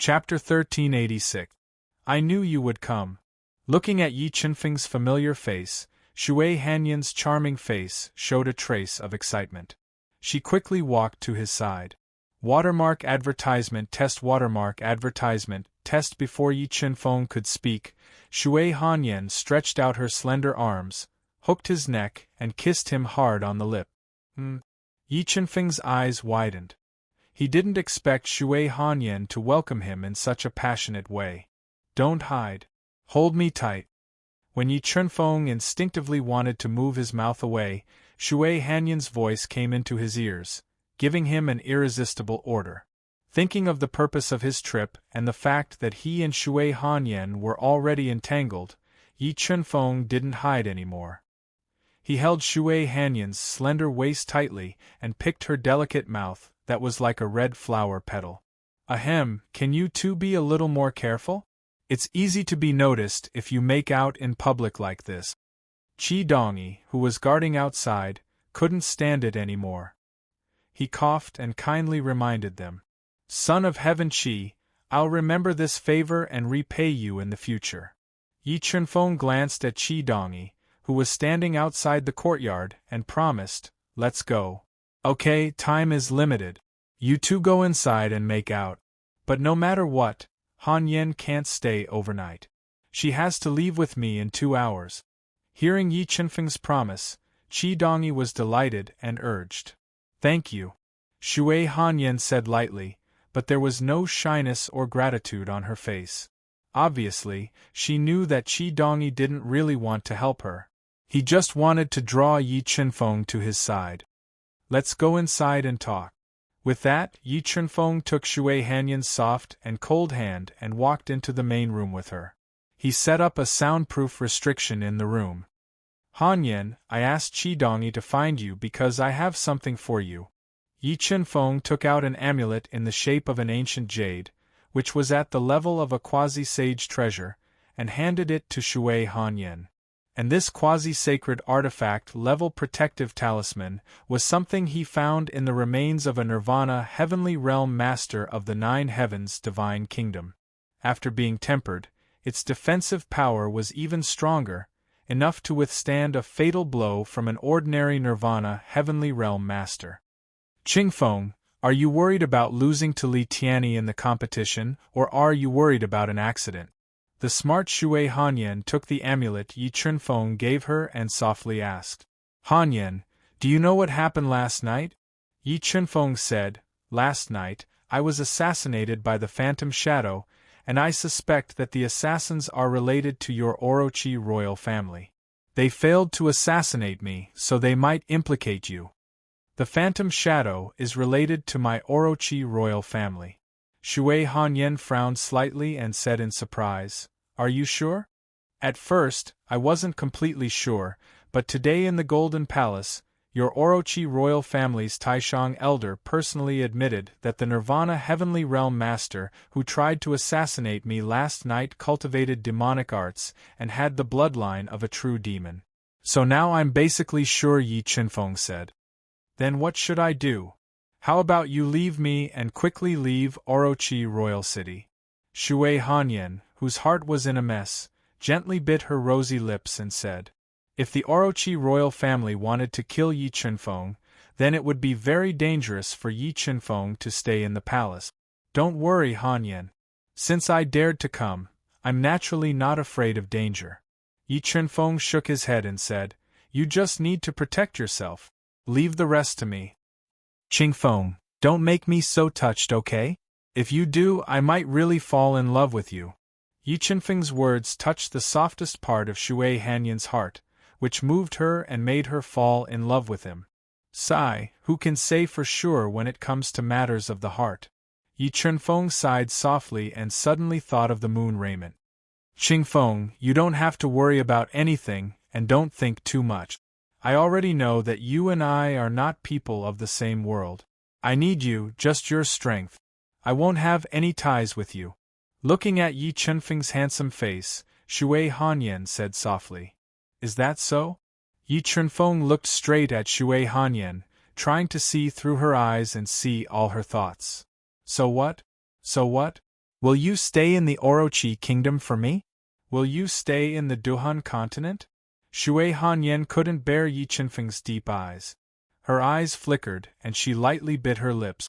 Chapter 1386. I knew you would come. Looking at Yi Qinfeng's familiar face, Shui Hanyan's charming face showed a trace of excitement. She quickly walked to his side. Watermark advertisement test. Watermark advertisement test. Before Yi Qinfeng could speak, Shui Hanyan stretched out her slender arms, hooked his neck, and kissed him hard on the lip. Yi Qinfeng's eyes widened. He didn't expect Shui Hanyan to welcome him in such a passionate way. Don't hide. Hold me tight. When Yi Qinfeng instinctively wanted to move his mouth away, Shui Hanyan's voice came into his ears, giving him an irresistible order. Thinking of the purpose of his trip and the fact that he and Shui Hanyan were already entangled, Yi Qinfeng didn't hide anymore. He held Shui Hanyan's slender waist tightly and picked her delicate mouth that was like a red flower petal. Ahem, can you two be a little more careful? It's easy to be noticed if you make out in public like this. Qi Dongyi, who was guarding outside, couldn't stand it anymore. He coughed and kindly reminded them. Son of Heaven Qi, I'll remember this favor and repay you in the future. Yi Qinfeng glanced at Qi Dongyi, who was standing outside the courtyard, and promised, let's go. Okay, time is limited. You two go inside and make out. But no matter what, Han Yen can't stay overnight. She has to leave with me in 2 hours. Hearing Yi Qinfeng's promise, Qi Dongyi was delighted and urged. Thank you. Shui Hanyan said lightly, but there was no shyness or gratitude on her face. Obviously, she knew that Qi Dongyi didn't really want to help her. He just wanted to draw Yi Qinfeng to his side. Let's go inside and talk. With that, Yi Qinfeng took Shui Hanyan's soft and cold hand and walked into the main room with her. He set up a soundproof restriction in the room. Hanyan, I asked Qi Dongyi to find you because I have something for you. Yi Qinfeng took out an amulet in the shape of an ancient jade, which was at the level of a quasi-sage treasure, and handed it to Shui Hanyan. And this quasi-sacred artifact-level protective talisman was something he found in the remains of a Nirvana heavenly realm master of the 9 heavens divine kingdom. After being tempered, its defensive power was even stronger, enough to withstand a fatal blow from an ordinary Nirvana heavenly realm master. Qingfeng, are you worried about losing to Li Tianyi in the competition, or are you worried about an accident? The smart Shui Hanyan took the amulet Yi Qinfeng gave her and softly asked. Hanyan, do you know what happened last night? Yi Qinfeng said, last night, I was assassinated by the Phantom Shadow, and I suspect that the assassins are related to your Orochi royal family. They failed to assassinate me, so they might implicate you. The Phantom Shadow is related to my Orochi royal family. Shui Hanyan frowned slightly and said in surprise, Are you sure? At first, I wasn't completely sure, but today in the Golden Palace, your Orochi royal family's Taishang elder personally admitted that the Nirvana Heavenly Realm Master who tried to assassinate me last night cultivated demonic arts and had the bloodline of a true demon. So now I'm basically sure, Yi Qinfeng said. Then what should I do? How about you leave me and quickly leave Orochi Royal City? Shui Hanyan, whose heart was in a mess, gently bit her rosy lips and said, If the Orochi royal family wanted to kill Yi Qinfeng, then it would be very dangerous for Yi Qinfeng to stay in the palace. Don't worry, Hanyan. Since I dared to come, I'm naturally not afraid of danger. Yi Qinfeng shook his head and said, You just need to protect yourself. Leave the rest to me. Qingfeng, don't make me so touched, okay? If you do, I might really fall in love with you. Yi Qinfeng's words touched the softest part of Shui Hanyan's heart, which moved her and made her fall in love with him. Sigh, who can say for sure when it comes to matters of the heart? Yi Qinfeng sighed softly and suddenly thought of the moon raiment. Qingfeng, you don't have to worry about anything, and don't think too much. I already know that you and I are not people of the same world. I need you, just your strength. I won't have any ties with you. Looking at Yi Qinfeng's handsome face, Shui Hanyan said softly, Is that so? Yi Qinfeng looked straight at Shui Hanyan, trying to see through her eyes and see all her thoughts. So what? So what? Will you stay in the Orochi kingdom for me? Will you stay in the Duhan continent? Shui Hanyan couldn't bear Yi Qinfeng's deep eyes. Her eyes flickered, and she lightly bit her lips.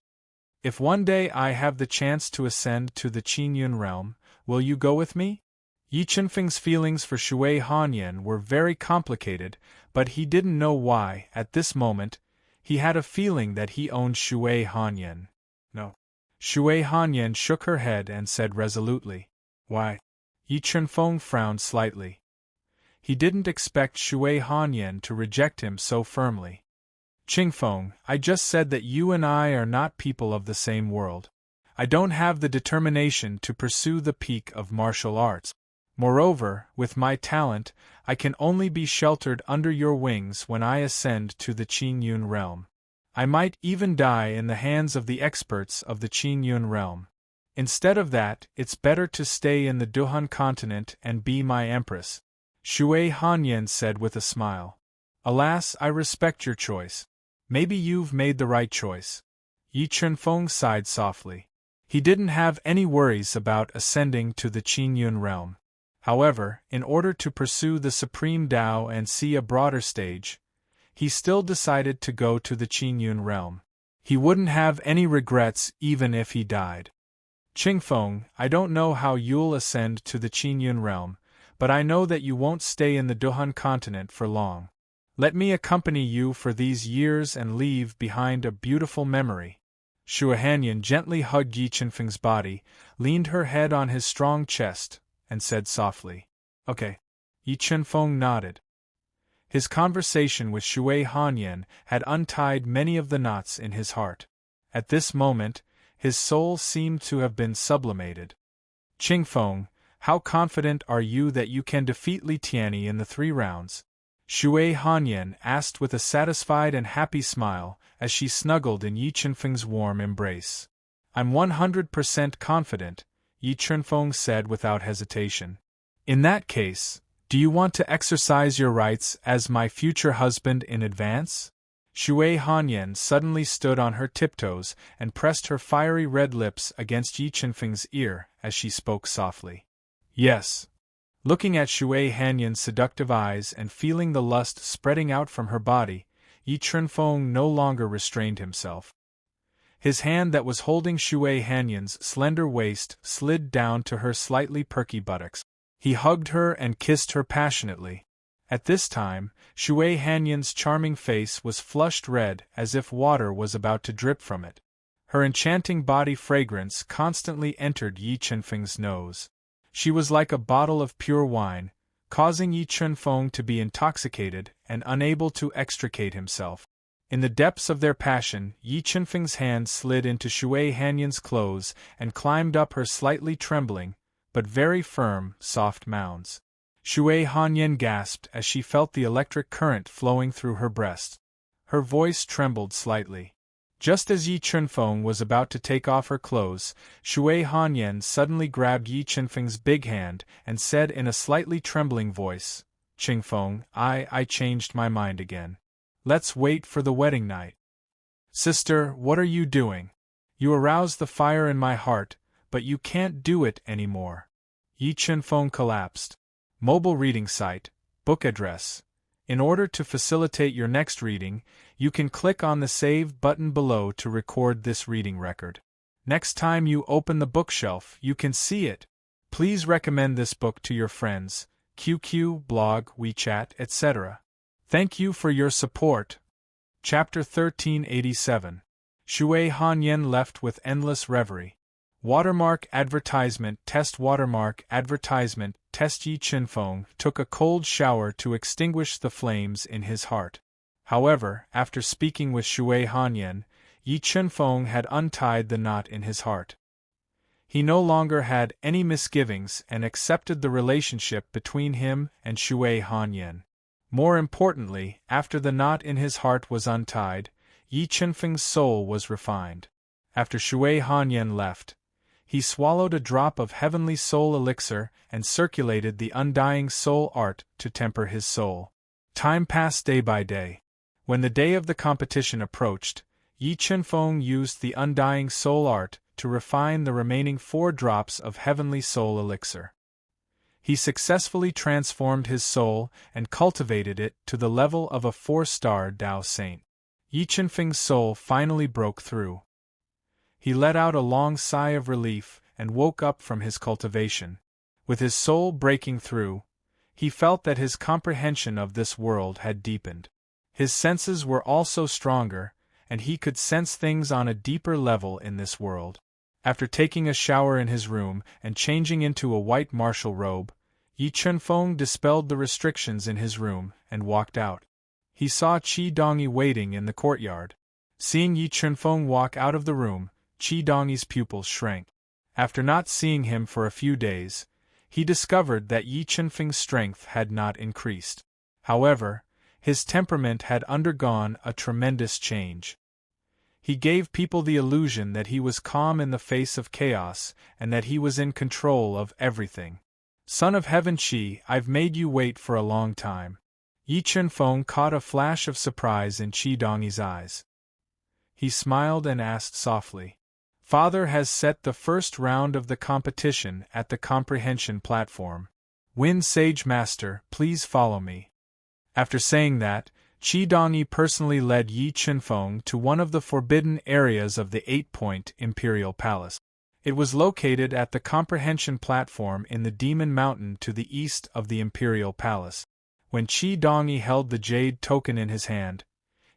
If one day I have the chance to ascend to the Qingyun realm, will you go with me? Yi Qinfeng's feelings for Shui Hanyan were very complicated, but he didn't know why, at this moment. He had a feeling that he owned Shui Hanyan. No. Shui Hanyan shook her head and said resolutely, "Why?" Yi Qinfeng frowned slightly. He didn't expect Shui Hanyan to reject him so firmly. "Qingfeng, I just said that you and I are not people of the same world. I don't have the determination to pursue the peak of martial arts. Moreover, with my talent, I can only be sheltered under your wings when I ascend to the Qingyun realm. I might even die in the hands of the experts of the Qingyun realm. Instead of that, it's better to stay in the Duhan continent and be my empress," Shui Hanyan said with a smile. "Alas, I respect your choice. Maybe you've made the right choice." Yi Qinfeng sighed softly. He didn't have any worries about ascending to the Qingyun realm. However, in order to pursue the Supreme Tao and see a broader stage, he still decided to go to the Qingyun realm. He wouldn't have any regrets even if he died. "Qingfeng, I don't know how you'll ascend to the Qingyun realm, but I know that you won't stay in the Duhan continent for long. Let me accompany you for these years and leave behind a beautiful memory." Shui Hanyan gently hugged Yi Qinfeng's body, leaned her head on his strong chest, and said softly, "Okay." Yi Qinfeng nodded. His conversation with Shui Hanyan had untied many of the knots in his heart. At this moment, his soul seemed to have been sublimated. "Qingfeng, how confident are you that you can defeat Li Tianyi in the 3 rounds?" Shui Hanyan asked with a satisfied and happy smile as she snuggled in Yi Qinfeng's warm embrace. "I'm 100% confident," Yi Qinfeng said without hesitation. "In that case, do you want to exercise your rights as my future husband in advance?" Shui Hanyan suddenly stood on her tiptoes and pressed her fiery red lips against Yi Qinfeng's ear as she spoke softly. "Yes." Looking at Shui Hanyan's seductive eyes and feeling the lust spreading out from her body, Yi Qinfeng no longer restrained himself. His hand that was holding Shui Hanyan's slender waist slid down to her slightly perky buttocks. He hugged her and kissed her passionately. At this time, Shui Hanyan's charming face was flushed red as if water was about to drip from it. Her enchanting body fragrance constantly entered Yi Qinfeng's nose. She was like a bottle of pure wine, causing Yi Qinfeng to be intoxicated and unable to extricate himself. In the depths of their passion, Yi Qinfeng's hand slid into Shui Hanyan's clothes and climbed up her slightly trembling, but very firm, soft mounds. Shui Hanyan gasped as she felt the electric current flowing through her breast. Her voice trembled slightly. Just as Yi Qinfeng was about to take off her clothes, Shui Hanyan suddenly grabbed Yi Qinfeng's big hand and said in a slightly trembling voice, "Qingfeng, I changed my mind again. Let's wait for the wedding night." "Sister, what are you doing? You aroused the fire in my heart, but you can't do it anymore." Yi Qinfeng collapsed. Mobile reading site, book address. In order to facilitate your next reading, you can click on the Save button below to record this reading record. Next time you open the bookshelf, you can see it. Please recommend this book to your friends, QQ, blog, WeChat, etc. Thank you for your support. Chapter 1387. Shui Hanyan left with endless reverie. Watermark advertisement test. Watermark advertisement test. Yi Qinfeng took a cold shower to extinguish the flames in his heart. However, after speaking with Shui Hanyan, Yi Qinfeng had untied the knot in his heart. He no longer had any misgivings and accepted the relationship between him and Shui Hanyan. More importantly, after the knot in his heart was untied, Yi Qinfeng's soul was refined. After Shui Hanyan left, he swallowed a drop of heavenly soul elixir and circulated the undying soul art to temper his soul. Time passed day by day. When the day of the competition approached, Yi Qinfeng used the undying soul art to refine the remaining 4 drops of heavenly soul elixir. He successfully transformed his soul and cultivated it to the level of a 4-star Tao saint. Yi Chunfeng's soul finally broke through. He let out a long sigh of relief and woke up from his cultivation. With his soul breaking through, he felt that his comprehension of this world had deepened. His senses were also stronger, and he could sense things on a deeper level in this world. After taking a shower in his room and changing into a white martial robe, Yi Chunfeng dispelled the restrictions in his room and walked out. He saw Qi Dongyi waiting in the courtyard. Seeing Yi Chunfeng walk out of the room, Qi Dongyi's pupils shrank. After not seeing him for a few days, he discovered that Yi Chunfeng's strength had not increased. However, his temperament had undergone a tremendous change. He gave people the illusion that he was calm in the face of chaos and that he was in control of everything. Son of Heaven Qi, I've made you wait for a long time. Yi Chunfeng caught a flash of surprise in Qi Dongyi's eyes. He smiled and asked softly, Father has set the first round of the competition at the comprehension platform. Wind Sage Master, please follow me. After saying that, Qi Dongyi personally led Yi Chunfeng to one of the forbidden areas of the 8-point Imperial Palace. It was located at the comprehension platform in the Demon Mountain to the east of the Imperial Palace. When Qi Dongyi held the jade token in his hand,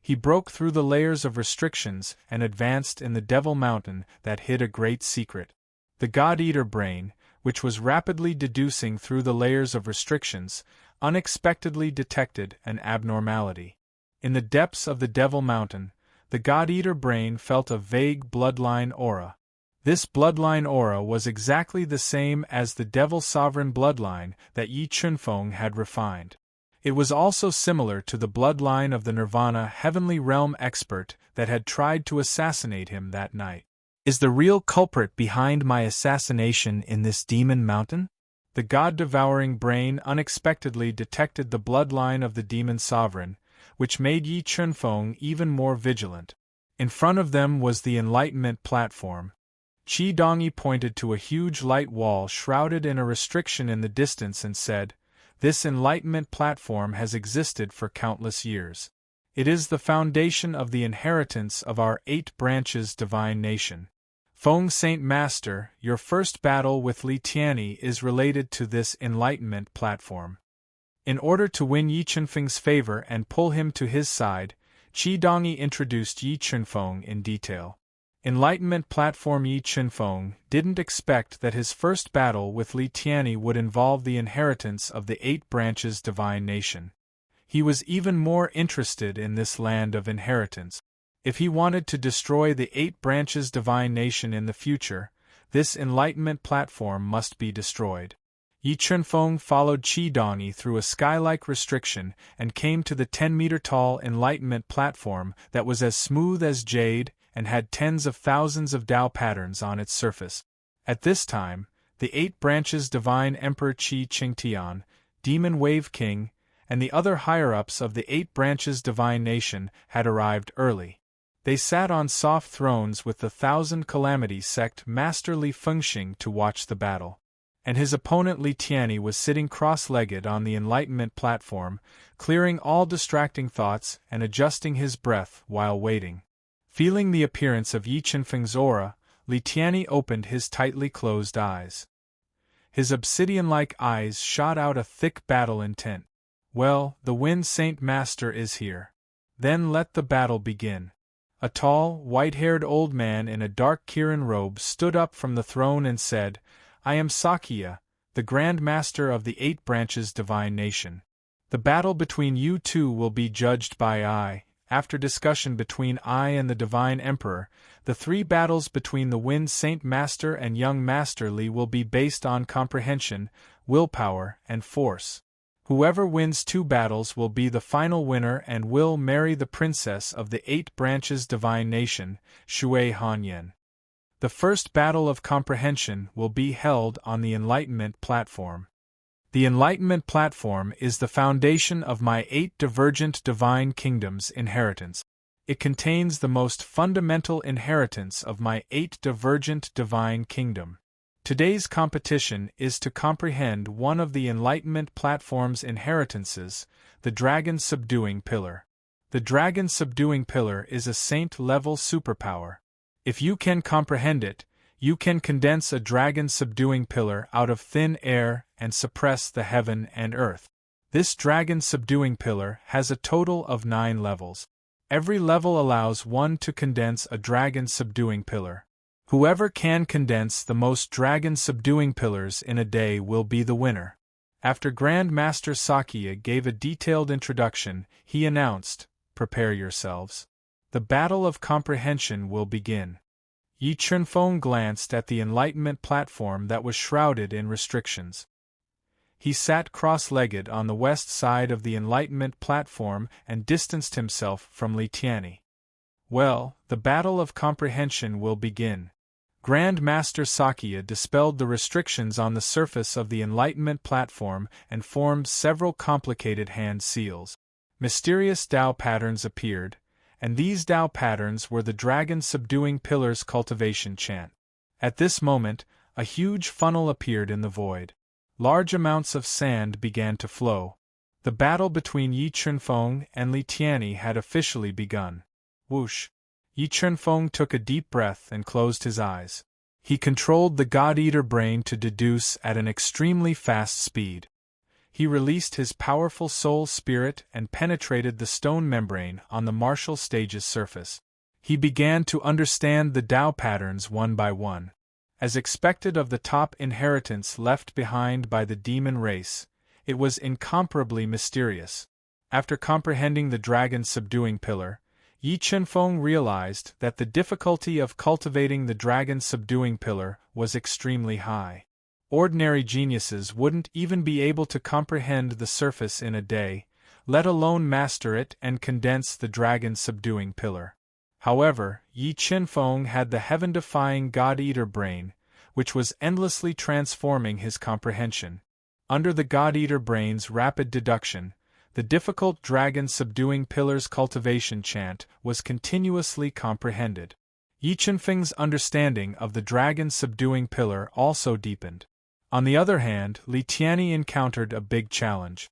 he broke through the layers of restrictions and advanced in the Devil Mountain that hid a great secret. The God-Eater brain, which was rapidly deducing through the layers of restrictions, unexpectedly detected an abnormality. In the depths of the Devil Mountain, the God-Eater brain felt a vague bloodline aura. This bloodline aura was exactly the same as the Devil Sovereign bloodline that Yi Chunfeng had refined. It was also similar to the bloodline of the Nirvana Heavenly Realm expert that had tried to assassinate him that night. Is the real culprit behind my assassination in this Demon Mountain? The God-devouring brain unexpectedly detected the bloodline of the Demon Sovereign, which made Yi Chunfeng even more vigilant. In front of them was the Enlightenment platform. Qi Dongyi pointed to a huge light wall shrouded in a restriction in the distance and said, This Enlightenment platform has existed for countless years. It is the foundation of the inheritance of our 8 branches divine nation. Feng Saint Master, your first battle with Li Tianyi is related to this Enlightenment platform. In order to win Yi Chunfeng's favor and pull him to his side, Qi Dongyi introduced Yi Chunfeng in detail. Enlightenment platform Yi Chunfeng didn't expect that his first battle with Li Tianyi would involve the inheritance of the 8 branches divine nation. He was even more interested in this land of inheritance. If he wanted to destroy the 8 branches divine nation in the future, this Enlightenment platform must be destroyed. Yi Chunfeng followed Qi Dongyi through a sky-like restriction and came to the 10-meter-tall Enlightenment platform that was as smooth as jade and had tens of thousands of Tao patterns on its surface. At this time, the 8 branches divine Emperor Qi Qingtian, Demon Wave King, and the other higher-ups of the 8 branches divine nation had arrived early. They sat on soft thrones with the 1,000 Calamity sect Master Li Fengxing to watch the battle. And his opponent Li Tianyi was sitting cross-legged on the Enlightenment platform, clearing all distracting thoughts and adjusting his breath while waiting. Feeling the appearance of Yi Chunfeng's aura, Li Tianyi opened his tightly closed eyes. His obsidian-like eyes shot out a thick battle intent. Well, the Wind Saint Master is here. Then let the battle begin. A tall, white-haired old man in a dark Kirin robe stood up from the throne and said, I am Sakya, the Grand Master of the 8 branches divine nation. The battle between you two will be judged by I. After discussion between I and the Divine Emperor, the 3 battles between the Wind Saint Master and young Master Li will be based on comprehension, willpower, and force. Whoever wins 2 battles will be the final winner and will marry the princess of the 8 branches divine nation, Shui Hanyan. The first battle of comprehension will be held on the Enlightenment platform. The Enlightenment platform is the foundation of my 8 divergent divine kingdoms' inheritance. It contains the most fundamental inheritance of my 8 divergent divine kingdom. Today's competition is to comprehend one of the Enlightenment Platform's inheritances, the Dragon Subduing Pillar. The Dragon Subduing Pillar is a saint-level superpower. If you can comprehend it, you can condense a dragon subduing pillar out of thin air and suppress the heaven and earth. This dragon subduing pillar has a total of 9 levels. Every level allows one to condense a dragon subduing pillar. Whoever can condense the most dragon subduing pillars in a day will be the winner. After Grand Master Sakya gave a detailed introduction, he announced, "Prepare yourselves. The battle of comprehension will begin." Yi Chunfeng glanced at the Enlightenment Platform that was shrouded in restrictions. He sat cross-legged on the west side of the Enlightenment Platform and distanced himself from Li Tianyi. "Well, the battle of comprehension will begin." Grand Master Sakya dispelled the restrictions on the surface of the Enlightenment Platform and formed several complicated hand seals. Mysterious Tao patterns appeared, and these Tao patterns were the Dragon Subduing Pillar's cultivation chant. At this moment, a huge funnel appeared in the void. Large amounts of sand began to flow. The battle between Yi Chunfeng and Li Tianyi had officially begun. Whoosh! Yi Chunfeng took a deep breath and closed his eyes. He controlled the God-Eater brain to deduce at an extremely fast speed. He released his powerful soul spirit and penetrated the stone membrane on the martial stage's surface. He began to understand the Tao patterns one by one. As expected of the top inheritance left behind by the demon race, it was incomparably mysterious. After comprehending the dragon subduing pillar, Yi Chunfeng realized that the difficulty of cultivating the dragon subduing pillar was extremely high. Ordinary geniuses wouldn't even be able to comprehend the surface in a day, let alone master it and condense the dragon subduing pillar. However, Yi Chunfeng had the heaven-defying God-Eater brain, which was endlessly transforming his comprehension. Under the God-Eater brain's rapid deduction, the difficult dragon subduing pillar's cultivation chant was continuously comprehended. Yi Chunfeng's understanding of the dragon subduing pillar also deepened. On the other hand, Li Tianyi encountered a big challenge.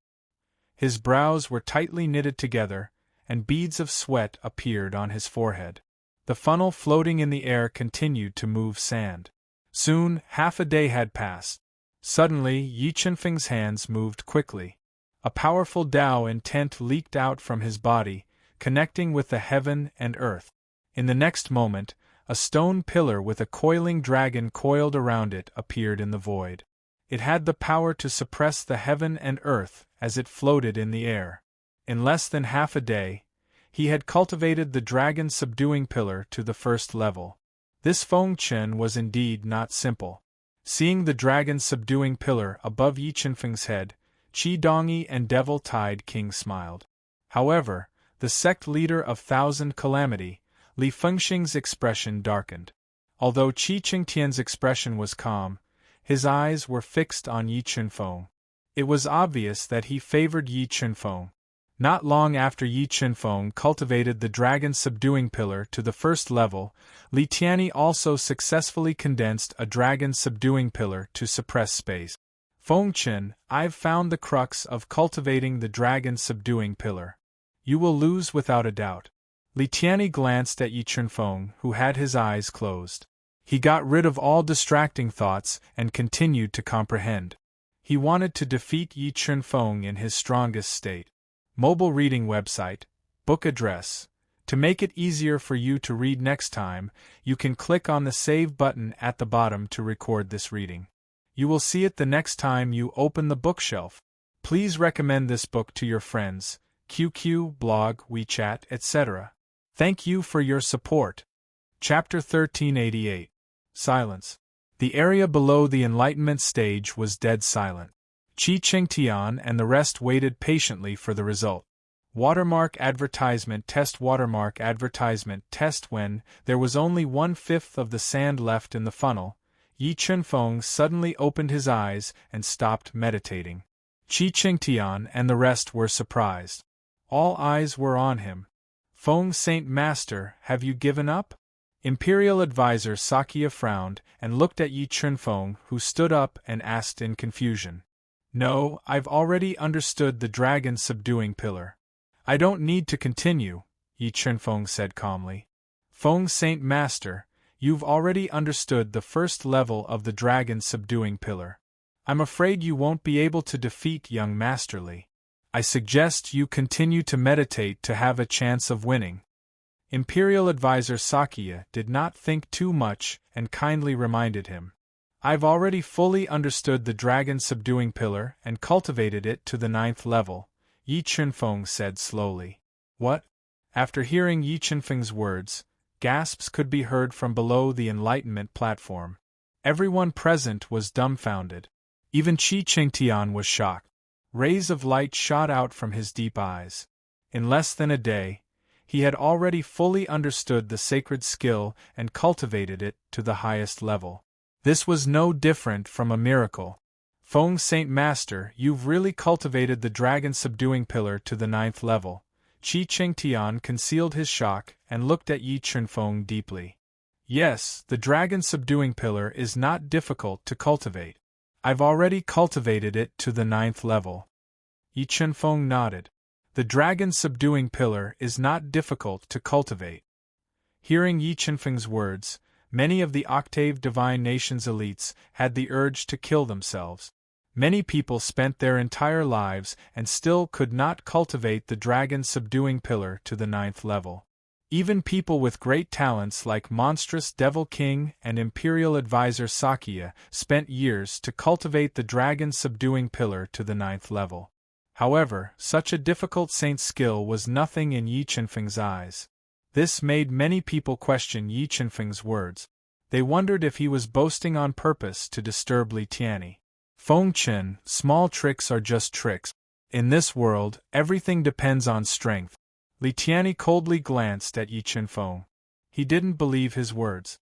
His brows were tightly knitted together, and beads of sweat appeared on his forehead. The funnel floating in the air continued to move sand. Soon, half a day had passed. Suddenly, Yi Chunfeng's hands moved quickly. A powerful Tao intent leaked out from his body, connecting with the heaven and earth. In the next moment, a stone pillar with a coiling dragon coiled around it appeared in the void. It had the power to suppress the heaven and earth as it floated in the air. In less than half a day, he had cultivated the dragon subduing pillar to the first level. This Feng Chen was indeed not simple. Seeing the dragon subduing pillar above Yi Chunfeng's head, Qi Dongyi and Devil Tide King smiled. However, the sect leader of Thousand Calamity, Li Fengxing's expression darkened. Although Qi Qingtian's expression was calm, his eyes were fixed on Yi Chunfeng. It was obvious that he favored Yi Chunfeng. Not long after Yi Chunfeng cultivated the dragon subduing pillar to the first level, Li Tianyi also successfully condensed a dragon subduing pillar to suppress space. Feng Chen, I've found the crux of cultivating the dragon subduing pillar. You will lose without a doubt. Li Tianyi glanced at Yi Chunfeng, who had his eyes closed. He got rid of all distracting thoughts and continued to comprehend. He wanted to defeat Yi Chunfeng in his strongest state. Mobile reading website, book address. To make it easier for you to read next time, you can click on the Save button at the bottom to record this reading. You will see it the next time you open the bookshelf. Please recommend this book to your friends, QQ, blog, WeChat, etc. Thank you for your support. Chapter 1388. Silence. The area below the Enlightenment stage was dead silent. Qi Qingtian and the rest waited patiently for the result. Watermark advertisement test. When there was only 1/5 of the sand left in the funnel, Yi Chunfeng suddenly opened his eyes and stopped meditating. Qi Qingtian and the rest were surprised. All eyes were on him. Feng Saint Master, have you given up? Imperial Advisor Sakya frowned and looked at Yi Chunfeng, who stood up and asked in confusion. No, I've already understood the dragon subduing pillar. I don't need to continue, Yi Chunfeng said calmly. Feng Saint Master, you've already understood the first level of the dragon subduing pillar. I'm afraid you won't be able to defeat young Master Li. I suggest you continue to meditate to have a chance of winning. Imperial Advisor Sakya did not think too much and kindly reminded him. I've already fully understood the dragon subduing pillar and cultivated it to the 9th level, Yi Chunfeng said slowly. What? After hearing Yi Chunfeng's words, gasps could be heard from below the enlightenment platform. Everyone present was dumbfounded. Even Qi Qingtian was shocked. Rays of light shot out from his deep eyes. In less than a day, he had already fully understood the sacred skill and cultivated it to the highest level. This was no different from a miracle. Feng Saint Master, you've really cultivated the dragon subduing pillar to the 9th level. Qi Qingtian concealed his shock and looked at Yi Chunfeng deeply. Yes, the dragon subduing pillar is not difficult to cultivate. I've already cultivated it to the 9th level. Yi Chunfeng nodded. The dragon subduing pillar is not difficult to cultivate. Hearing Yi Chunfeng's words, many of the Octave Divine Nation's elites had the urge to kill themselves. Many people spent their entire lives and still could not cultivate the dragon subduing pillar to the 9th level. Even people with great talents like Monstrous Devil King and Imperial Advisor Sakya spent years to cultivate the dragon subduing pillar to the 9th level. However, such a difficult saint's skill was nothing in Yi Chunfeng's eyes. This made many people question Yi Chunfeng's words. They wondered if he was boasting on purpose to disturb Li Tianyi. Feng Chen, small tricks are just tricks. In this world, everything depends on strength. Li Tianyi coldly glanced at Yi Chunfeng. He didn't believe his words.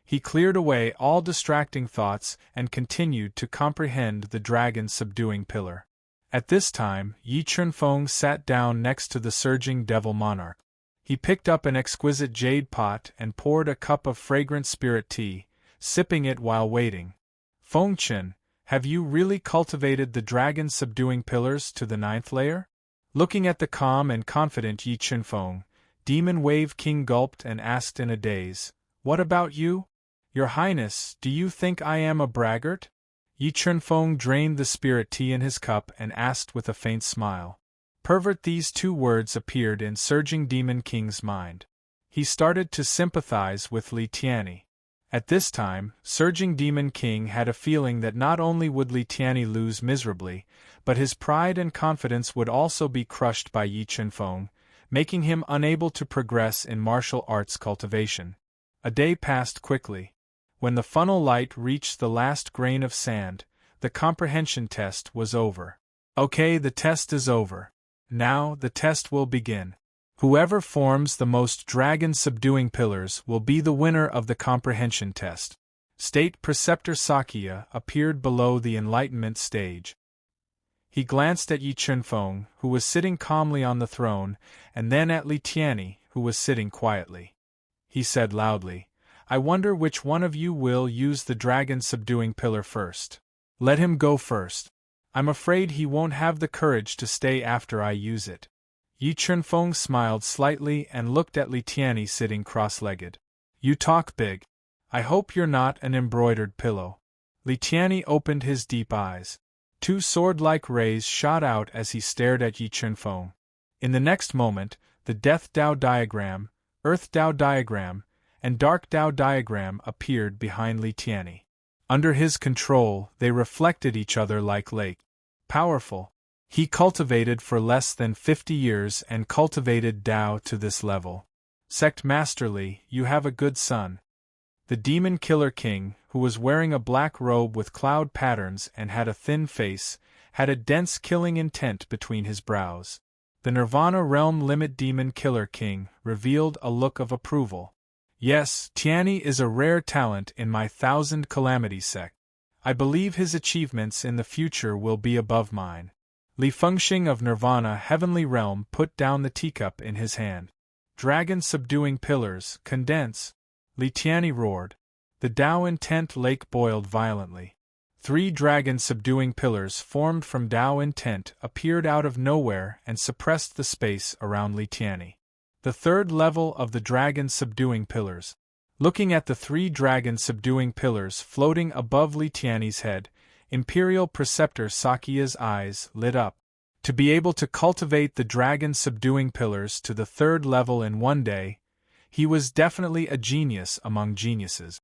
He cleared away all distracting thoughts and continued to comprehend the dragon subduing pillar. At this time, Yi Chunfeng sat down next to the surging devil monarch. He picked up an exquisite jade pot and poured a cup of fragrant spirit tea, sipping it while waiting. Feng Chen, have you really cultivated the dragon subduing pillars to the 9th layer? Looking at the calm and confident Yi Chunfeng, Demon Wave King gulped and asked in a daze, What about you? Your Highness, do you think I am a braggart? Yi Chunfeng drained the spirit tea in his cup and asked with a faint smile. Pervert, these two words appeared in Surging Demon King's mind. He started to sympathize with Li Tianyi. At this time, Surging Demon King had a feeling that not only would Li Tianyi lose miserably, but his pride and confidence would also be crushed by Yi Chunfeng, making him unable to progress in martial arts cultivation. A day passed quickly. When the funnel light reached the last grain of sand, the comprehension test was over. Okay, the test is over. Now, the test will begin. Whoever forms the most dragon-subduing pillars will be the winner of the comprehension test. State Preceptor Sakya appeared below the enlightenment stage. He glanced at Yi Chunfeng, who was sitting calmly on the throne, and then at Li Tianyi, who was sitting quietly. He said loudly, I wonder which one of you will use the dragon-subduing pillar first. Let him go first. I'm afraid he won't have the courage to stay after I use it. Yi Chunfeng smiled slightly and looked at Li Tianyi sitting cross-legged. You talk big. I hope you're not an embroidered pillow. Li Tianyi opened his deep eyes. Two sword-like rays shot out as he stared at Yi Chunfeng. In the next moment, the Death Dao diagram, Earth Dao diagram, and Dark Dao diagram appeared behind Li Tianyi. Under his control, they reflected each other like light. Powerful. He cultivated for less than 50 years and cultivated Dao to this level. Sect Master Li, you have a good son. The Demon Killer King, who was wearing a black robe with cloud patterns and had a thin face, had a dense killing intent between his brows. The Nirvana Realm Limit Demon Killer King revealed a look of approval. Yes, Tianyi is a rare talent in my 1000 Calamity sect. I believe his achievements in the future will be above mine. Li Fengxing of Nirvana Heavenly Realm put down the teacup in his hand. Dragon-subduing pillars, condense! Li Tianyi roared. The Tao intent lake boiled violently. 3 dragon-subduing pillars formed from Tao intent appeared out of nowhere and suppressed the space around Li Tianyi. The third level of the dragon-subduing pillars. Looking at the 3 dragon-subduing pillars floating above Li Tianyi's head, Imperial Preceptor Sakya's eyes lit up. To be able to cultivate the dragon-subduing pillars to the 3rd level in one day, he was definitely a genius among geniuses.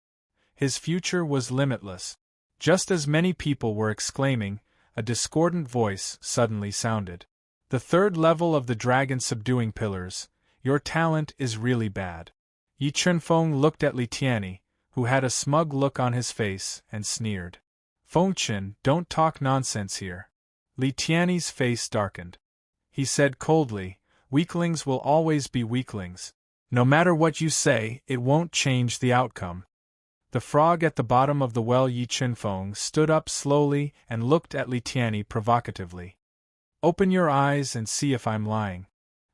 His future was limitless. Just as many people were exclaiming, a discordant voice suddenly sounded. The 3rd level of the dragon-subduing pillars, your talent is really bad. Yi Chunfeng looked at Li Tianyi, who had a smug look on his face, and sneered. Fengchen, don't talk nonsense here. Li Tianyi's face darkened. He said coldly, weaklings will always be weaklings. No matter what you say, it won't change the outcome. The frog at the bottom of the well Yi Chunfeng stood up slowly and looked at Li Tianyi provocatively. Open your eyes and see if I'm lying.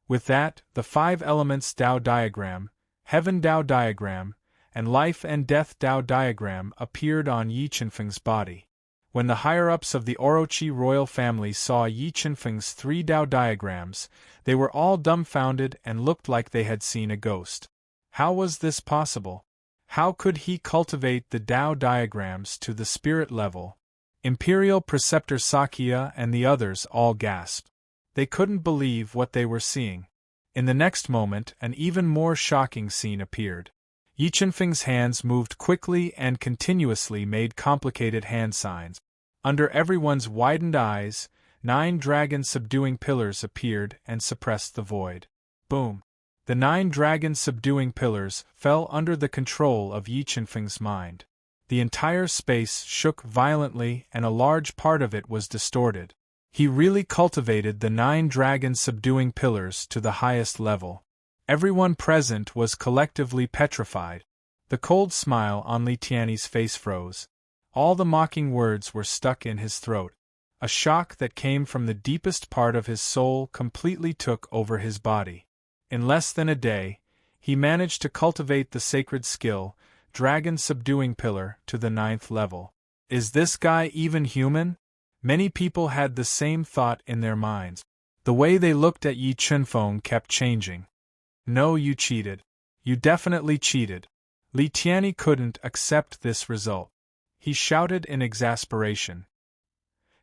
With that, the 5 elements Tao diagram, Heaven Tao diagram, and Life and Death Tao diagram appeared on Yi Chunfeng's body. When the higher-ups of the Orochi royal family saw Yi Chunfeng's 3 Tao diagrams, they were all dumbfounded and looked like they had seen a ghost. How was this possible? How could he cultivate the Tao diagrams to the spirit level? Imperial Preceptor Sakya and the others all gasped. They couldn't believe what they were seeing. In the next moment, an even more shocking scene appeared. Yi Chunfeng's hands moved quickly and continuously made complicated hand signs. Under everyone's widened eyes, 9 dragon-subduing pillars appeared and suppressed the void. Boom! The 9 dragon-subduing pillars fell under the control of Yi Chunfeng's mind. The entire space shook violently and a large part of it was distorted. He really cultivated the 9 dragon-subduing pillars to the highest level. Everyone present was collectively petrified. The cold smile on Li Tianyi's face froze. All the mocking words were stuck in his throat. A shock that came from the deepest part of his soul completely took over his body. In less than a day, he managed to cultivate the sacred skill, dragon-subduing pillar, to the 9th level. Is this guy even human? Many people had the same thought in their minds. The way they looked at Yi Chunfeng kept changing. No, you cheated. You definitely cheated. Li Tianyi couldn't accept this result. He shouted in exasperation.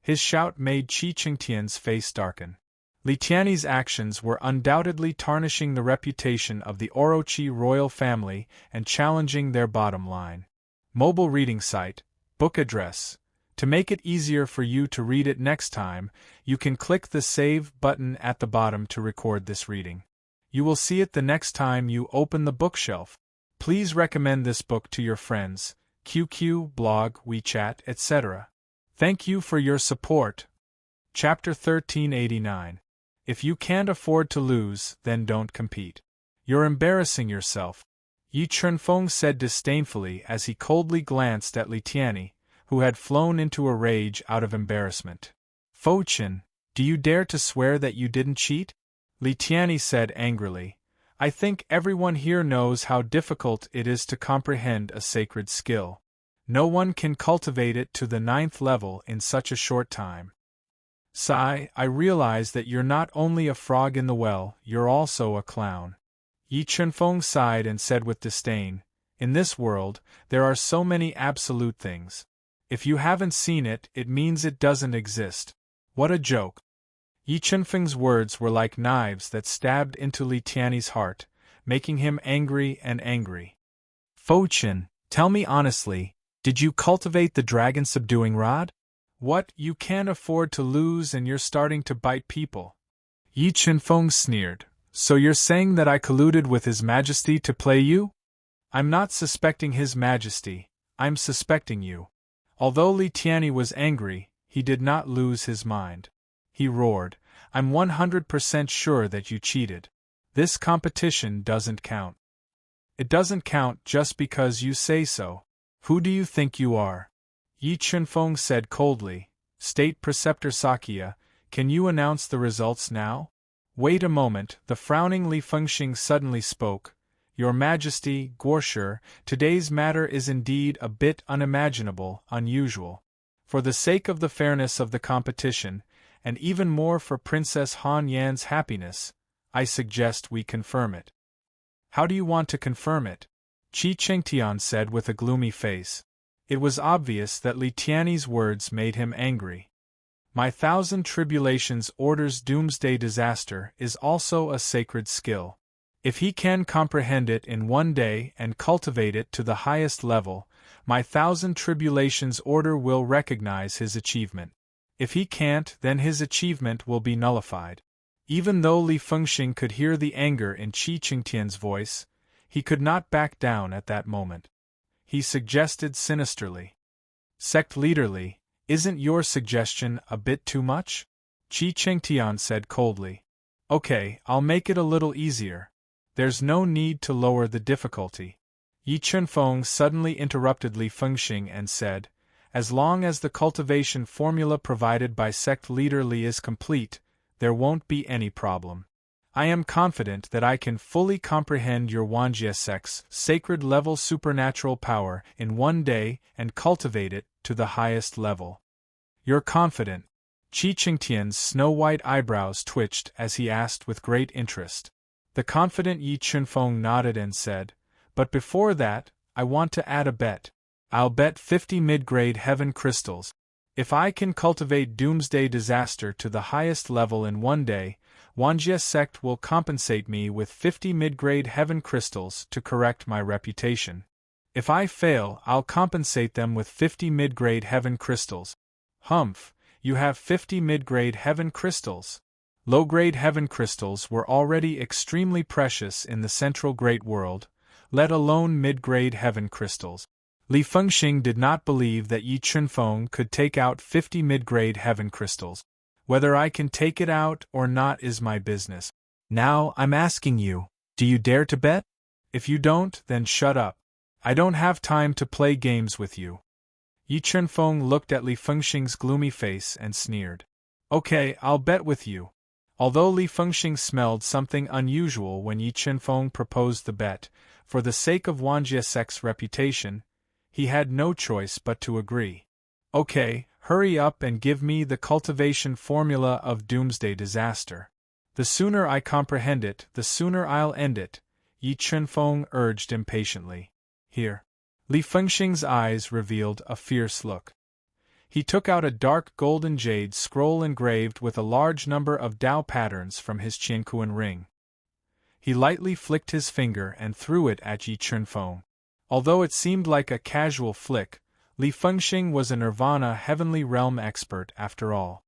His shout made Qi Qingtian's face darken. Li Tianyi's actions were undoubtedly tarnishing the reputation of the Orochi royal family and challenging their bottom line. Mobile reading site, book address. To make it easier for you to read it next time, you can click the Save button at the bottom to record this reading. You will see it the next time you open the bookshelf. Please recommend this book to your friends, QQ, blog, WeChat, etc. Thank you for your support. Chapter 1389. If you can't afford to lose, then don't compete. You're embarrassing yourself, Yi Chunfeng said disdainfully as he coldly glanced at Li Tianyi, who had flown into a rage out of embarrassment. Fengchen, do you dare to swear that you didn't cheat? Li Tianyi said angrily. I think everyone here knows how difficult it is to comprehend a sacred skill. No one can cultivate it to the 9th level in such a short time. Sigh, I realize that you're not only a frog in the well, you're also a clown. Yi Chunfeng sighed and said with disdain, in this world, there are so many absolute things. If you haven't seen it, it means it doesn't exist. What a joke. Yi Chunfeng's words were like knives that stabbed into Li Tianyi's heart, making him angry and angry. Fengchen, tell me honestly, did you cultivate the dragon-subduing rod? What, you can't afford to lose and you're starting to bite people? Yi Chunfeng sneered. So you're saying that I colluded with His Majesty to play you? I'm not suspecting His Majesty, I'm suspecting you. Although Li Tianyi was angry, he did not lose his mind. He roared, I'm 100% sure that you cheated. This competition doesn't count. It doesn't count just because you say so. Who do you think you are? Yi Chunfeng said coldly. State Preceptor Sakya, can you announce the results now? Wait a moment, the frowning Li Fengxing suddenly spoke. Your Majesty, Guoshi, today's matter is indeed a bit unimaginable, unusual. For the sake of the fairness of the competition, and even more for Princess Han Yan's happiness, I suggest we confirm it. How do you want to confirm it? Qi Chengtian said with a gloomy face. It was obvious that Li Tianyi's words made him angry. My thousand tribulations orders doomsday disaster is also a sacred skill. If he can comprehend it in one day and cultivate it to the highest level, my thousand tribulations order will recognize his achievement. If he can't, then his achievement will be nullified. Even though Li Fengxing could hear the anger in Qi Chengtian's voice, he could not back down at that moment. He suggested sinisterly. Sect leader Li, isn't your suggestion a bit too much? Qi Chengtian said coldly. Okay, I'll make it a little easier. There's no need to lower the difficulty. Yi Chunfeng suddenly interrupted Li Fengxing and said, as long as the cultivation formula provided by sect leader Li is complete, there won't be any problem. I am confident that I can fully comprehend your Wanjie sect's sacred level supernatural power in one day and cultivate it to the highest level. You're confident? Qi Chengtian's snow-white eyebrows twitched as he asked with great interest. The confident Yi Chunfeng nodded and said, but before that, I want to add a bet. I'll bet 50 mid-grade heaven crystals. If I can cultivate doomsday disaster to the highest level in one day, Wanjie sect will compensate me with 50 mid-grade heaven crystals to correct my reputation. If I fail, I'll compensate them with 50 mid-grade heaven crystals. Humph, you have 50 mid-grade heaven crystals. Low-grade heaven crystals were already extremely precious in the central great world, let alone mid-grade heaven crystals. Li Fengxing did not believe that Yi Chunfeng could take out 50 mid-grade heaven crystals. Whether I can take it out or not is my business. Now I'm asking you, do you dare to bet? If you don't, then shut up. I don't have time to play games with you. Yi Chunfeng looked at Li Fengxing's gloomy face and sneered. Okay, I'll bet with you. Although Li Fengxing smelled something unusual when Yi Chunfeng proposed the bet, for the sake of Wanjie sect's reputation, he had no choice but to agree. Okay, hurry up and give me the cultivation formula of doomsday disaster. The sooner I comprehend it, the sooner I'll end it, Yi Chunfeng urged impatiently. Here. Li Fengxing's eyes revealed a fierce look. He took out a dark golden jade scroll engraved with a large number of Dao patterns from his Qiankuan ring. He lightly flicked his finger and threw it at Yi Chunfeng. Although it seemed like a casual flick, Li Fengxing was a Nirvana heavenly realm expert after all.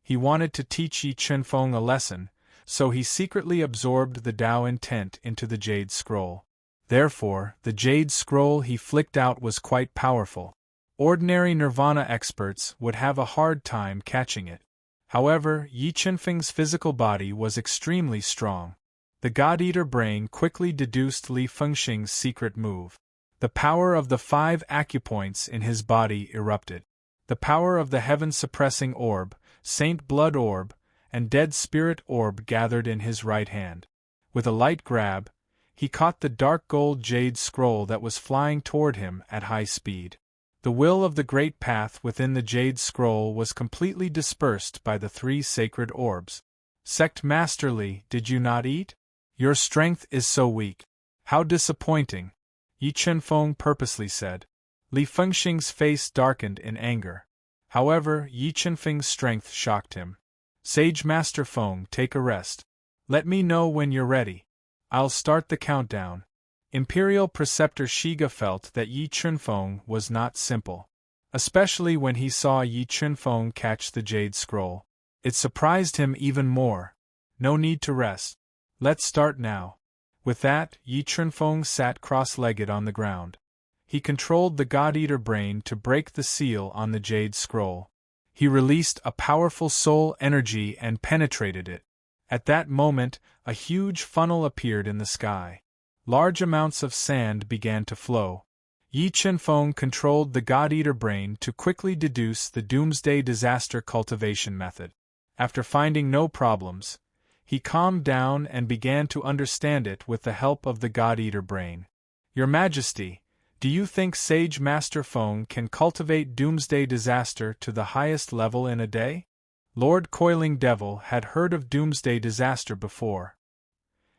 He wanted to teach Yi Chunfeng a lesson, so he secretly absorbed the Dao intent into the jade scroll. Therefore, the jade scroll he flicked out was quite powerful. Ordinary Nirvana experts would have a hard time catching it. However, Yi Chunfeng's physical body was extremely strong. The God-Eater brain quickly deduced Li Fengxing's secret move. The power of the 5 acupoints in his body erupted. The power of the heaven-suppressing orb, Saint Blood Orb, and Dead Spirit Orb gathered in his right hand. With a light grab, he caught the dark gold jade scroll that was flying toward him at high speed. The will of the great path within the jade scroll was completely dispersed by the 3 sacred orbs. Sect Master Li, did you not eat? Your strength is so weak. How disappointing, Yi Chunfeng purposely said. Li Fengxing's face darkened in anger. However, Yi Chunfeng's strength shocked him. Sage Master Feng, take a rest. Let me know when you're ready. I'll start the countdown. Imperial Preceptor Shiga felt that Yi Chunfeng was not simple. Especially when he saw Yi Chunfeng catch the jade scroll. It surprised him even more. No need to rest. Let's start now. With that, Yi Chunfeng sat cross-legged on the ground. He controlled the God-Eater brain to break the seal on the jade scroll. He released a powerful soul energy and penetrated it. At that moment, a huge funnel appeared in the sky. Large amounts of sand began to flow. Yi Chunfeng controlled the God-Eater brain to quickly deduce the doomsday disaster cultivation method. After finding no problems, he calmed down and began to understand it with the help of the God-Eater brain. Your Majesty, do you think Sage Master Feng can cultivate Doomsday Disaster to the highest level in a day? Lord Coiling Devil had heard of Doomsday Disaster before.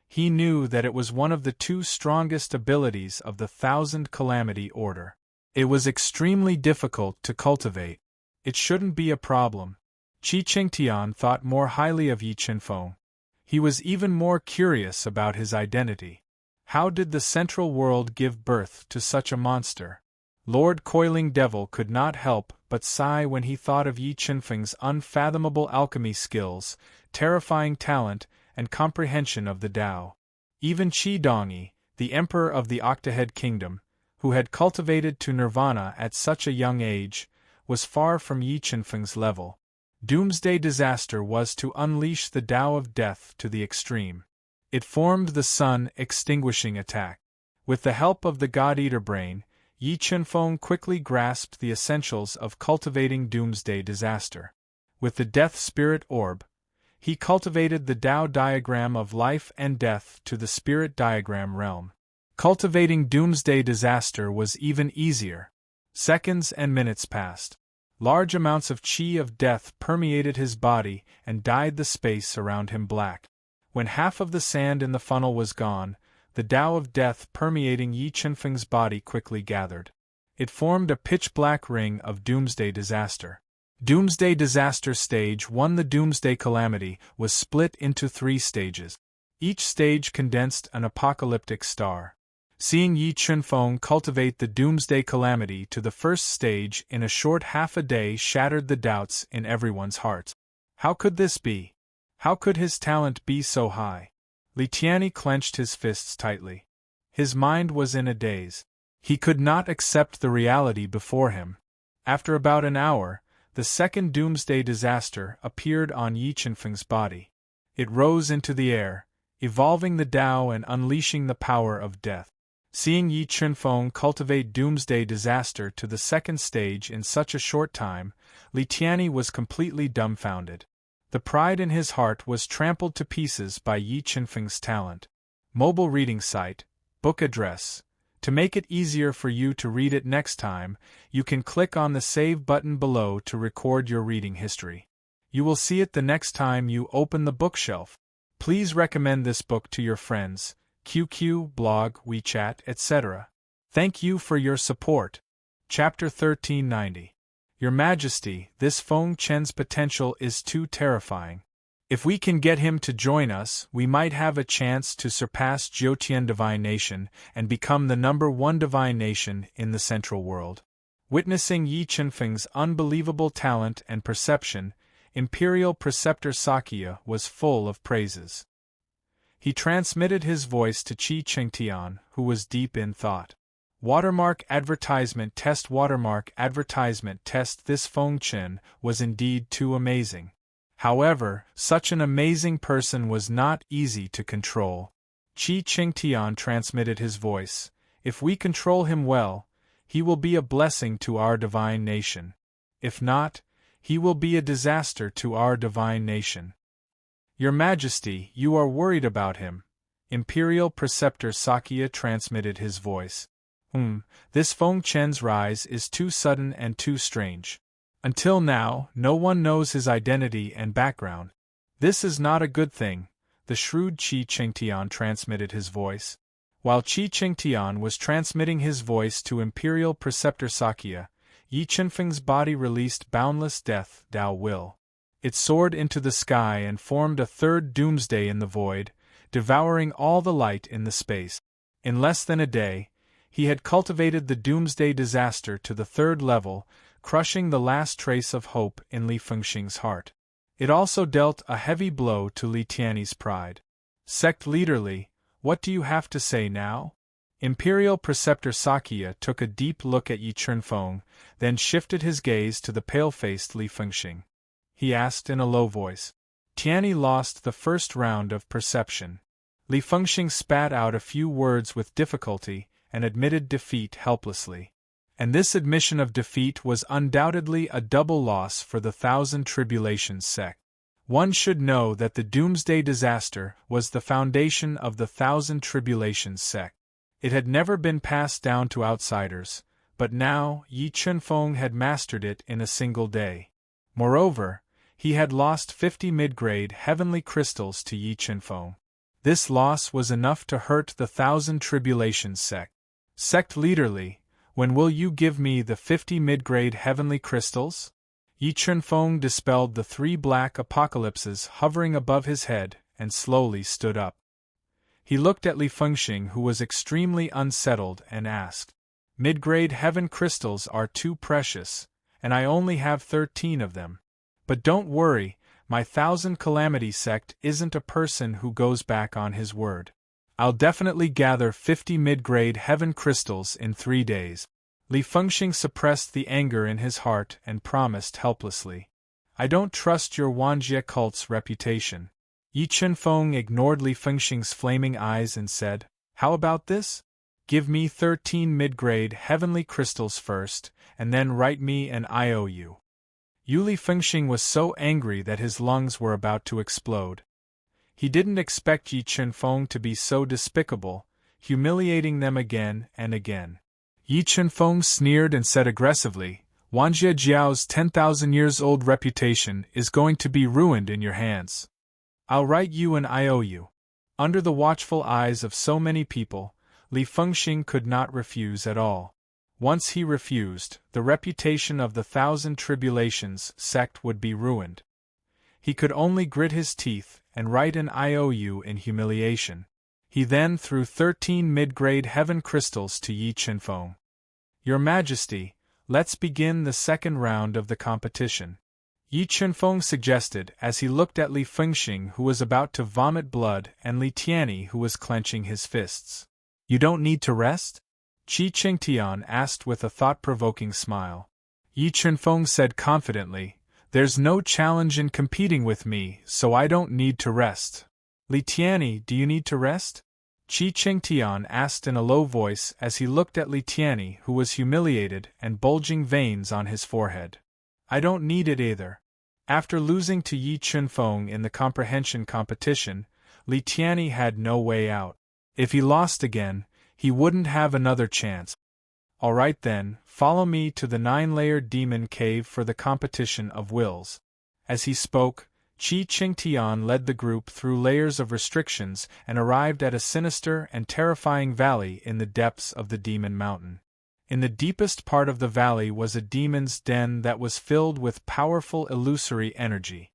He knew that it was one of the two strongest abilities of the Thousand Calamity Order. It was extremely difficult to cultivate. It shouldn't be a problem. Qi Qingtian thought more highly of Yi Qinfeng. He was even more curious about his identity. How did the Central World give birth to such a monster? Lord Coiling Devil could not help but sigh when he thought of Yi Qinfeng's unfathomable alchemy skills, terrifying talent, and comprehension of the Tao. Even Qi Dongyi, the Emperor of the Octahead Kingdom, who had cultivated to nirvana at such a young age, was far from Yi Qinfeng's level. Doomsday Disaster was to unleash the Tao of Death to the extreme. It formed the sun-extinguishing attack. With the help of the God-Eater brain, Yi Qinfeng quickly grasped the essentials of cultivating Doomsday Disaster. With the Death Spirit Orb, he cultivated the Tao diagram of life and death to the spirit diagram realm. Cultivating Doomsday Disaster was even easier. Seconds and minutes passed. Large amounts of qi of death permeated his body and dyed the space around him black. When half of the sand in the funnel was gone, the Tao of death permeating Yi Qinfeng's body quickly gathered. It formed a pitch-black ring of Doomsday Disaster. Doomsday Disaster Stage 1. The Doomsday Calamity was split into 3 stages. Each stage condensed an apocalyptic star. Seeing Yi Qinfeng cultivate the Doomsday Calamity to the first stage in a short half a day shattered the doubts in everyone's hearts. How could this be? How could his talent be so high? Li Tianyi clenched his fists tightly. His mind was in a daze. He could not accept the reality before him. After about an hour, the second Doomsday Disaster appeared on Yi Qinfeng's body. It rose into the air, evolving the Tao and unleashing the power of death. Seeing Yi Qinfeng cultivate Doomsday Disaster to the second stage in such a short time, Li Tianyi was completely dumbfounded. The pride in his heart was trampled to pieces by Yi Qinfeng's talent. Mobile reading site, book address. To make it easier for you to read it next time, you can click on the Save button below to record your reading history. You will see it the next time you open the bookshelf. Please recommend this book to your friends, QQ, blog, WeChat, etc. Thank you for your support. Chapter 1390. Your Majesty, this Feng Chen's potential is too terrifying. If we can get him to join us, we might have a chance to surpass Jiutian Divine Nation and become the #1 Divine Nation in the Central World. Witnessing Yi Qinfeng's unbelievable talent and perception, Imperial Preceptor Sakya was full of praises. He transmitted his voice to Qi Qingtian, who was deep in thought. Watermark advertisement test. Watermark advertisement test. This Feng Chen was indeed too amazing. However, such an amazing person was not easy to control. Qi Qingtian transmitted his voice. If we control him well, he will be a blessing to our divine nation. If not, he will be a disaster to our divine nation. Your Majesty, you are worried about him. Imperial Preceptor Sakya transmitted his voice. This Feng Chen's rise is too sudden and too strange. Until now, no one knows his identity and background. This is not a good thing, the shrewd Qi Qingtian transmitted his voice. While Qi Qingtian was transmitting his voice to Imperial Preceptor Sakya, Yi Qinfeng's body released boundless death, Tao will. It soared into the sky and formed a third doomsday in the void, devouring all the light in the space. In less than a day, he had cultivated the Doomsday Disaster to the 3rd level, crushing the last trace of hope in Li Fengxing's heart. It also dealt a heavy blow to Li Tianyi's pride. Sect Leader Li, what do you have to say now? Imperial Preceptor Sakya took a deep look at Yi Qinfeng, then shifted his gaze to the pale-faced Li Fengxing. He asked in a low voice. Tianyi lost the first round of perception. Li Fengxing spat out a few words with difficulty and admitted defeat helplessly. And this admission of defeat was undoubtedly a double loss for the Thousand Tribulations sect. One should know that the Doomsday Disaster was the foundation of the Thousand Tribulations sect. It had never been passed down to outsiders, but now Yi Chunfeng had mastered it in a single day. Moreover, he had lost 50 mid-grade heavenly crystals to Yi Chunfeng. This loss was enough to hurt the Thousand Tribulations sect. Sect leaderly, when will you give me the 50 mid-grade heavenly crystals? Yi Chunfeng dispelled the 3 black apocalypses hovering above his head and slowly stood up. He looked at Li Fengxing, who was extremely unsettled, and asked, "Mid-grade heaven crystals are too precious, and I only have 13 of them. But don't worry, my Thousand Calamity sect isn't a person who goes back on his word. I'll definitely gather 50 mid-grade heaven crystals in 3 days." Li Fengxing suppressed the anger in his heart and promised helplessly, "I don't trust your Wanjie cult's reputation." Yi Chunfeng ignored Li Fengxing's flaming eyes and said, "How about this? Give me 13 mid-grade heavenly crystals first, and then write me an IOU." Li Fengxing was so angry that his lungs were about to explode. He didn't expect Yi Chunfeng to be so despicable, humiliating them again and again. Yi Chunfeng sneered and said aggressively, "Wanjie Jiao's 10,000 years old reputation is going to be ruined in your hands. I'll write you an IOU." Under the watchful eyes of so many people, Li Fengxing could not refuse at all. Once he refused, the reputation of the Thousand Tribulations sect would be ruined. He could only grit his teeth and write an IOU in humiliation. He then threw 13 mid-grade heaven crystals to Yi Chunfeng. "Your Majesty, let's begin the second round of the competition," Yi Chunfeng suggested as he looked at Li Fengxing, who was about to vomit blood, and Li Tianyi, who was clenching his fists. "You don't need to rest?" Qi Qingtian asked with a thought-provoking smile. Yi Chunfeng said confidently, "There's no challenge in competing with me, so I don't need to rest." "Li Tianyi, do you need to rest?" Qi Qingtian asked in a low voice as he looked at Li Tianyi, who was humiliated and bulging veins on his forehead. "I don't need it either." After losing to Yi Chunfeng in the comprehension competition, Li Tianyi had no way out. If he lost again, he wouldn't have another chance. "All right then, follow me to the 9-layered demon cave for the competition of wills." As he spoke, Qi Qingtian led the group through layers of restrictions and arrived at a sinister and terrifying valley in the depths of the Demon Mountain. In the deepest part of the valley was a demon's den that was filled with powerful illusory energy.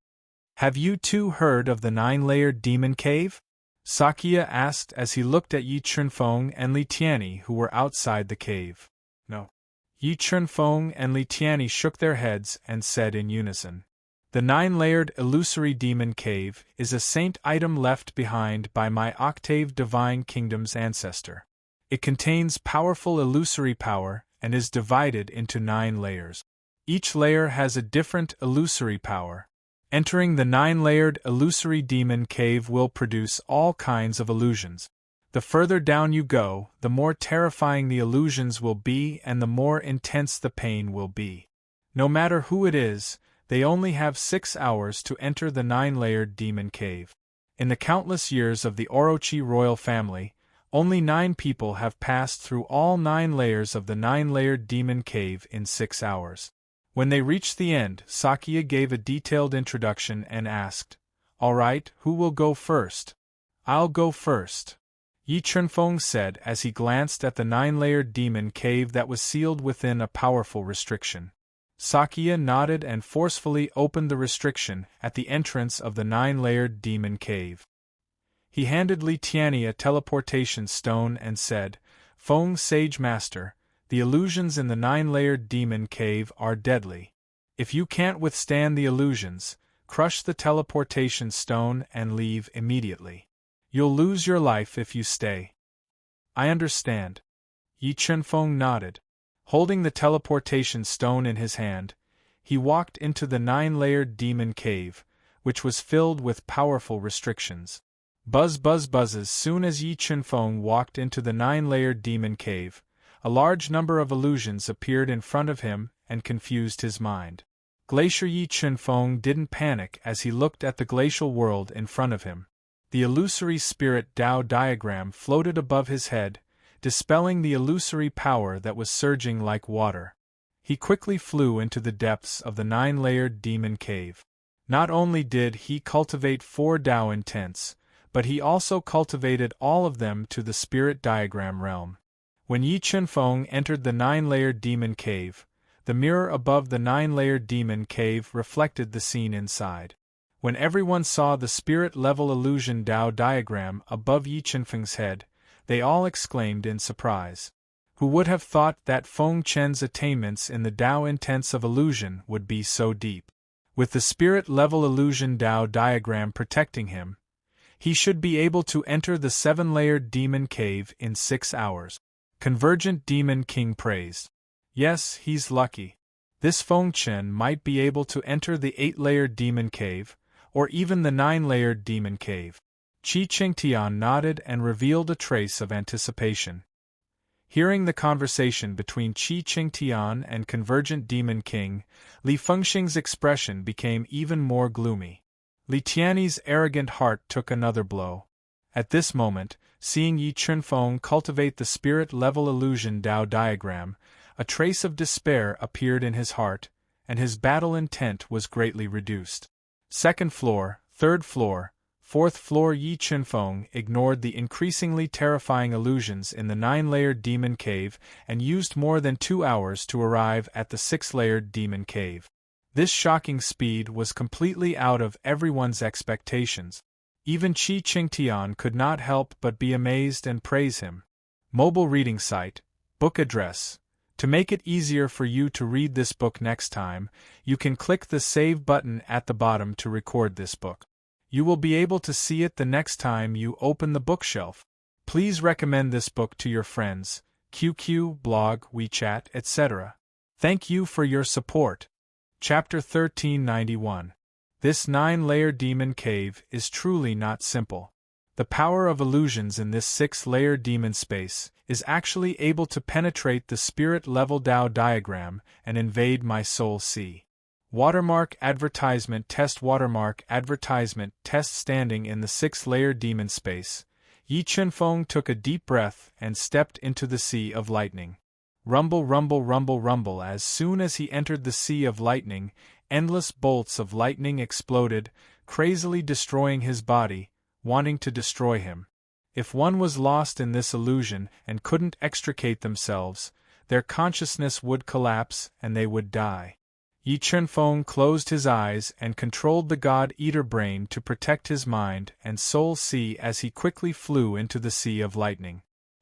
"Have you two heard of the 9-layered demon cave?" Sakya asked as he looked at Yi Chunfeng and Li Tianyi, who were outside the cave. "No." Yi Chunfeng and Li Tianyi shook their heads and said in unison, "The 9-layered illusory demon cave is a saint item left behind by my octave divine kingdom's ancestor. It contains powerful illusory power and is divided into 9 layers. Each layer has a different illusory power. Entering the 9-layered illusory demon cave will produce all kinds of illusions. The further down you go, the more terrifying the illusions will be and the more intense the pain will be. No matter who it is, they only have 6 hours to enter the 9-layered demon cave. In the countless years of the Orochi royal family, only 9 people have passed through all 9 layers of the 9-layered demon cave in 6 hours. When they reached the end, Sakya gave a detailed introduction and asked, "All right, who will go first?" "I'll go first," Yi Chunfeng said as he glanced at the 9-layered demon cave that was sealed within a powerful restriction. Sakya nodded and forcefully opened the restriction at the entrance of the 9-layered demon cave. He handed Li Tianyi a teleportation stone and said, "Feng Sage Master, the illusions in the 9-layered demon cave are deadly. If you can't withstand the illusions, crush the teleportation stone and leave immediately. You'll lose your life if you stay." "I understand." Yi Chunfeng nodded. Holding the teleportation stone in his hand, he walked into the 9-layered demon cave, which was filled with powerful restrictions. Buzz buzz buzz. As soon as Yi Chunfeng walked into the 9-layered demon cave, a large number of illusions appeared in front of him and confused his mind. Glacier Yi Chunfeng didn't panic as he looked at the glacial world in front of him. The illusory spirit Tao diagram floated above his head, dispelling the illusory power that was surging like water. He quickly flew into the depths of the 9-layered demon cave. Not only did he cultivate 4 Tao intents, but he also cultivated all of them to the spirit diagram realm. When Yi Chunfeng entered the 9-layered demon cave, the mirror above the 9-layered demon cave reflected the scene inside. When everyone saw the spirit-level illusion Tao diagram above Yi Chunfeng's head, they all exclaimed in surprise. Who would have thought that Feng Chen's attainments in the Tao intents of illusion would be so deep? With the spirit-level illusion Tao diagram protecting him, he should be able to enter the 7-layered demon cave in 6 hours. Convergent Demon King praised. Yes, he's lucky. This Feng Chen might be able to enter the 8-layered demon cave, or even the 9-layered demon cave. Qi Qingtian nodded and revealed a trace of anticipation. Hearing the conversation between Qi Qingtian and Convergent Demon King, Li Fengxing's expression became even more gloomy. Li Tianyi's arrogant heart took another blow. At this moment, seeing Yi Chunfeng cultivate the spirit-level illusion Tao diagram, a trace of despair appeared in his heart, and his battle intent was greatly reduced. 2nd floor, 3rd floor, 4th floor Yi Chunfeng ignored the increasingly terrifying illusions in the 9-layered demon cave and used more than 2 hours to arrive at the 6-layered demon cave. This shocking speed was completely out of everyone's expectations. Even Qi Qingtian could not help but be amazed and praise him. Mobile reading site, book address. To make it easier for you to read this book next time, you can click the Save button at the bottom to record this book. You will be able to see it the next time you open the bookshelf. Please recommend this book to your friends, QQ, blog, WeChat, etc. Thank you for your support. Chapter 1391. This 9-layer demon cave is truly not simple. The power of illusions in this 6-layer demon space is actually able to penetrate the spirit-level Tao diagram and invade my soul sea. Watermark advertisement test. Watermark advertisement test. Standing in the 6-layer demon space, Yi Chunfeng took a deep breath and stepped into the sea of lightning. Rumble, rumble, rumble, rumble. As soon as he entered the sea of lightning, endless bolts of lightning exploded, crazily destroying his body, wanting to destroy him. If one was lost in this illusion and couldn't extricate themselves, their consciousness would collapse and they would die. Yi Chunfeng closed his eyes and controlled the God-Eater brain to protect his mind and soul sea as he quickly flew into the sea of lightning.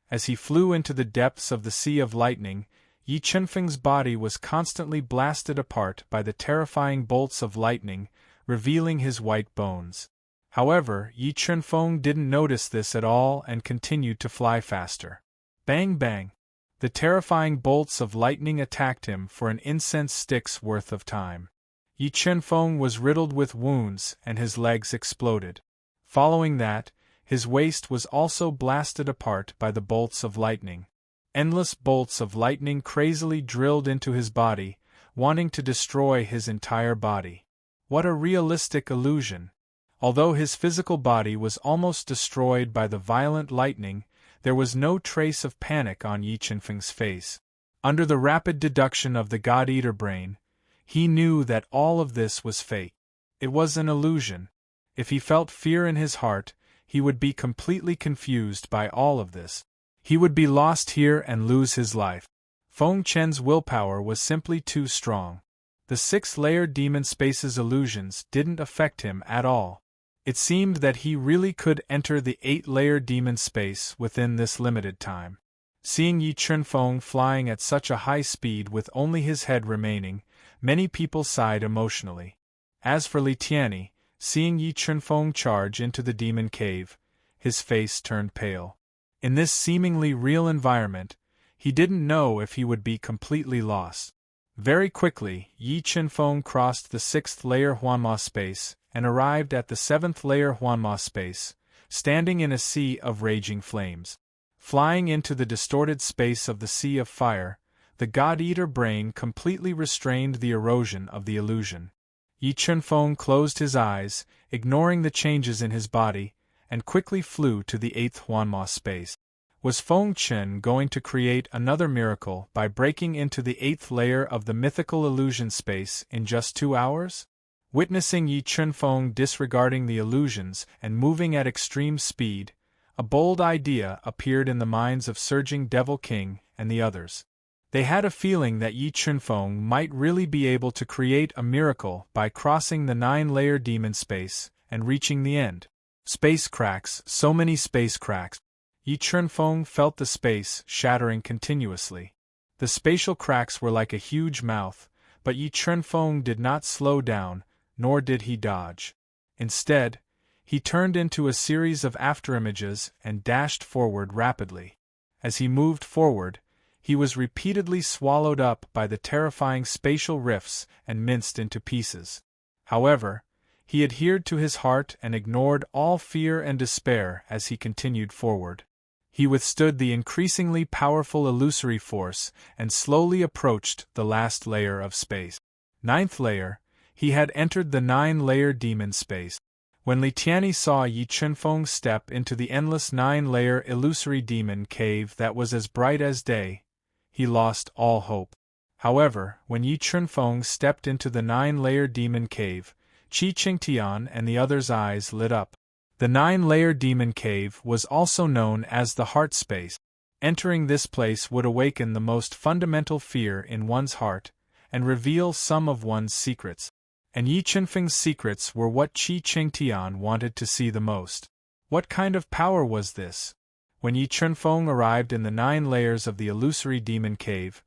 As he flew into the depths of the sea of lightning, Yi Chunfeng's body was constantly blasted apart by the terrifying bolts of lightning, revealing his white bones. However, Yi Chunfeng didn't notice this at all and continued to fly faster. Bang bang! The terrifying bolts of lightning attacked him for an incense stick's worth of time. Yi Chunfeng was riddled with wounds and his legs exploded. Following that, his waist was also blasted apart by the bolts of lightning. Endless bolts of lightning crazily drilled into his body, wanting to destroy his entire body. What a realistic illusion! Although his physical body was almost destroyed by the violent lightning, there was no trace of panic on Yi Chunfeng's face. Under the rapid deduction of the God-Eater brain, he knew that all of this was fake. It was an illusion. If he felt fear in his heart, he would be completely confused by all of this. He would be lost here and lose his life. Feng Chen's willpower was simply too strong. The 6-layer demon space's illusions didn't affect him at all. It seemed that he really could enter the 8-layer demon space within this limited time. Seeing Yi Chunfeng flying at such a high speed with only his head remaining, many people sighed emotionally. As for Li Tianyi, seeing Yi Chunfeng charge into the demon cave, his face turned pale. In this seemingly real environment, he didn't know if he would be completely lost. Very quickly, Yi Chunfeng crossed the 6th-layer Huanma space and arrived at the 7th-layer Huanma space, standing in a sea of raging flames. Flying into the distorted space of the Sea of Fire, the God-Eater brain completely restrained the erosion of the illusion. Yi Chunfeng closed his eyes, ignoring the changes in his body, and quickly flew to the 8th Huanma space. Was Feng Chen going to create another miracle by breaking into the 8th layer of the mythical illusion space in just 2 hours? Witnessing Yi Chunfeng disregarding the illusions and moving at extreme speed, a bold idea appeared in the minds of Surging Devil King and the others. They had a feeling that Yi Chunfeng might really be able to create a miracle by crossing the 9-layer demon space and reaching the end. Space cracks, so many space cracks. Yi Chunfeng felt the space shattering continuously. The spatial cracks were like a huge mouth, but Yi Chunfeng did not slow down, nor did he dodge. Instead, he turned into a series of afterimages and dashed forward rapidly. As he moved forward, he was repeatedly swallowed up by the terrifying spatial rifts and minced into pieces. However, he adhered to his heart and ignored all fear and despair as he continued forward. He withstood the increasingly powerful illusory force and slowly approached the last layer of space. 9th layer, he had entered the 9-layer demon space. When Li Tianyi saw Yi Chunfeng step into the endless 9-layer illusory demon cave that was as bright as day, he lost all hope. However, when Yi Chunfeng stepped into the 9-layer demon cave, Qi Qingtian and the others' eyes lit up. The 9-layer demon cave was also known as the heart space. Entering this place would awaken the most fundamental fear in one's heart and reveal some of one's secrets. And Yi Chunfeng's secrets were what Qi Qingtian wanted to see the most. What kind of power was this? When Yi Chunfeng arrived in the 9 layers of the illusory demon cave,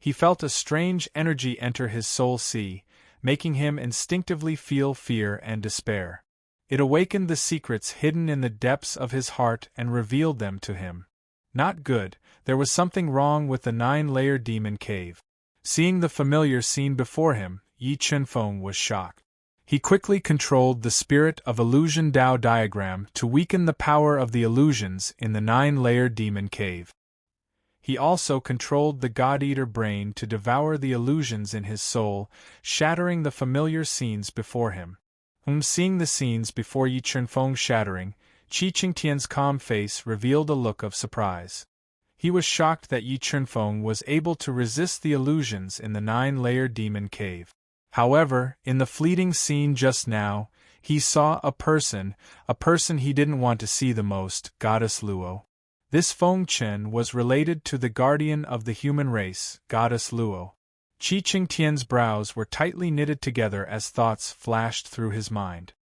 he felt a strange energy enter his soul sea, making him instinctively feel fear and despair. It awakened the secrets hidden in the depths of his heart and revealed them to him. Not good, there was something wrong with the 9-layer demon cave. Seeing the familiar scene before him, Yi Chunfeng was shocked. He quickly controlled the Spirit of Illusion Dao diagram to weaken the power of the illusions in the 9-layer demon cave. He also controlled the God-Eater brain to devour the illusions in his soul, shattering the familiar scenes before him. Seeing the scenes before Yi Chunfeng shattering, Qi Qingtian's calm face revealed a look of surprise. He was shocked that Yi Chunfeng was able to resist the illusions in the 9-layer demon cave. However, in the fleeting scene just now, he saw a person he didn't want to see the most, Goddess Luo. This Feng Chen was related to the guardian of the human race, Goddess Luo. Qi Qingtian's brows were tightly knitted together as thoughts flashed through his mind.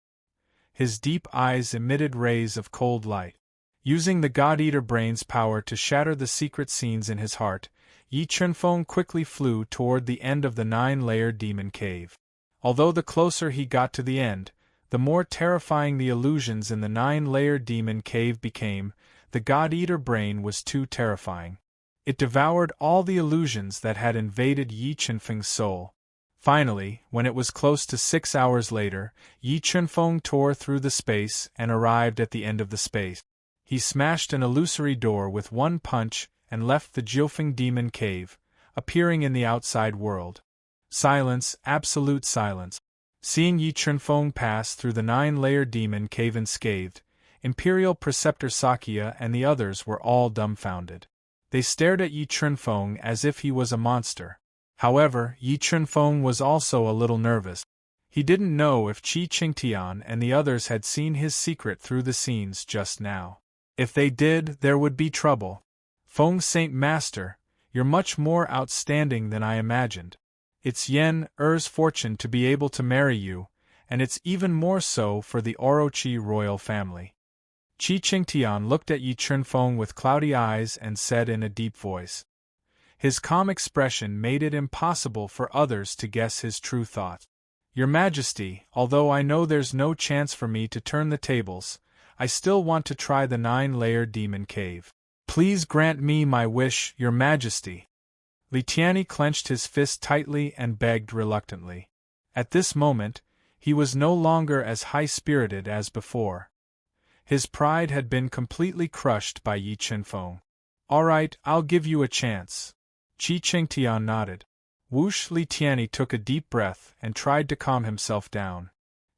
His deep eyes emitted rays of cold light. Using the God-Eater brain's power to shatter the secret scenes in his heart, Yi Chunfeng quickly flew toward the end of the 9-layer demon cave. Although the closer he got to the end, the more terrifying the illusions in the 9-layer demon cave became. The God-Eater brain was too terrifying. It devoured all the illusions that had invaded Yi Chunfeng's soul. Finally, when it was close to 6 hours later, Yi Chunfeng tore through the space and arrived at the end of the space. He smashed an illusory door with one punch and left the Jiufeng demon cave, appearing in the outside world. Silence, absolute silence. Seeing Yi Chunfeng pass through the 9-layer demon cave unscathed, Imperial Preceptor Sakya and the others were all dumbfounded. They stared at Yi Chunfeng as if he was a monster. However, Yi Chunfeng was also a little nervous. He didn't know if Qi Qingtian and the others had seen his secret through the scenes just now. If they did, there would be trouble. Feng Saint Master, you're much more outstanding than I imagined. It's Yen Er's fortune to be able to marry you, and it's even more so for the Orochi royal family. Qi Qingtian looked at Yi Chunfeng with cloudy eyes and said in a deep voice. His calm expression made it impossible for others to guess his true thoughts. Your Majesty, although I know there's no chance for me to turn the tables, I still want to try the 9-layer demon cave. Please grant me my wish, Your Majesty. Li Tianyi clenched his fist tightly and begged reluctantly. At this moment, he was no longer as high-spirited as before. His pride had been completely crushed by Yi Chunfeng. All right, I'll give you a chance. Qi Qingtian nodded. Whoosh! Li Tianyi took a deep breath and tried to calm himself down.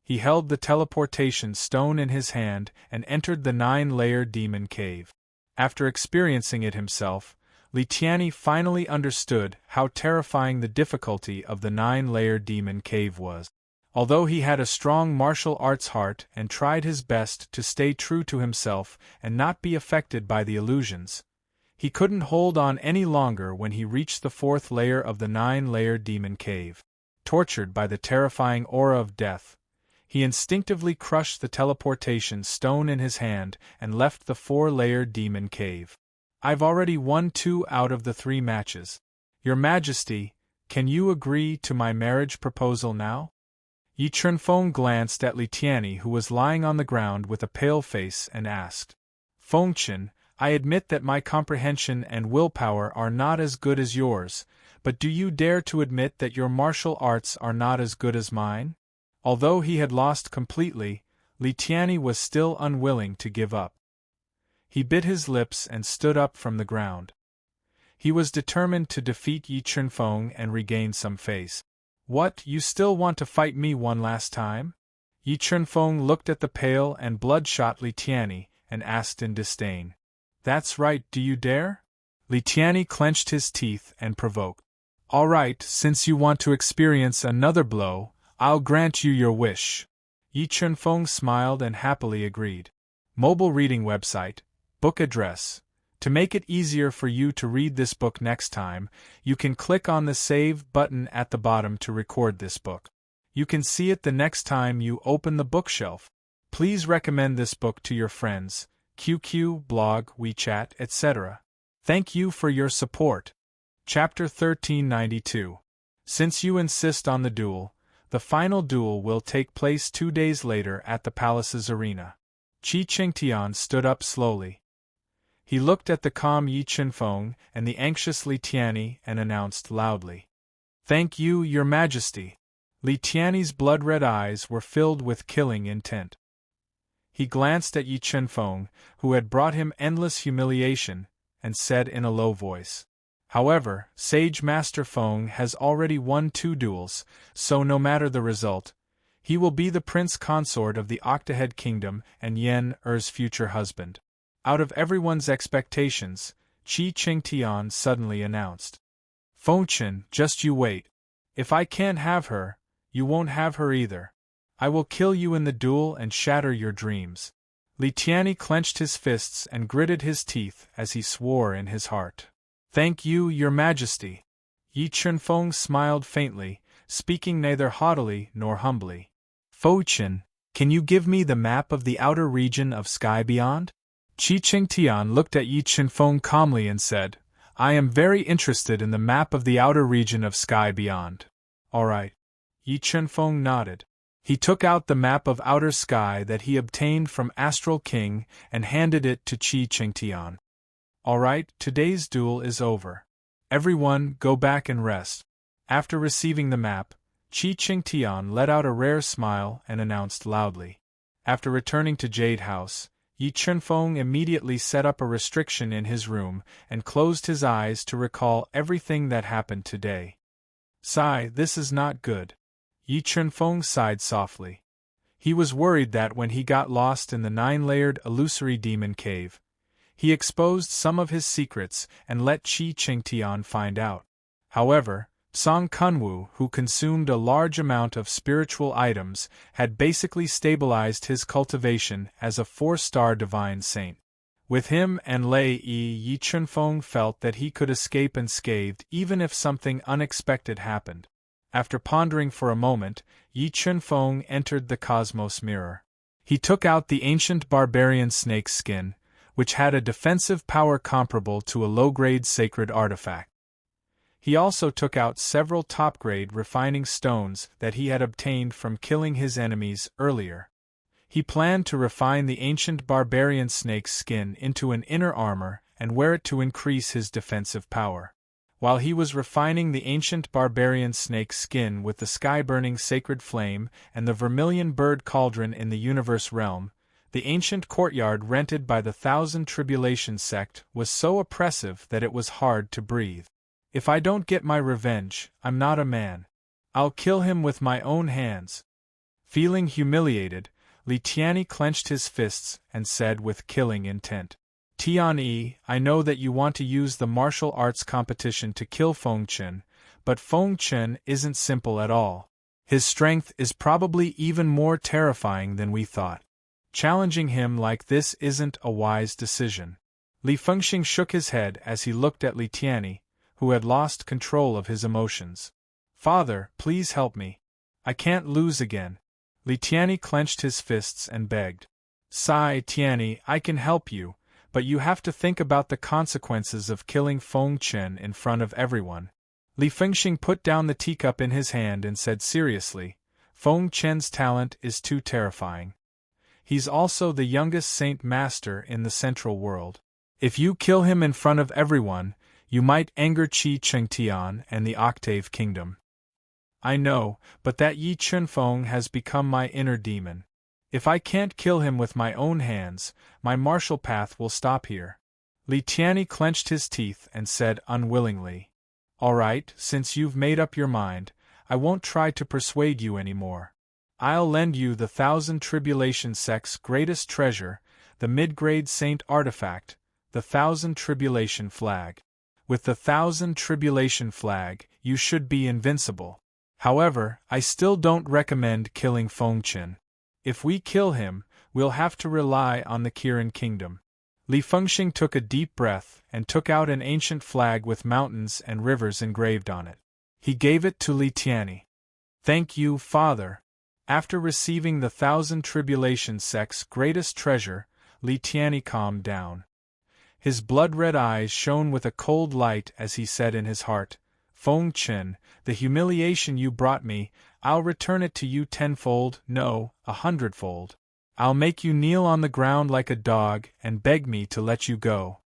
He held the teleportation stone in his hand and entered the 9-layer demon cave. After experiencing it himself, Li Tianyi finally understood how terrifying the difficulty of the 9-layer demon cave was. Although he had a strong martial arts heart and tried his best to stay true to himself and not be affected by the illusions, he couldn't hold on any longer when he reached the 4th layer of the 9-layer demon cave. Tortured by the terrifying aura of death, he instinctively crushed the teleportation stone in his hand and left the 4-layer demon cave. I've already won 2 out of the 3 matches. Your Majesty, can you agree to my marriage proposal now? Yi Chunfeng glanced at Li Tianyi, who was lying on the ground with a pale face, and asked, Fengchen, I admit that my comprehension and willpower are not as good as yours, but do you dare to admit that your martial arts are not as good as mine? Although he had lost completely, Li Tianyi was still unwilling to give up. He bit his lips and stood up from the ground. He was determined to defeat Yi Chunfeng and regain some face. What, you still want to fight me one last time? Yi Chunfeng looked at the pale and bloodshot Li Tianyi and asked in disdain. That's right, do you dare? Li Tianyi clenched his teeth and provoked. All right, since you want to experience another blow, I'll grant you your wish. Yi Chunfeng smiled and happily agreed. Mobile reading website, book address. To make it easier for you to read this book next time, you can click on the Save button at the bottom to record this book. You can see it the next time you open the bookshelf. Please recommend this book to your friends, QQ, blog, WeChat, etc. Thank you for your support. Chapter 1392. Since you insist on the duel, the final duel will take place 2 days later at the palace's arena. Qi Qingtian stood up slowly. He looked at the calm Yi Chunfeng and the anxious Li Tianyi and announced loudly, Thank you, Your Majesty. Li Tianyi's blood-red eyes were filled with killing intent. He glanced at Yi Chunfeng, who had brought him endless humiliation, and said in a low voice, However, Sage Master Feng has already won 2 duels, so no matter the result, he will be the prince consort of the Octahead Kingdom and Yen Er's future husband. Out of everyone's expectations, Qi Qingtian suddenly announced, Fengchen, just you wait. If I can't have her, you won't have her either. I will kill you in the duel and shatter your dreams. Li Tianyi clenched his fists and gritted his teeth as he swore in his heart. Thank you, Your Majesty. Yi Chunfeng smiled faintly, speaking neither haughtily nor humbly. Fengchen, can you give me the map of the outer region of sky beyond? Qi Qingtian looked at Yi Chunfeng calmly and said, I am very interested in the map of the outer region of sky beyond. All right. Yi Chunfeng nodded. He took out the map of outer sky that he obtained from Astral King and handed it to Qi Qingtian. All right, today's duel is over. Everyone, go back and rest. After receiving the map, Qi Qingtian let out a rare smile and announced loudly. After returning to Jade House, Yi Chunfeng immediately set up a restriction in his room and closed his eyes to recall everything that happened today. Sigh, this is not good. Yi Chunfeng sighed softly. He was worried that when he got lost in the 9-layered illusory demon cave, he exposed some of his secrets and let Qi Qingtian find out. However, Song Kunwu, who consumed a large amount of spiritual items, had basically stabilized his cultivation as a 4-star divine saint. With him and Lei Yi Chunfeng felt that he could escape unscathed even if something unexpected happened. After pondering for a moment, Yi Chunfeng entered the Cosmos Mirror. He took out the ancient barbarian snake's skin, which had a defensive power comparable to a low-grade sacred artifact. He also took out several top-grade refining stones that he had obtained from killing his enemies earlier. He planned to refine the ancient barbarian snake's skin into an inner armor and wear it to increase his defensive power. While he was refining the ancient barbarian snake's skin with the sky-burning sacred flame and the vermilion bird cauldron in the universe realm, the ancient courtyard rented by the Thousand Tribulations sect was so oppressive that it was hard to breathe. If I don't get my revenge, I'm not a man. I'll kill him with my own hands. Feeling humiliated, Li Tianyi clenched his fists and said with killing intent, Tianyi, I know that you want to use the martial arts competition to kill Feng Chen, but Feng Chen isn't simple at all. His strength is probably even more terrifying than we thought. Challenging him like this isn't a wise decision. Li Fengxing shook his head as he looked at Li Tianyi, who had lost control of his emotions. Father, please help me. I can't lose again. Li Tianyi clenched his fists and begged. Sigh, Tianyi, I can help you, but you have to think about the consequences of killing Feng Chen in front of everyone. Li Fengxing put down the teacup in his hand and said seriously, Feng Chen's talent is too terrifying. He's also the youngest Saint Master in the Central World. If you kill him in front of everyone, you might anger Qi Chengtian and the Octave Kingdom. I know, but that Yi Chunfeng has become my inner demon. If I can't kill him with my own hands, my martial path will stop here. Li Tianyi clenched his teeth and said unwillingly, All right, since you've made up your mind, I won't try to persuade you anymore. I'll lend you the Thousand Tribulation Sect's greatest treasure, the mid-grade saint artifact, the Thousand Tribulation Flag. With the Thousand Tribulation Flag, you should be invincible. However, I still don't recommend killing Feng Chen. If we kill him, we'll have to rely on the Kirin Kingdom. Li Fengxing took a deep breath and took out an ancient flag with mountains and rivers engraved on it. He gave it to Li Tianyi. Thank you, Father. After receiving the Thousand Tribulation Sect's greatest treasure, Li Tianyi calmed down. His blood-red eyes shone with a cold light as he said in his heart, Feng Chen, the humiliation you brought me, I'll return it to you tenfold, no, 100-fold. I'll make you kneel on the ground like a dog and beg me to let you go.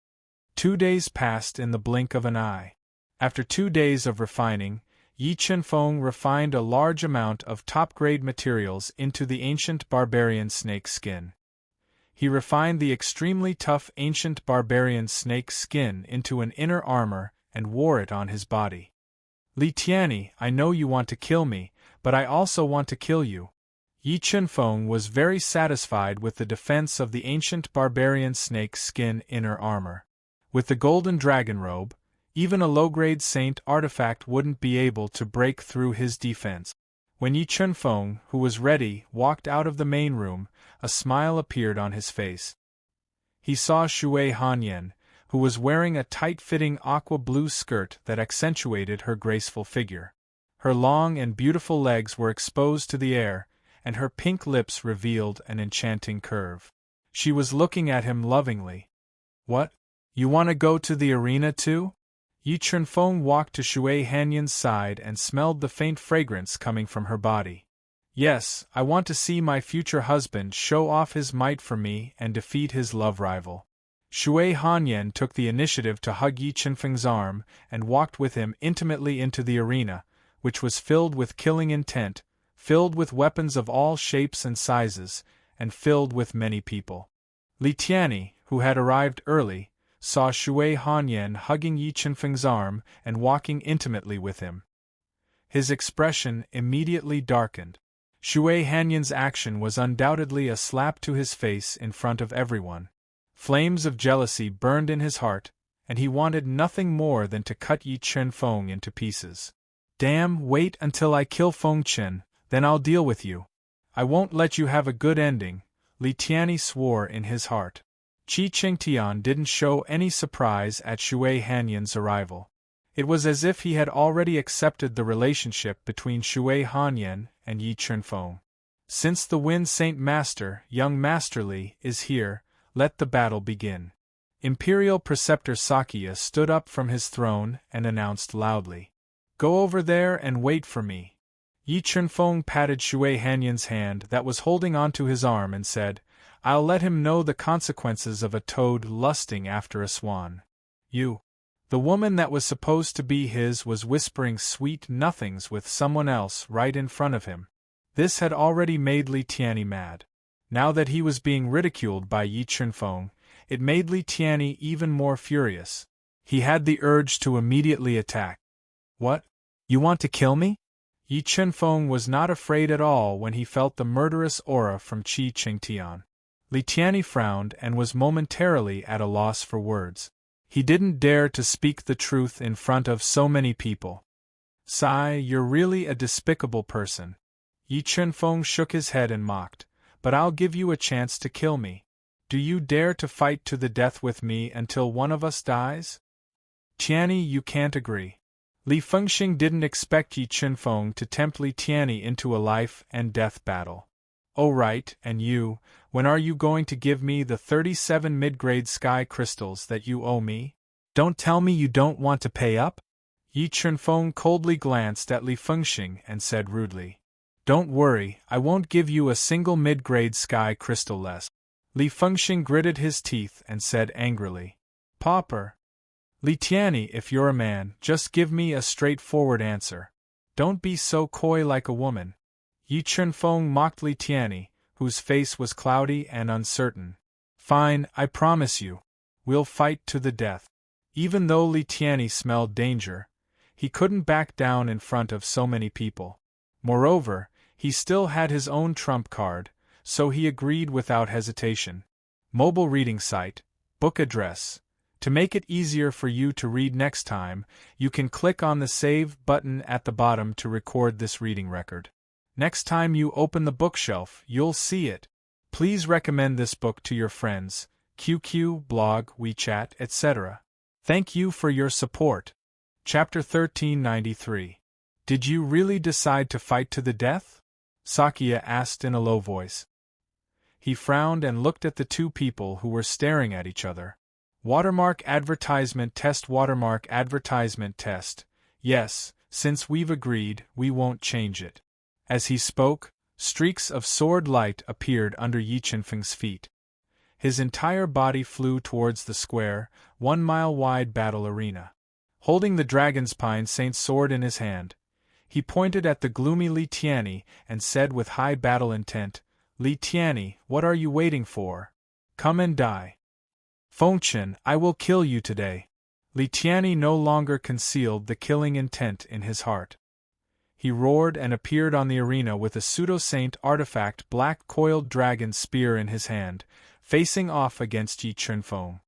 2 days passed in the blink of an eye. After 2 days of refining, Yi Chunfeng refined a large amount of top-grade materials into the ancient barbarian snake skin. He refined the extremely tough ancient barbarian snake skin into an inner armor and wore it on his body. Li Tianyi, I know you want to kill me, but I also want to kill you. Yi Chunfeng was very satisfied with the defense of the ancient barbarian snake skin inner armor. With the golden dragon robe, even a low-grade saint artifact wouldn't be able to break through his defense. When Yi Chunfeng, who was ready, walked out of the main room, a smile appeared on his face. He saw Shui Hanyan, who was wearing a tight-fitting aqua-blue skirt that accentuated her graceful figure. Her long and beautiful legs were exposed to the air, and her pink lips revealed an enchanting curve. She was looking at him lovingly. What? You want to go to the arena too? Yi Chunfeng walked to Shui Hanyan's side and smelled the faint fragrance coming from her body. Yes, I want to see my future husband show off his might for me and defeat his love rival. Shui Hanyan took the initiative to hug Yi Chunfeng's arm and walked with him intimately into the arena, which was filled with killing intent, filled with weapons of all shapes and sizes, and filled with many people. Li Tianyi, who had arrived early, saw Shui Hanyan hugging Yi Chunfeng's arm and walking intimately with him. His expression immediately darkened. Shui Hanyan's action was undoubtedly a slap to his face in front of everyone. Flames of jealousy burned in his heart, and he wanted nothing more than to cut Yi Chunfeng into pieces. Damn, wait until I kill Feng Chen, then I'll deal with you. I won't let you have a good ending, Li Tianyi swore in his heart. Qi Chengtian didn't show any surprise at Shui Hanyan's arrival. It was as if he had already accepted the relationship between Shui Hanyan and Yi Chunfeng. Since the Wind Saint Master, young Master Li, is here, let the battle begin. Imperial Preceptor Sakya stood up from his throne and announced loudly, Go over there and wait for me. Yi Chunfeng patted Shui Hanyan's hand that was holding onto his arm and said, I'll let him know the consequences of a toad lusting after a swan. You. The woman that was supposed to be his was whispering sweet nothings with someone else right in front of him. This had already made Li Tianyi mad. Now that he was being ridiculed by Yi Chunfeng, it made Li Tianyi even more furious. He had the urge to immediately attack. What? You want to kill me? Yi Chunfeng was not afraid at all when he felt the murderous aura from Qi Qingtian. Li Tianyi frowned and was momentarily at a loss for words. He didn't dare to speak the truth in front of so many people. Sigh, you're really a despicable person. Yi Chunfeng shook his head and mocked, but I'll give you a chance to kill me. Do you dare to fight to the death with me until one of us dies? Tianyi, you can't agree. Li Fengxing didn't expect Yi Chunfeng to tempt Li Tianyi into a life-and-death battle. Oh right, and you, when are you going to give me the 37 mid-grade sky crystals that you owe me? Don't tell me you don't want to pay up? Yi Chunfeng coldly glanced at Li Fengxing and said rudely, Don't worry, I won't give you a single mid-grade sky crystal less. Li Fengxing gritted his teeth and said angrily, Pauper. Li Tianyi, if you're a man, just give me a straightforward answer. Don't be so coy like a woman. Yi Chunfeng mocked Li Tianyi, whose face was cloudy and uncertain. Fine, I promise you. We'll fight to the death. Even though Li Tianyi smelled danger, he couldn't back down in front of so many people. Moreover, he still had his own trump card, so he agreed without hesitation. Mobile reading site, book address. To make it easier for you to read next time, you can click on the Save button at the bottom to record this reading record. Next time you open the bookshelf, you'll see it. Please recommend this book to your friends, QQ, blog, WeChat, etc. Thank you for your support. Chapter 1393. Did you really decide to fight to the death? Sakya asked in a low voice. He frowned and looked at the two people who were staring at each other. Watermark advertisement test. Watermark advertisement test. Yes, since we've agreed, we won't change it. As he spoke, streaks of sword light appeared under Yi Chunfeng's feet. His entire body flew towards the square, 1-mile-wide battle arena. Holding the Dragon's Pine Saint's sword in his hand, he pointed at the gloomy Li Tianyi and said with high battle intent, Li Tianyi, what are you waiting for? Come and die. Fengchen, I will kill you today. Li Tianyi no longer concealed the killing intent in his heart. He roared and appeared on the arena with a pseudo-saint artifact black coiled dragon spear in his hand, facing off against Yi Chunfeng.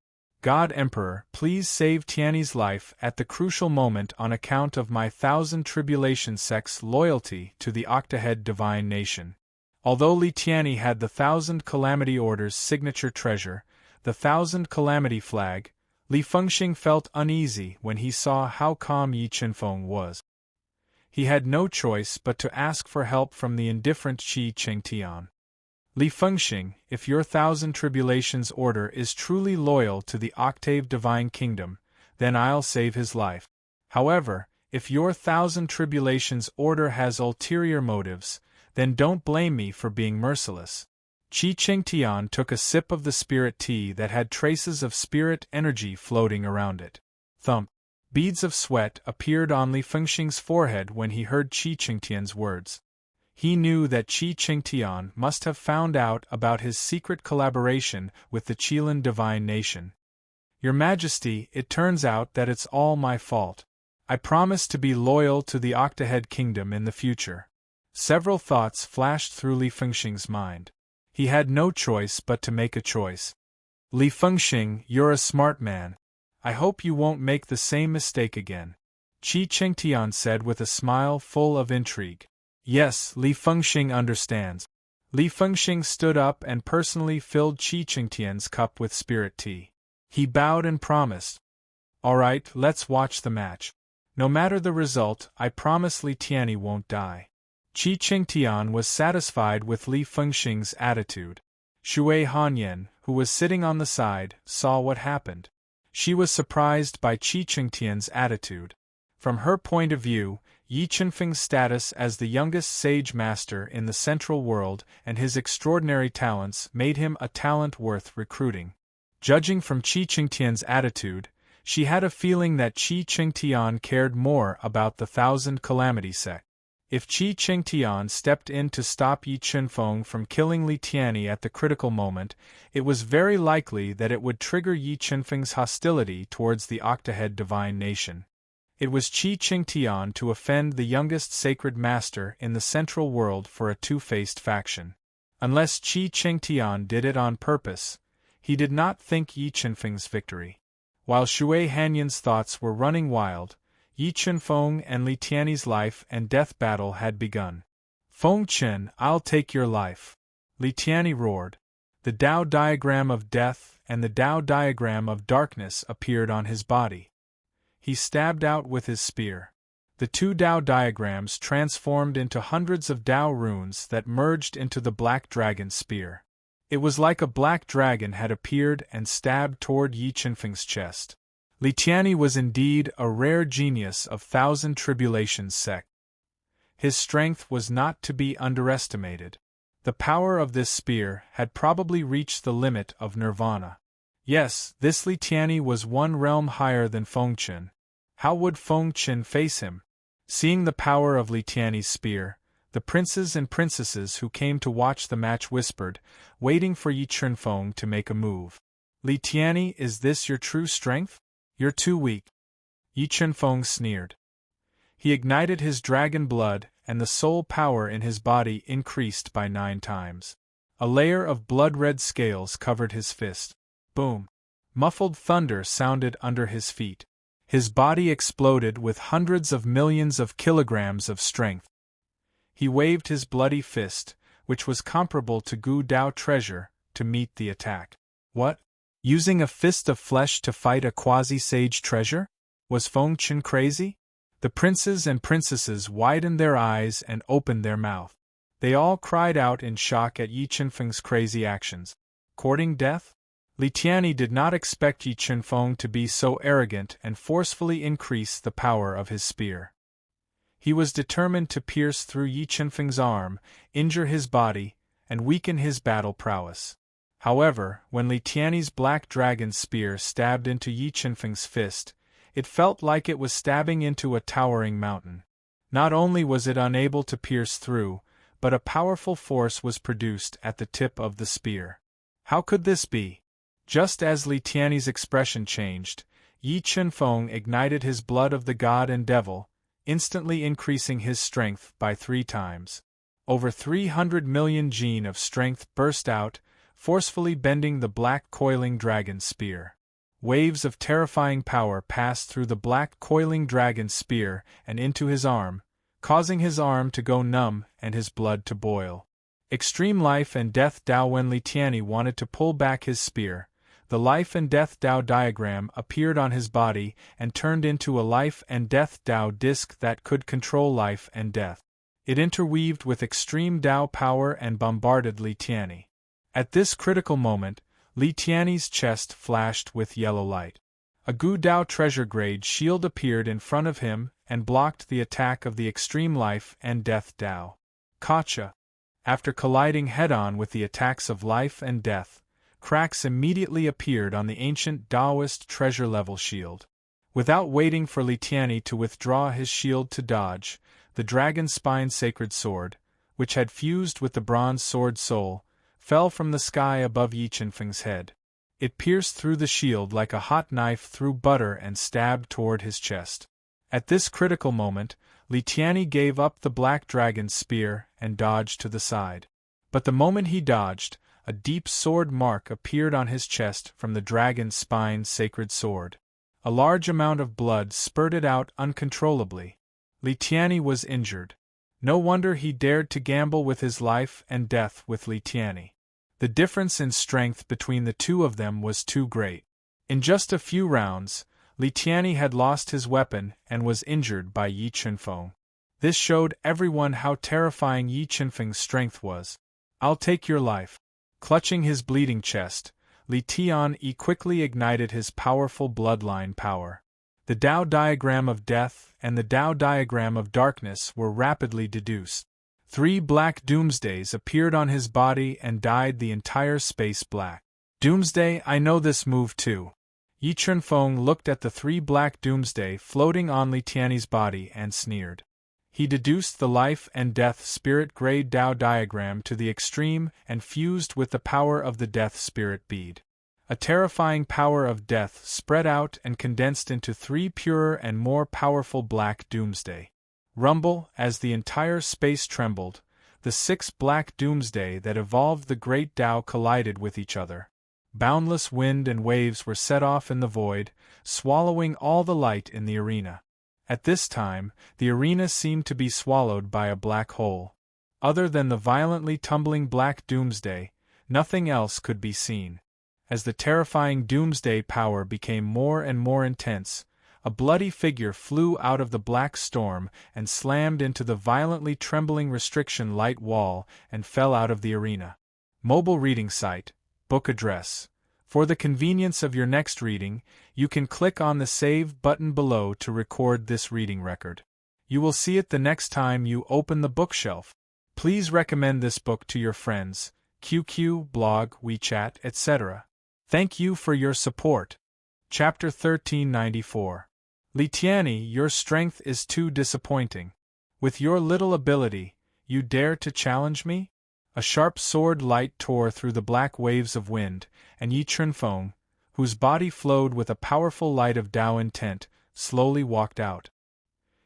God Emperor, please save Tianyi's life at the crucial moment on account of my 1,000 tribulation sect's loyalty to the Octahead Divine Nation. Although Li Tianyi had the 1,000 Calamity Order's signature treasure, the 1,000 Calamity flag, Li Fengxing felt uneasy when he saw how calm Yi Chunfeng was. He had no choice but to ask for help from the indifferent Qi Qingtian. Li Fengxing, if your 1,000 Tribulations Order is truly loyal to the Octave Divine Kingdom, then I'll save his life. However, if your 1,000 Tribulations Order has ulterior motives, then don't blame me for being merciless. Qi Qingtian took a sip of the spirit tea that had traces of spirit energy floating around it. Thump. Beads of sweat appeared on Li Fengxing's forehead when he heard Qi Qingtian's words. He knew that Qi Qingtian must have found out about his secret collaboration with the Qilin Divine Nation. Your Majesty, it turns out that it's all my fault. I promise to be loyal to the Octahead Kingdom in the future. Several thoughts flashed through Li Fengxing's mind. He had no choice but to make a choice. Li Fengxing, you're a smart man. I hope you won't make the same mistake again. Qi Qingtian said with a smile full of intrigue. Yes, Li Fengxing understands. Li Fengxing stood up and personally filled Qi Qingtian's cup with spirit tea. He bowed and promised. All right, let's watch the match. No matter the result, I promise Li Tianyi won't die. Qi Qingtian was satisfied with Li Fengxing's attitude. Shui Hanyan, who was sitting on the side, saw what happened. She was surprised by Qi Qingtian's attitude. From her point of view, Yi Chunfeng's status as the youngest sage master in the Central World and his extraordinary talents made him a talent worth recruiting. Judging from Qi Qingtian's attitude, she had a feeling that Qi Qingtian cared more about the 1,000 Calamity sect. If Qi Qingtian stepped in to stop Yi Chunfeng from killing Li Tianyi at the critical moment, it was very likely that it would trigger Yi Chunfeng's hostility towards the octahead divine nation. It was Qi Qingtian to offend the youngest sacred master in the central world for a two-faced faction. Unless Qi Qingtian did it on purpose, he did not think Yi Chunfeng's victory. While Shui Hanyan's thoughts were running wild, Yi Chunfeng and Li Tianyi's life and death battle had begun. "Feng Chen, I'll take your life!" Li Tianyi roared. The Tao diagram of death and the Tao diagram of darkness appeared on his body. He stabbed out with his spear. The two Tao diagrams transformed into hundreds of Tao runes that merged into the black dragon's spear. It was like a black dragon had appeared and stabbed toward Yi Chunfeng's chest. Li Tianyi was indeed a rare genius of thousand tribulations sect. His strength was not to be underestimated. The power of this spear had probably reached the limit of nirvana. Yes, this Li Tianyi was one realm higher than Feng Chen. How would Feng Chen face him? Seeing the power of Li Tianyi's spear, the princes and princesses who came to watch the match whispered, waiting for Yi Chunfeng to make a move. "Li Tianyi, is this your true strength? You're too weak." Yi Chunfeng sneered. He ignited his dragon blood, and the soul power in his body increased by 9 times. A layer of blood-red scales covered his fist. Boom! Muffled thunder sounded under his feet. His body exploded with hundreds of millions of kilograms of strength. He waved his bloody fist, which was comparable to Gu Dao treasure, to meet the attack. What? Using a fist of flesh to fight a quasi-sage treasure? Was Feng Chen crazy? The princes and princesses widened their eyes and opened their mouth. They all cried out in shock at Yi Chunfeng's crazy actions. Courting death? Li Tianyi did not expect Yi Chunfeng to be so arrogant and forcefully increase the power of his spear. He was determined to pierce through Yi Chunfeng's arm, injure his body, and weaken his battle prowess. However, when Li Tianyi's black dragon spear stabbed into Yi Chunfeng's fist, it felt like it was stabbing into a towering mountain. Not only was it unable to pierce through, but a powerful force was produced at the tip of the spear. How could this be? Just as Li Tianyi's expression changed, Yi Chunfeng ignited his blood of the god and devil, instantly increasing his strength by 3 times. Over 300 million gene of strength burst out, forcefully bending the black coiling dragon spear. Waves of terrifying power passed through the black coiling dragon spear and into his arm, causing his arm to go numb and his blood to boil. Extreme life and death Tao. When Li Tianyi wanted to pull back his spear, the life and death Tao diagram appeared on his body and turned into a life and death Tao disc that could control life and death. It interweaved with extreme Tao power and bombarded Li Tianyi. At this critical moment, Li Tianyi's chest flashed with yellow light. A Gu Dao treasure grade shield appeared in front of him and blocked the attack of the extreme life and death Tao. Gotcha! After colliding head-on with the attacks of life and death, cracks immediately appeared on the ancient Taoist treasure-level shield. Without waiting for Li Tianyi to withdraw his shield to dodge, the dragon spine sacred sword, which had fused with the bronze sword soul, fell from the sky above Yi Chunfeng's head. It pierced through the shield like a hot knife through butter and stabbed toward his chest. At this critical moment, Li Tianyi gave up the black dragon's spear and dodged to the side. But the moment he dodged, a deep sword mark appeared on his chest from the dragon's spine sacred sword. A large amount of blood spurted out uncontrollably. Li Tianyi was injured. No wonder he dared to gamble with his life and death with Li Tianyi. The difference in strength between the two of them was too great. In just a few rounds, Li Tianyi had lost his weapon and was injured by Yi Chunfeng. This showed everyone how terrifying Yi Chunfeng's strength was. "I'll take your life." Clutching his bleeding chest, Li Tianyi quickly ignited his powerful bloodline power. The Tao diagram of death and the Tao diagram of darkness were rapidly deduced. 3 black doomsdays appeared on his body and dyed the entire space black. "Doomsday, I know this move too." Yi Chunfeng looked at the 3 black doomsday floating on Li Tianyi's body and sneered. He deduced the life and death spirit grade Tao diagram to the extreme and fused with the power of the death spirit bead. A terrifying power of death spread out and condensed into 3 purer and more powerful black doomsday. Rumble, as the entire space trembled, the 6 black doomsday that evolved the great Tao collided with each other. Boundless wind and waves were set off in the void, swallowing all the light in the arena. At this time, the arena seemed to be swallowed by a black hole. Other than the violently tumbling black doomsday, nothing else could be seen. As the terrifying doomsday power became more and more intense, a bloody figure flew out of the black storm and slammed into the violently trembling restriction light wall and fell out of the arena. Mobile reading site, book address. For the convenience of your next reading, you can click on the Save button below to record this reading record. You will see it the next time you open the bookshelf. Please recommend this book to your friends, QQ, blog, WeChat, etc. Thank you for your support. Chapter 1394. Litiani, your strength is too disappointing. With your little ability, you dare to challenge me? A sharp sword light tore through the black waves of wind, and Yi Chunfeng, whose body flowed with a powerful light of Tao intent, slowly walked out.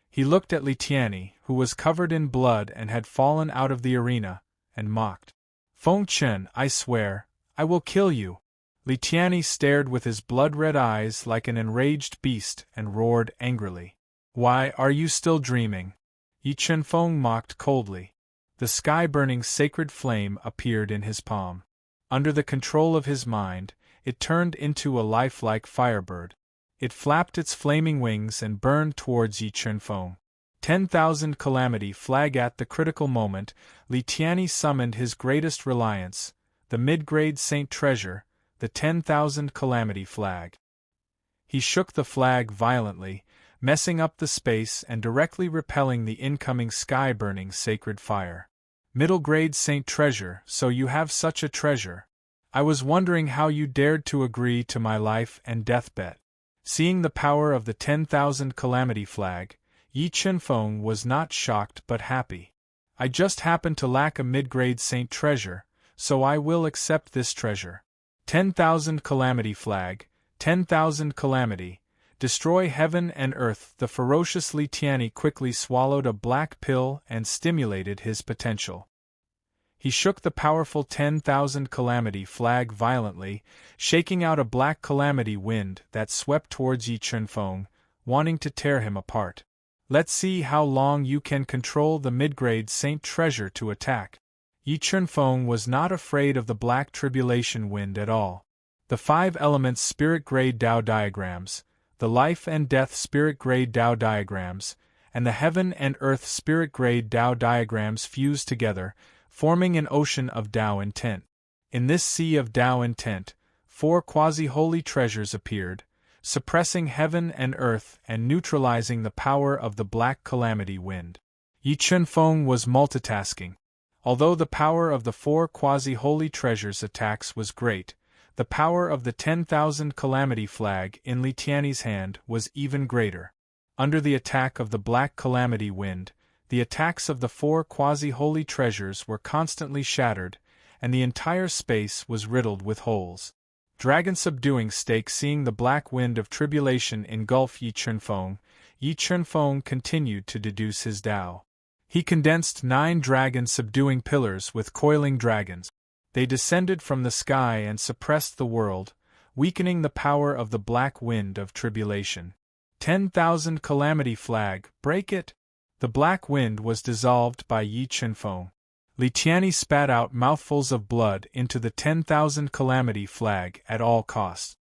He looked at Litiani, who was covered in blood and had fallen out of the arena, and mocked. Feng Chen, I swear, I will kill you. Litiani stared with his blood-red eyes like an enraged beast and roared angrily. Why, are you still dreaming? Yi Chunfeng mocked coldly. The sky-burning sacred flame appeared in his palm. Under the control of his mind, it turned into a lifelike firebird. It flapped its flaming wings and burned towards Yi Chunfeng. 10,000 calamity flag. At the critical moment, Litiani summoned his greatest reliance, the mid-grade Saint Treasure, the 10,000 calamity flag. He shook the flag violently, messing up the space and directly repelling the incoming sky-burning sacred fire. Middle-grade Saint Treasure, so you have such a treasure. I was wondering how you dared to agree to my life and death bet. Seeing the power of the 10,000 calamity flag, Yi Chunfeng was not shocked but happy. I just happen to lack a mid-grade Saint Treasure, so I will accept this treasure. 10,000 calamity flag, 10,000 calamity, destroy heaven and earth. The ferocious Litiani quickly swallowed a black pill and stimulated his potential. He shook the powerful 10,000 calamity flag violently, shaking out a black calamity wind that swept towards Yi Chunfeng, wanting to tear him apart. Let's see how long you can control the mid-grade Saint Treasure to attack. Yi Chunfeng was not afraid of the black tribulation wind at all. The 5 elements spirit grade Tao diagrams, the life and death spirit grade Tao diagrams, and the heaven and earth spirit grade Tao diagrams fused together, forming an ocean of Tao intent. In this sea of Tao intent, 4 quasi-holy treasures appeared, suppressing heaven and earth and neutralizing the power of the black calamity wind. Yi Chunfeng was multitasking. Although the power of the 4 quasi-holy treasures' attacks was great, the power of the 10,000 calamity flag in Litiani's hand was even greater. Under the attack of the black calamity wind, the attacks of the 4 quasi-holy treasures were constantly shattered, and the entire space was riddled with holes. Dragon subduing stake. Seeing the black wind of tribulation engulf Yi Chunfeng continued to deduce his Tao. He condensed 9 dragon subduing pillars with coiling dragons. They descended from the sky and suppressed the world, weakening the power of the black wind of tribulation. 10,000 calamity flag, break it! The black wind was dissolved by Yi Chunfeng. Litiani spat out mouthfuls of blood into the 10,000 calamity flag at all costs.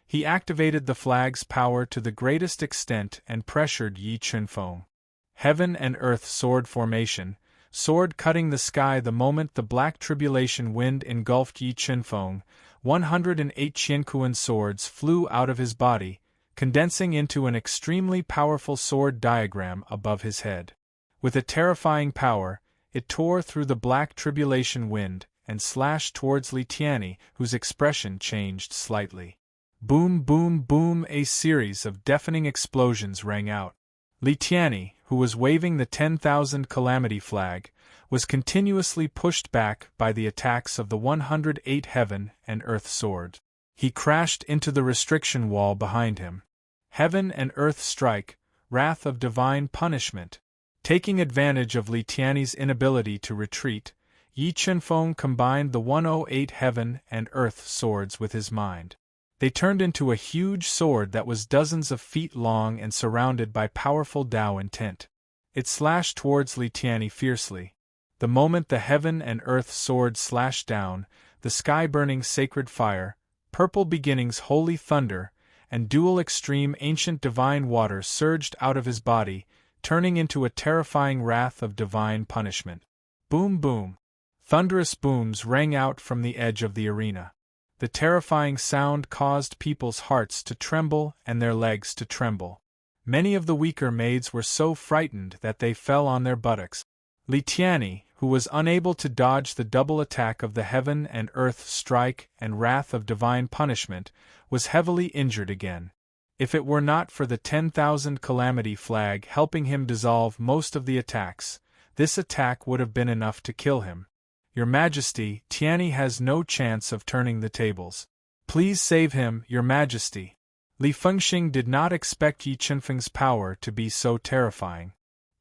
He activated the flag's power to the greatest extent and pressured Yi Chunfeng. Heaven and earth sword formation, sword cutting the sky. The moment the black tribulation wind engulfed Yi Chunfeng, 108 Qianquan swords flew out of his body, condensing into an extremely powerful sword diagram above his head. With a terrifying power, it tore through the black tribulation wind and slashed towards Litiani, whose expression changed slightly. Boom, boom, boom! A series of deafening explosions rang out. Litiani, who was waving the 10,000 calamity flag, was continuously pushed back by the attacks of the 108 heaven and earth swords. He crashed into the restriction wall behind him. Heaven and earth strike, wrath of divine punishment. Taking advantage of Li Tianyi's inability to retreat, Yi Chenfeng combined the 108 heaven and earth swords with his mind. They turned into a huge sword that was dozens of feet long and surrounded by powerful Tao intent. It slashed towards Li Tianyi fiercely. The moment the heaven and earth sword slashed down, the sky-burning sacred fire, purple beginnings holy thunder, and dual extreme ancient divine water surged out of his body, turning into a terrifying wrath of divine punishment. Boom boom. Thunderous booms rang out from the edge of the arena. The terrifying sound caused people's hearts to tremble and their legs to tremble. Many of the weaker maids were so frightened that they fell on their buttocks. Li Tianyi, who was unable to dodge the double attack of the heaven and earth strike and wrath of divine punishment, was heavily injured again. If it were not for the 10,000 calamity flag helping him dissolve most of the attacks, this attack would have been enough to kill him. Your Majesty, Tianyi has no chance of turning the tables. Please save him, Your Majesty. Li Fengxing did not expect Yi Chenfeng's power to be so terrifying.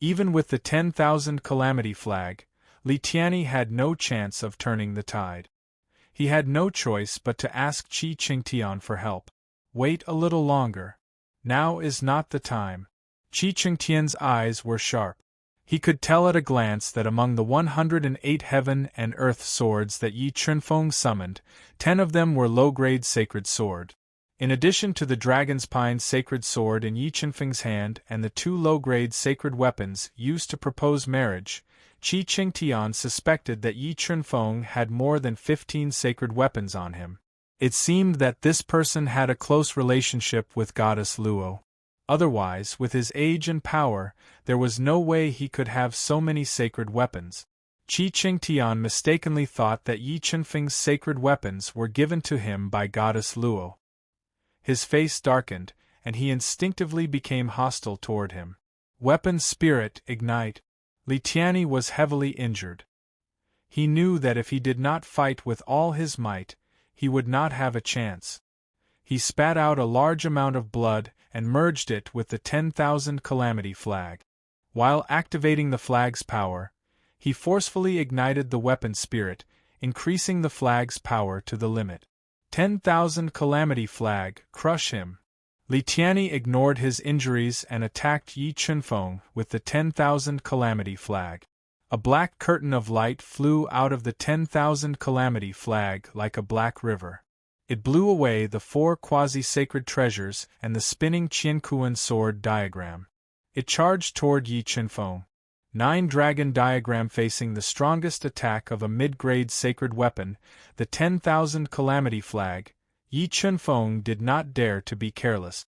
Even with the 10,000 calamity flag, Li Tianyi had no chance of turning the tide. He had no choice but to ask Qi Qingtian for help. Wait a little longer. Now is not the time. Qi Qingtian's eyes were sharp. He could tell at a glance that among the 108 heaven and earth swords that Yi Chenfeng summoned, 10 of them were low-grade sacred sword. In addition to the dragon's pine sacred sword in Yi Chenfeng's hand and the 2 low-grade sacred weapons used to propose marriage, Qi Qingtian suspected that Yi Chenfeng had more than 15 sacred weapons on him. It seemed that this person had a close relationship with goddess Luo. Otherwise, with his age and power, there was no way he could have so many sacred weapons. Qi Qingtian mistakenly thought that Yi Chenfeng's sacred weapons were given to him by goddess Luo. His face darkened, and he instinctively became hostile toward him. Weapon spirit, ignite. Li Tianyi was heavily injured. He knew that if he did not fight with all his might, he would not have a chance. He spat out a large amount of blood and merged it with the 10,000 calamity flag. While activating the flag's power, he forcefully ignited the weapon spirit, increasing the flag's power to the limit. 10,000 calamity flag, crush him. Li Tianyi ignored his injuries and attacked Yi Chenfeng with the 10,000 calamity flag. A black curtain of light flew out of the 10,000 calamity flag like a black river. It blew away the 4 quasi-sacred treasures and the spinning Qiankuan sword diagram. It charged toward Yi Chenfeng. 9 dragon diagram facing the strongest attack of a mid-grade sacred weapon, the 10,000 calamity flag. Yi Chenfeng did not dare to be careless.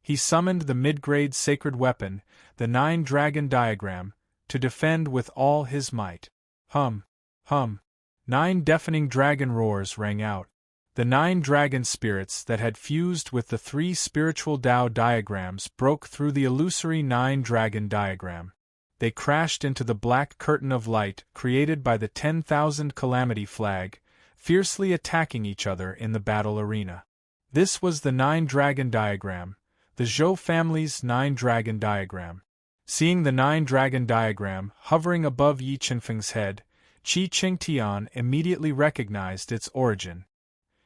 He summoned the mid-grade sacred weapon, the 9 dragon diagram, to defend with all his might. Hum, hum. 9 deafening dragon roars rang out. The 9 dragon spirits that had fused with the 3 spiritual Tao diagrams broke through the illusory 9 dragon diagram. They crashed into the black curtain of light created by the 10,000 calamity flag, fiercely attacking each other in the battle arena. This was the 9 dragon diagram, the Zhou family's 9 dragon diagram. Seeing the 9 dragon diagram hovering above Yi Chenfeng's head, Qi Qingtian immediately recognized its origin.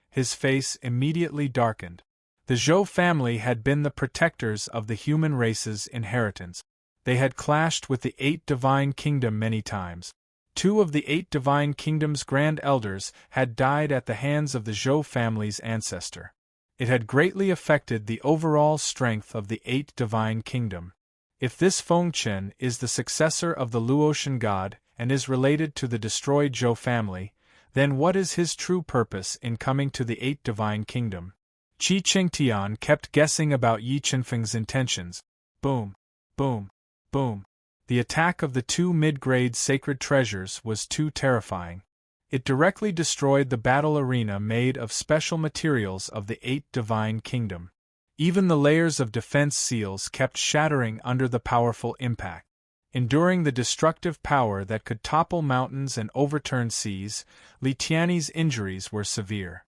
His face immediately darkened. The Zhou family had been the protectors of the human race's inheritance. They had clashed with the 8 divine kingdom many times. 2 of the 8 divine kingdom's grand elders had died at the hands of the Zhou family's ancestor. It had greatly affected the overall strength of the 8 divine kingdom. If this Fengchen is the successor of the Luotian god and is related to the destroyed Zhou family, then what is his true purpose in coming to the 8 divine kingdom? Qi Qingtian kept guessing about Yi Chenfeng's intentions. Boom, boom, boom. The attack of the 2 mid-grade sacred treasures was too terrifying. It directly destroyed the battle arena made of special materials of the 8 divine kingdom. Even the layers of defense seals kept shattering under the powerful impact. Enduring the destructive power that could topple mountains and overturn seas, Li Tiany's injuries were severe.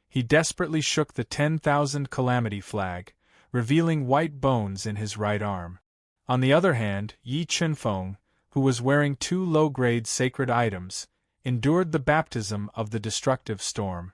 He desperately shook the 10,000 calamity flag, revealing white bones in his right arm. On the other hand, Yi Chunfeng, who was wearing 2 low-grade sacred items, endured the baptism of the destructive storm.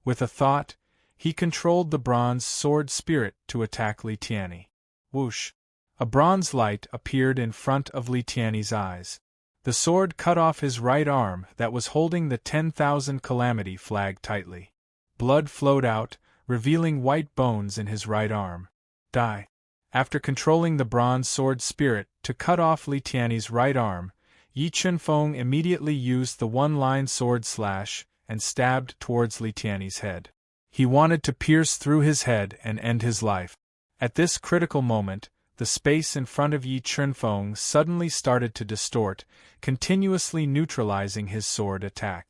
With a thought, he controlled the bronze sword spirit to attack Li Tiany. Whoosh! A bronze light appeared in front of Li Tiany's eyes. The sword cut off his right arm that was holding the 10,000 calamity flag tightly. Blood flowed out, revealing white bones in his right arm. Die! After controlling the bronze sword spirit to cut off Li Tiany's right arm, Yi Chunfeng immediately used the one-line sword slash and stabbed towards Li Tiany's head. He wanted to pierce through his head and end his life. At this critical moment, the space in front of Yi Chunfeng suddenly started to distort, continuously neutralizing his sword attack.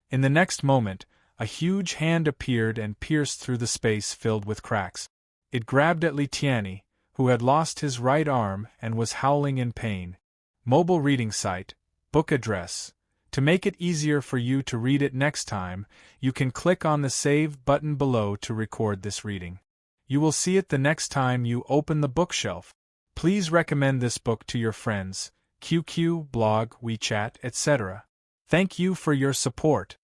In the next moment, a huge hand appeared and pierced through the space filled with cracks. It grabbed at Li Tiany, who had lost his right arm and was howling in pain. Mobile reading site, book address. To make it easier for you to read it next time, you can click on the Save button below to record this reading. You will see it the next time you open the bookshelf. Please recommend this book to your friends, QQ, blog, WeChat, etc. Thank you for your support.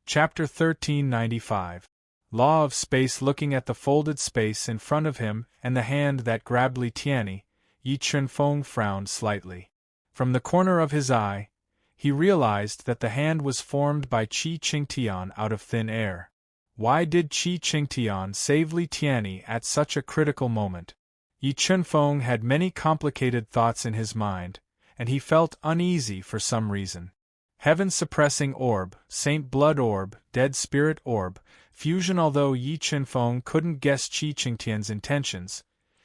Chapter 1395. Law of Space. Looking at the folded space in front of him and the hand that grabbed Li Tiany, Yi Chunfeng frowned slightly. From the corner of his eye, he realized that the hand was formed by Qi Qingtian out of thin air. Why did Qi Qingtian save Li Tiany at such a critical moment? Yi Chunfeng had many complicated thoughts in his mind, and he felt uneasy for some reason. Heaven-suppressing orb, Saint Blood orb, Dead Spirit orb, fusion. Although Yi Chunfeng couldn't guess Qi Qingtian's intentions,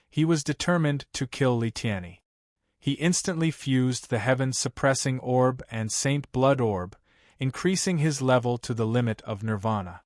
he was determined to kill Li Tiany. He instantly fused the heaven-suppressing orb and Saint Blood orb, increasing his level to the limit of nirvana.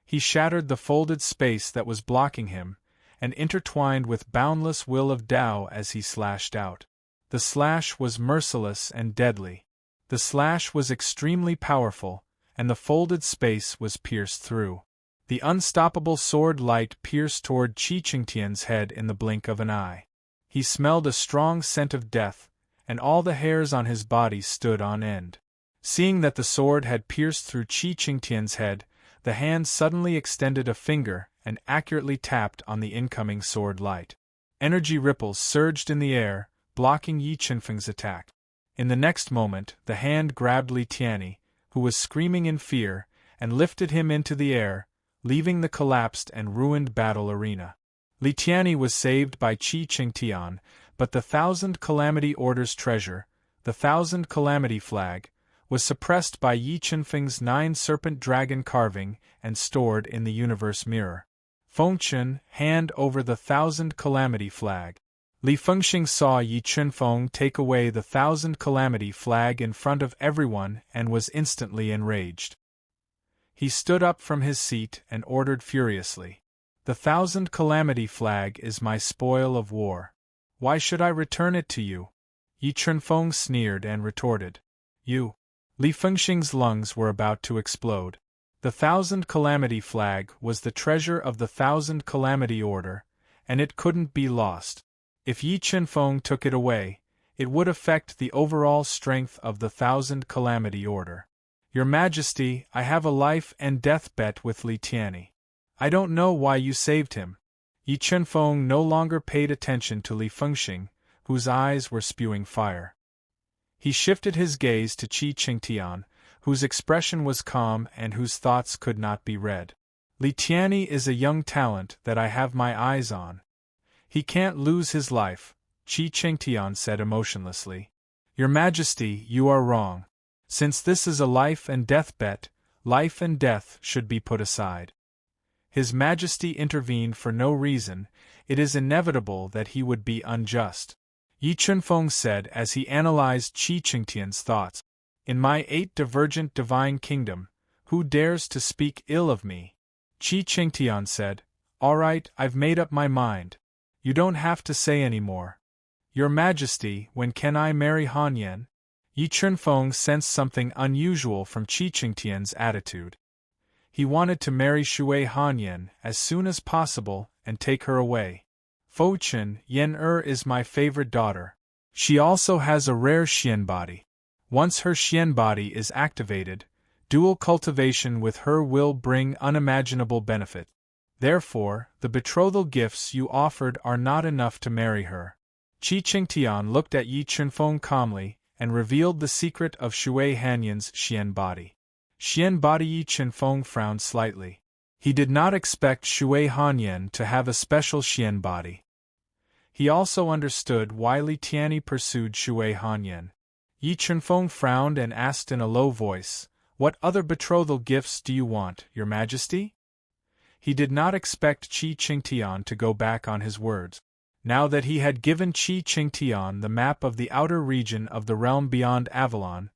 He shattered the folded space that was blocking him, and intertwined with boundless will of Tao as he slashed out. The slash was merciless and deadly. The slash was extremely powerful, and the folded space was pierced through. The unstoppable sword light pierced toward Qi Qingtian's head in the blink of an eye. He smelled a strong scent of death, and all the hairs on his body stood on end. Seeing that the sword had pierced through Qi Qingtian's head, the hand suddenly extended a finger and accurately tapped on the incoming sword light. Energy ripples surged in the air, blocking Yi Chunfeng's attack. In the next moment, the hand grabbed Li Tiany, who was screaming in fear, and lifted him into the air, leaving the collapsed and ruined battle arena. Li Tiany was saved by Qi Qingtian, but the 1,000 Calamity Order's treasure, the 1,000 Calamity Flag, was suppressed by Yi Chunfeng's 9 serpent dragon carving and stored in the universe mirror. Fengchen, hand over the 1,000 Calamity Flag. Li Fengxing saw Yi Chunfeng take away the 1,000 Calamity Flag in front of everyone and was instantly enraged. He stood up from his seat and ordered furiously, "The 1,000 Calamity Flag is my spoil of war. Why should I return it to you?" Yi Chunfeng sneered and retorted, "You." Li Fengxing's lungs were about to explode. The 1,000 Calamity Flag was the treasure of the 1,000 Calamity Order, and it couldn't be lost. If Yi Chunfeng took it away, it would affect the overall strength of the 1,000 Calamity Order. "Your Majesty, I have a life and death bet with Li Tiany. I don't know why you saved him." Yi Chunfeng no longer paid attention to Li Fengxing, whose eyes were spewing fire. He shifted his gaze to Qi Qingtian, whose expression was calm and whose thoughts could not be read. "Li Tiany is a young talent that I have my eyes on. He can't lose his life," Qi Qingtian said emotionlessly. "Your Majesty, you are wrong. Since this is a life and death bet, life and death should be put aside." His Majesty intervened for no reason. It is inevitable that he would be unjust. Yi Chunfeng said as he analyzed Qi Qingtian's thoughts. "In my 8 divergent divine kingdom, who dares to speak ill of me?" Qi Qingtian said, All right, I've made up my mind. You don't have to say any more. Your Majesty, when can I marry Han Yan? Yi Chunfeng sensed something unusual from Qi Qingtian's attitude. He wanted to marry Shui Hanyan as soon as possible and take her away. Fouchen, Yen is my favorite daughter. She also has a rare Xian body. Once her Xian body is activated, dual cultivation with her will bring unimaginable benefit. Therefore, the betrothal gifts you offered are not enough to marry her. Qi Qingtian looked at Yi Chunfeng calmly and revealed the secret of Shui Hanyan's Xian body. Xian body. Yi Chunfeng frowned slightly. He did not expect Shui Hanyan to have a special Xian body. He also understood why Li Tianyi pursued Shui Hanyan. Yi Chunfeng frowned and asked in a low voice, "What other betrothal gifts do you want, Your Majesty?" He did not expect Qi Qingtian to go back on his words. Now that he had given Qi Qingtian the map of the outer region of the realm beyond Avalon,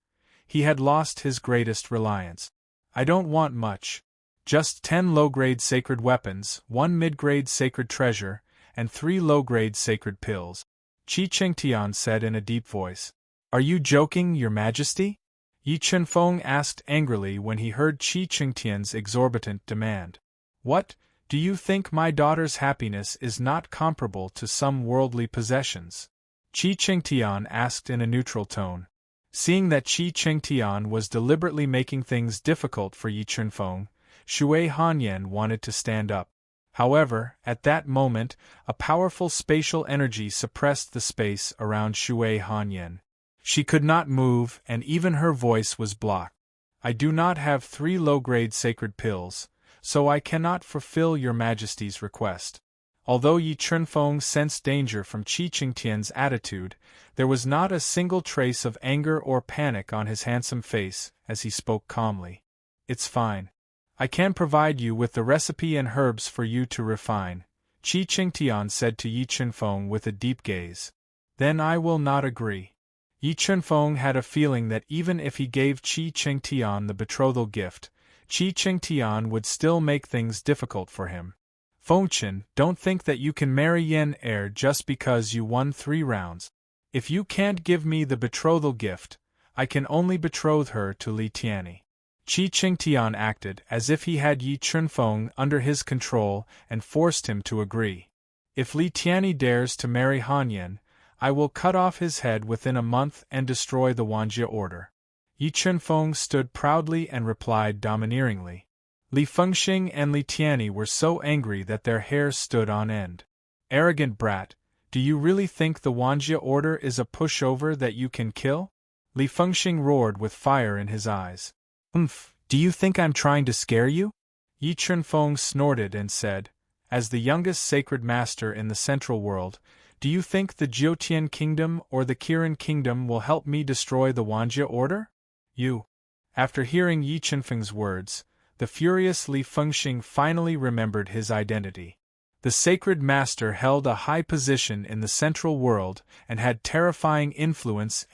he had lost his greatest reliance. I don't want much. Just 10 low-grade sacred weapons, 1 mid-grade sacred treasure, and 3 low-grade sacred pills. Qi Qingtian said in a deep voice. Are you joking, Your Majesty? Yi Chunfeng asked angrily when he heard Qi Qingtian's exorbitant demand. What? Do you think my daughter's happiness is not comparable to some worldly possessions? Qi Qingtian asked in a neutral tone. Seeing that Qi Qingtian was deliberately making things difficult for Yi Chunfeng, Shui Hanyan wanted to stand up. However, at that moment, a powerful spatial energy suppressed the space around Shui Hanyan. She could not move, and even her voice was blocked. I do not have 3 low-grade sacred pills, so I cannot fulfill Your Majesty's request. Although Yi Chunfeng sensed danger from Qi Qingtian's attitude, there was not a single trace of anger or panic on his handsome face as he spoke calmly. It's fine. I can provide you with the recipe and herbs for you to refine, Qi Qingtian said to Yi Chunfeng with a deep gaze. Then I will not agree. Yi Chunfeng had a feeling that even if he gave Qi Qingtian the betrothal gift, Qi Qingtian would still make things difficult for him. Fengchen, don't think that you can marry Yen just because you won 3 rounds. If you can't give me the betrothal gift, I can only betroth her to Li Tianyi. Qi Qingtian acted as if he had Yi Chunfeng under his control and forced him to agree. If Li Tianyi dares to marry Hanyan, I will cut off his head within a month and destroy the Wanjie order. Yi Chunfeng stood proudly and replied domineeringly. Li Fengxing and Li Tianyi were so angry that their hair stood on end. Arrogant brat, do you really think the Wanjie order is a pushover that you can kill? Li Fengxing roared with fire in his eyes. Do you think I'm trying to scare you? Yi Chunfeng snorted and said, as the youngest sacred master in the Central World, do you think the Jiutian Kingdom or the Kirin Kingdom will help me destroy the Wanjie order? You. After hearing Yi Chunfeng's words, the furious Li Fengxing finally remembered his identity. The sacred master held a high position in the Central World and had terrifying influence.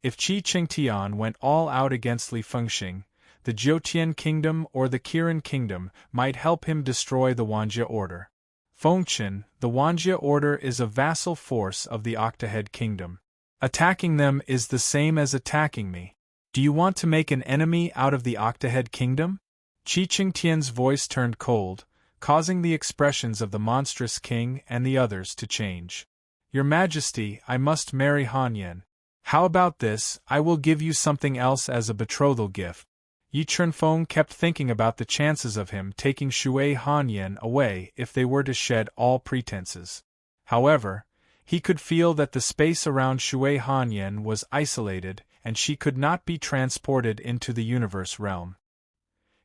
If Qi Qingtian went all out against Li Fengxing, the Jiutian Kingdom or the Kirin Kingdom might help him destroy the Wanjie order. Fengchen, the Wanjie order is a vassal force of the Octahead Kingdom. Attacking them is the same as attacking me. Do you want to make an enemy out of the Octahead Kingdom? Qi Qingtian's voice turned cold, causing the expressions of the monstrous king and the others to change. Your Majesty, I must marry Hanyan. How about this, I will give you something else as a betrothal gift. Yi Chunfeng kept thinking about the chances of him taking Shui Hanyan away if they were to shed all pretenses. However, he could feel that the space around Shui Hanyan was isolated and she could not be transported into the universe realm.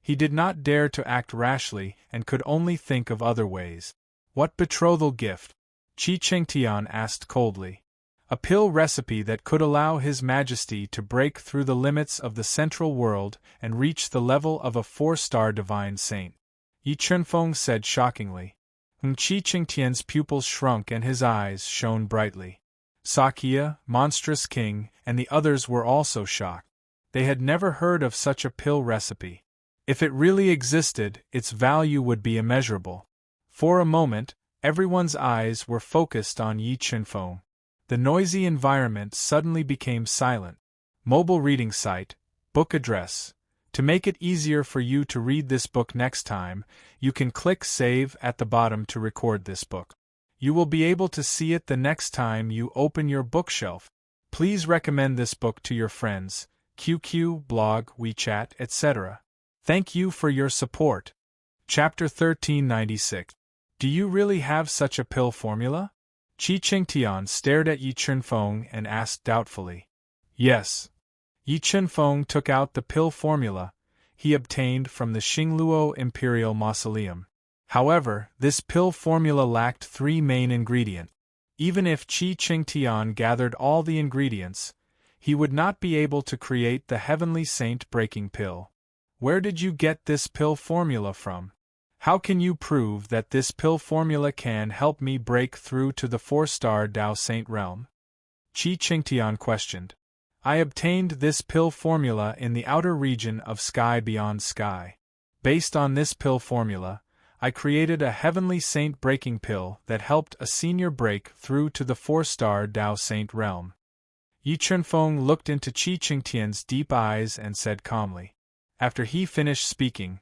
He did not dare to act rashly and could only think of other ways. What betrothal gift? Qi Qingtian asked coldly. A pill recipe that could allow His Majesty to break through the limits of the Central World and reach the level of a 4-star divine saint. Yi Chunfeng said shockingly. Qi Qingtian's pupils shrunk and his eyes shone brightly. Sakya, monstrous king, and the others were also shocked. They had never heard of such a pill recipe. If it really existed, its value would be immeasurable. For a moment, everyone's eyes were focused on Yi Chunfeng. The noisy environment suddenly became silent. Mobile reading site, book address. To make it easier for you to read this book next time, you can click Save at the bottom to record this book. You will be able to see it the next time you open your bookshelf. Please recommend this book to your friends, QQ, blog, WeChat, etc. Thank you for your support. Chapter 1396. Do you really have such a pill formula? Qi Qingtian stared at Yi Chunfeng and asked doubtfully. Yes. Yi Chunfeng took out the pill formula he obtained from the Xingluo Imperial Mausoleum. However, this pill formula lacked three main ingredients. Even if Qi Qingtian gathered all the ingredients, he would not be able to create the Heavenly Saint breaking pill. Where did you get this pill formula from? How can you prove that this pill formula can help me break through to the 4-star Dao Saint realm? Qi Qingtian questioned. I obtained this pill formula in the outer region of Sky Beyond Sky. Based on this pill formula, I created a Heavenly Saint breaking pill that helped a senior break through to the 4-star Dao Saint realm. Yi Chunfeng looked into Qi Qingtian's deep eyes and said calmly. After he finished speaking,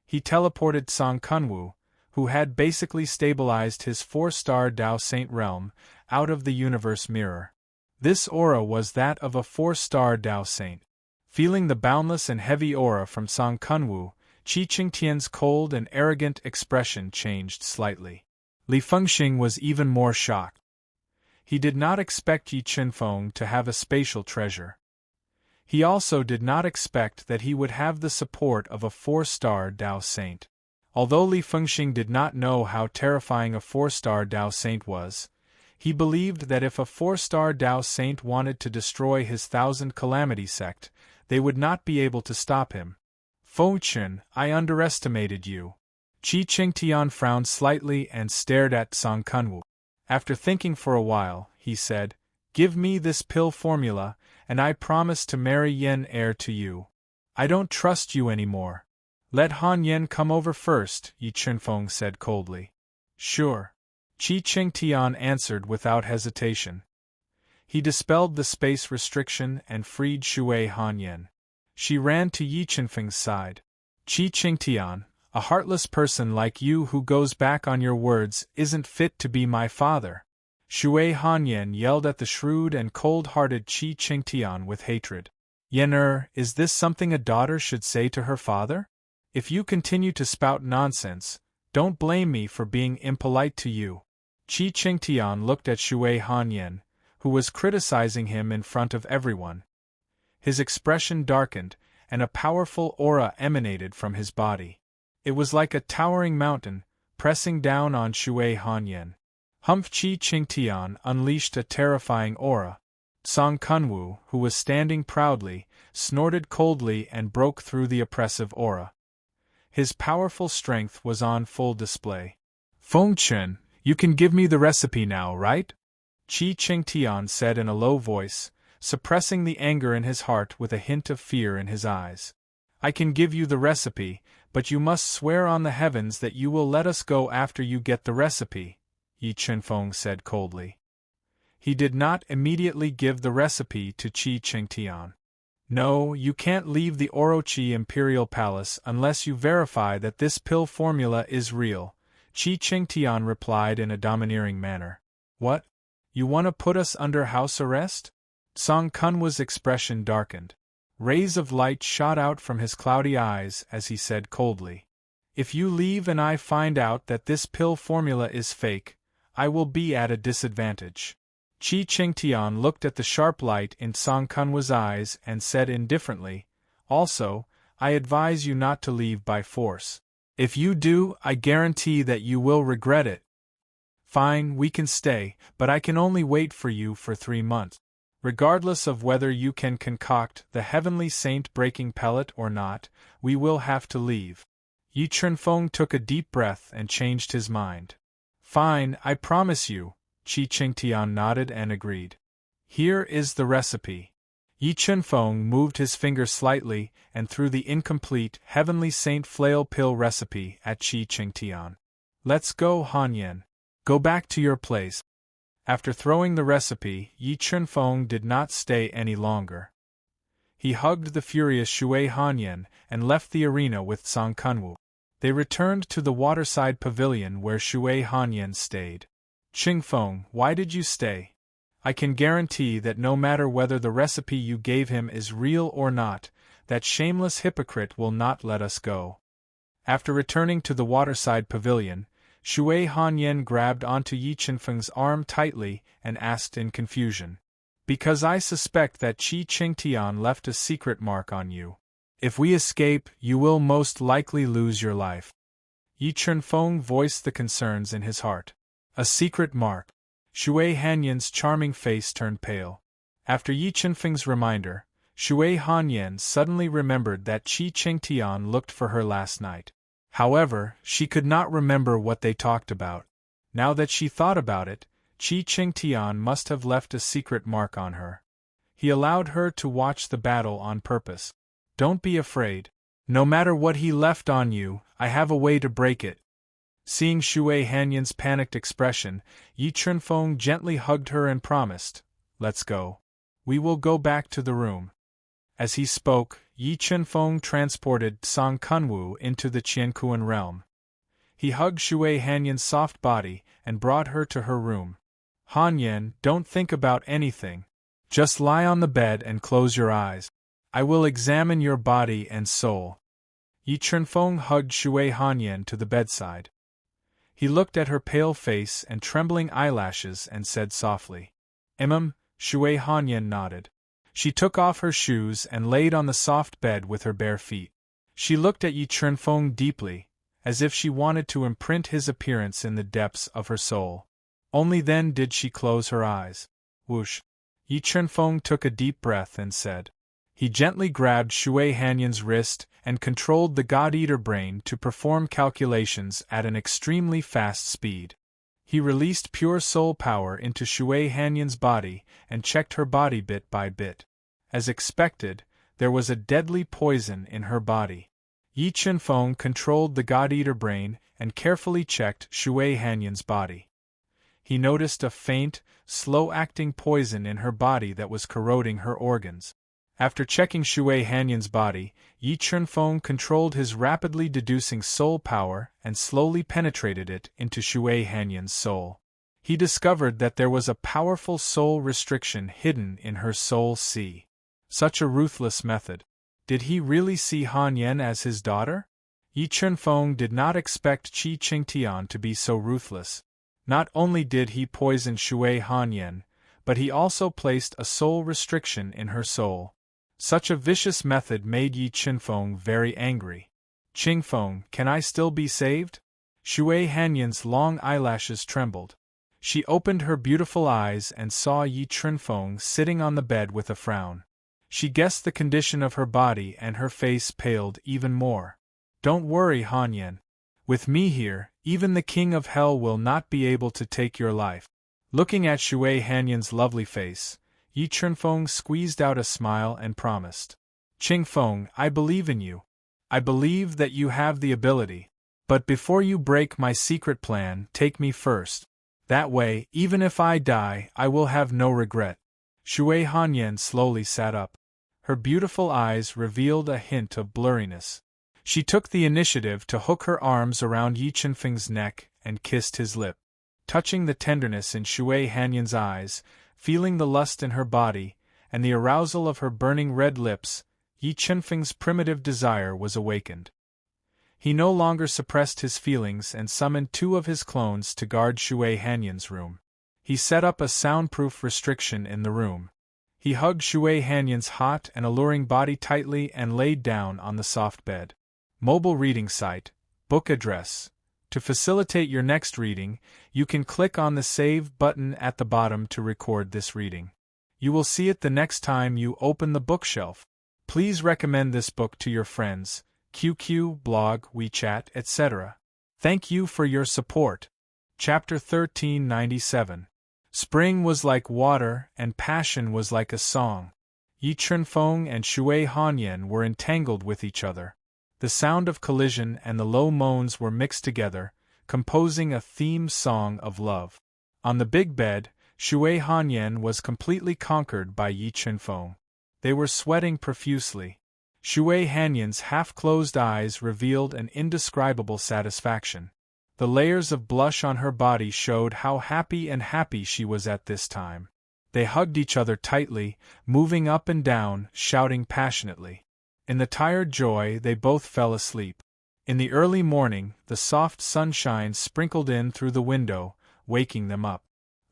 he teleported Song Kunwu, who had basically stabilized his 4-star Dao Saint realm, out of the universe mirror. This aura was that of a 4-star Dao Saint. Feeling the boundless and heavy aura from Song Kunwu, Qi Qingtian's cold and arrogant expression changed slightly. Li Fengxing was even more shocked. He did not expect Yi Chunfeng to have a spatial treasure. He also did not expect that he would have the support of a 4-star Dao Saint. Although Li Fengxing did not know how terrifying a 4-star Dao Saint was, he believed that if a 4-star Dao Saint wanted to destroy his 1,000 Calamity sect, they would not be able to stop him. Fengchen, I underestimated you. Qi Qingtian frowned slightly and stared at Song Kunwu. After thinking for a while, he said, Give me this pill formula, and I promise to marry Yan heir to you. I don't trust you anymore. Let Han Yan come over first, Yi Chunfeng said coldly. Sure. Qi Qingtian answered without hesitation. He dispelled the space restriction and freed Shui Han Yan. She ran to Yi Chunfeng's side. Qi Qingtian, a heartless person like you who goes back on your words isn't fit to be my father. Shui Han Yan yelled at the shrewd and cold-hearted Qi Qingtian with hatred. Yan is this something a daughter should say to her father? If you continue to spout nonsense, don't blame me for being impolite to you. Qi Qingtian looked at Shui Han Yan, who was criticizing him in front of everyone. His expression darkened, and a powerful aura emanated from his body. It was like a towering mountain, pressing down on Shui Han Yan. Qi Qingtian unleashed a terrifying aura. Song Kunwu, who was standing proudly, snorted coldly and broke through the oppressive aura. His powerful strength was on full display. Fengchen, you can give me the recipe now, right? Qi Qingtian said in a low voice, suppressing the anger in his heart with a hint of fear in his eyes. I can give you the recipe, but you must swear on the heavens that you will let us go after you get the recipe, Yi Chunfeng said coldly. He did not immediately give the recipe to Qi Qingtian. No, you can't leave the Orochi Imperial Palace unless you verify that this pill formula is real, Qi Qingtian replied in a domineering manner. What? You want to put us under house arrest? Song Kunwa's expression darkened. Rays of light shot out from his cloudy eyes as he said coldly. If you leave and I find out that this pill formula is fake, I will be at a disadvantage. Qi Qingtian looked at the sharp light in Song Kunwa's eyes and said indifferently, Also, I advise you not to leave by force. If you do, I guarantee that you will regret it. Fine, we can stay, but I can only wait for you for 3 months. Regardless of whether you can concoct the Heavenly Saint breaking pellet or not, we will have to leave. Yi Chunfeng took a deep breath and changed his mind. Fine, I promise you, Qi Qingtian nodded and agreed. Here is the recipe. Yi Chunfeng moved his finger slightly and threw the incomplete Heavenly Saint flail pill recipe at Qi Qingtian. Let's go, Han Yan. Go back to your place. After throwing the recipe, Yi Chunfeng did not stay any longer. He hugged the furious Shui Hanyan and left the arena with Song Kunwu. They returned to the waterside pavilion where Shui Hanyan stayed. Qingfeng, why did you stay? I can guarantee that no matter whether the recipe you gave him is real or not, that shameless hypocrite will not let us go. After returning to the waterside pavilion, Shui Hanyan grabbed onto Yi Qinfeng's arm tightly and asked in confusion. Because I suspect that Qi Qingtian left a secret mark on you. If we escape, you will most likely lose your life. Yi Chunfeng voiced the concerns in his heart. A secret mark. Shui Hanyan's charming face turned pale. After Yi Qinfeng's reminder, Shui Hanyan suddenly remembered that Qi Qingtian looked for her last night. However, she could not remember what they talked about. Now that she thought about it, Qi Qingtian must have left a secret mark on her. He allowed her to watch the battle on purpose. Don't be afraid. No matter what he left on you, I have a way to break it. Seeing Shui Hanyan's panicked expression, Yi Chunfeng gently hugged her and promised, Let's go. We will go back to the room. As he spoke, Yi Chunfeng transported Song Kunwu into the Qiankuan realm. He hugged Shui Hanyan's soft body and brought her to her room. Hanyan, don't think about anything. Just lie on the bed and close your eyes. I will examine your body and soul. Yi Chunfeng hugged Shui Hanyan to the bedside. He looked at her pale face and trembling eyelashes and said softly, Shui Hanyan nodded. She took off her shoes and laid on the soft bed with her bare feet. She looked at Yi Chunfeng deeply, as if she wanted to imprint his appearance in the depths of her soul. Only then did she close her eyes. Whoosh! Yi Chunfeng took a deep breath and said. He gently grabbed Shui Hanyan's wrist and controlled the God-Eater brain to perform calculations at an extremely fast speed. He released pure soul power into Shui Hanyan's body and checked her body bit by bit. As expected, there was a deadly poison in her body. Yi Chunfeng controlled the God-Eater brain and carefully checked Shui Hanyan's body. He noticed a faint, slow-acting poison in her body that was corroding her organs. After checking Shui Hanyan's body, Yi Chunfeng controlled his rapidly deducing soul power and slowly penetrated it into Shui Hanyan's soul. He discovered that there was a powerful soul restriction hidden in her soul sea. Such a ruthless method. Did he really see Han Yan as his daughter? Yi Chunfeng did not expect Qi Qingtian to be so ruthless. Not only did he poison Shui Hanyan, but he also placed a soul restriction in her soul. Such a vicious method made Yi Chunfeng very angry. Qingfeng, can I still be saved? Shui Hanyan's long eyelashes trembled. She opened her beautiful eyes and saw Yi Chunfeng sitting on the bed with a frown. She guessed the condition of her body and her face paled even more. Don't worry, Hanyan. With me here, even the king of hell will not be able to take your life. Looking at Shui Hanyan's lovely face, Yi Chunfeng squeezed out a smile and promised. Qingfeng, I believe in you. I believe that you have the ability. But before you break my secret plan, take me first. That way, even if I die, I will have no regret. Shui Hanyan slowly sat up. Her beautiful eyes revealed a hint of blurriness. She took the initiative to hook her arms around Yi Chunfeng's neck and kissed his lip. Touching the tenderness in Shui Hanyan's eyes, feeling the lust in her body, and the arousal of her burning red lips, Yi Chunfeng's primitive desire was awakened. He no longer suppressed his feelings and summoned 2 of his clones to guard Shui Hanyan's room. He set up a soundproof restriction in the room. He hugged Shui Hanyan's hot and alluring body tightly and laid down on the soft bed. Mobile reading site, book address. To facilitate your next reading, you can click on the Save button at the bottom to record this reading. You will see it the next time you open the bookshelf. Please recommend this book to your friends, QQ, blog, WeChat, etc. Thank you for your support. Chapter 1397. Spring was like water and passion was like a song. Yi Chunfeng and Shui Hanyan were entangled with each other. The sound of collision and the low moans were mixed together, composing a theme song of love. On the big bed, Shui Hanyan was completely conquered by Yi Chunfeng. They were sweating profusely. Shui Hanyan's half-closed eyes revealed an indescribable satisfaction. The layers of blush on her body showed how happy she was at this time. They hugged each other tightly, moving up and down, shouting passionately. In the tired joy, they both fell asleep. In the early morning, the soft sunshine sprinkled in through the window, waking them up.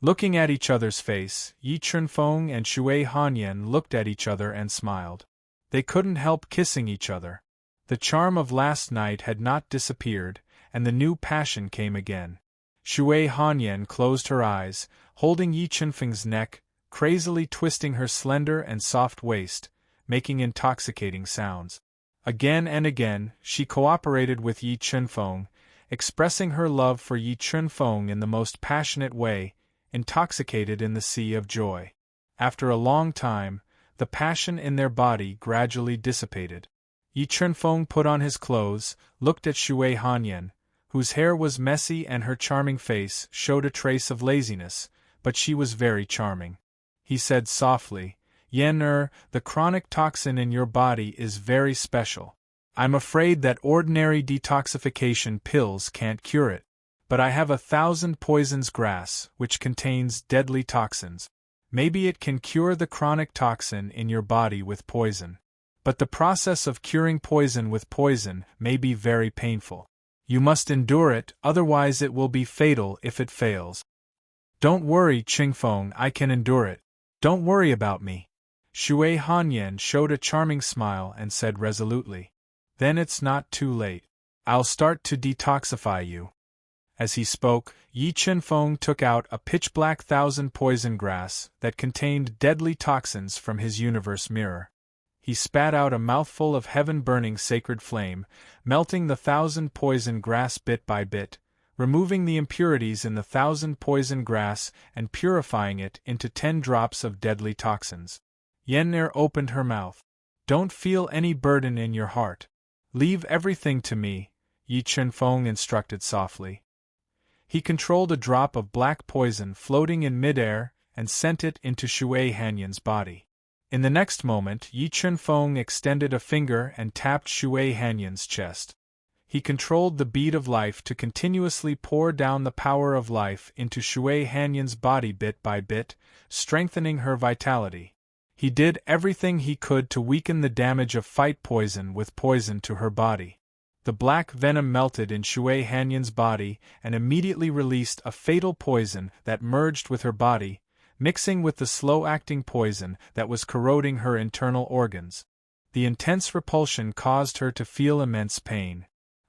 Looking at each other's face, Yi Chunfeng and Shui Hanyan looked at each other and smiled. They couldn't help kissing each other. The charm of last night had not disappeared, and the new passion came again. Shui Hanyan closed her eyes, holding Yi Chunfeng's neck, crazily twisting her slender and soft waist, making intoxicating sounds. Again and again, she cooperated with Yi Chunfeng, expressing her love for Yi Chunfeng in the most passionate way, intoxicated in the sea of joy. After a long time, the passion in their body gradually dissipated. Yi Chunfeng put on his clothes, looked at Shui Hanyan, whose hair was messy and her charming face showed a trace of laziness, but she was very charming. He said softly, "Yen the chronic toxin in your body is very special. I'm afraid that ordinary detoxification pills can't cure it. But I have 1,000 poisons grass, which contains deadly toxins. Maybe it can cure the chronic toxin in your body with poison. But the process of curing poison with poison may be very painful. You must endure it, otherwise it will be fatal if it fails." "Don't worry, Chingfeng, I can endure it. Don't worry about me." Shui Hanyan showed a charming smile and said resolutely, "Then it's not too late. I'll start to detoxify you." As he spoke, Yi Chunfeng took out a pitch-black 1,000 poison grass that contained deadly toxins from his universe mirror. He spat out a mouthful of heaven-burning sacred flame, melting the 1,000 poison grass bit by bit, removing the impurities in the 1,000 poison grass and purifying it into 10 drops of deadly toxins. Yenneer opened her mouth. "Don't feel any burden in your heart. Leave everything to me," Yi Chunfeng instructed softly. He controlled a drop of black poison floating in midair and sent it into Shui Hanyan's body. In the next moment, Yi Chunfeng extended a finger and tapped Shui Hanyan's chest. He controlled the bead of life to continuously pour down the power of life into Shui Hanyan's body bit by bit, strengthening her vitality. He did everything he could to weaken the damage of fight poison with poison to her body. The black venom melted in Shui Hanyan's body and immediately released a fatal poison that merged with her body, mixing with the slow-acting poison that was corroding her internal organs. The intense repulsion caused her to feel immense pain.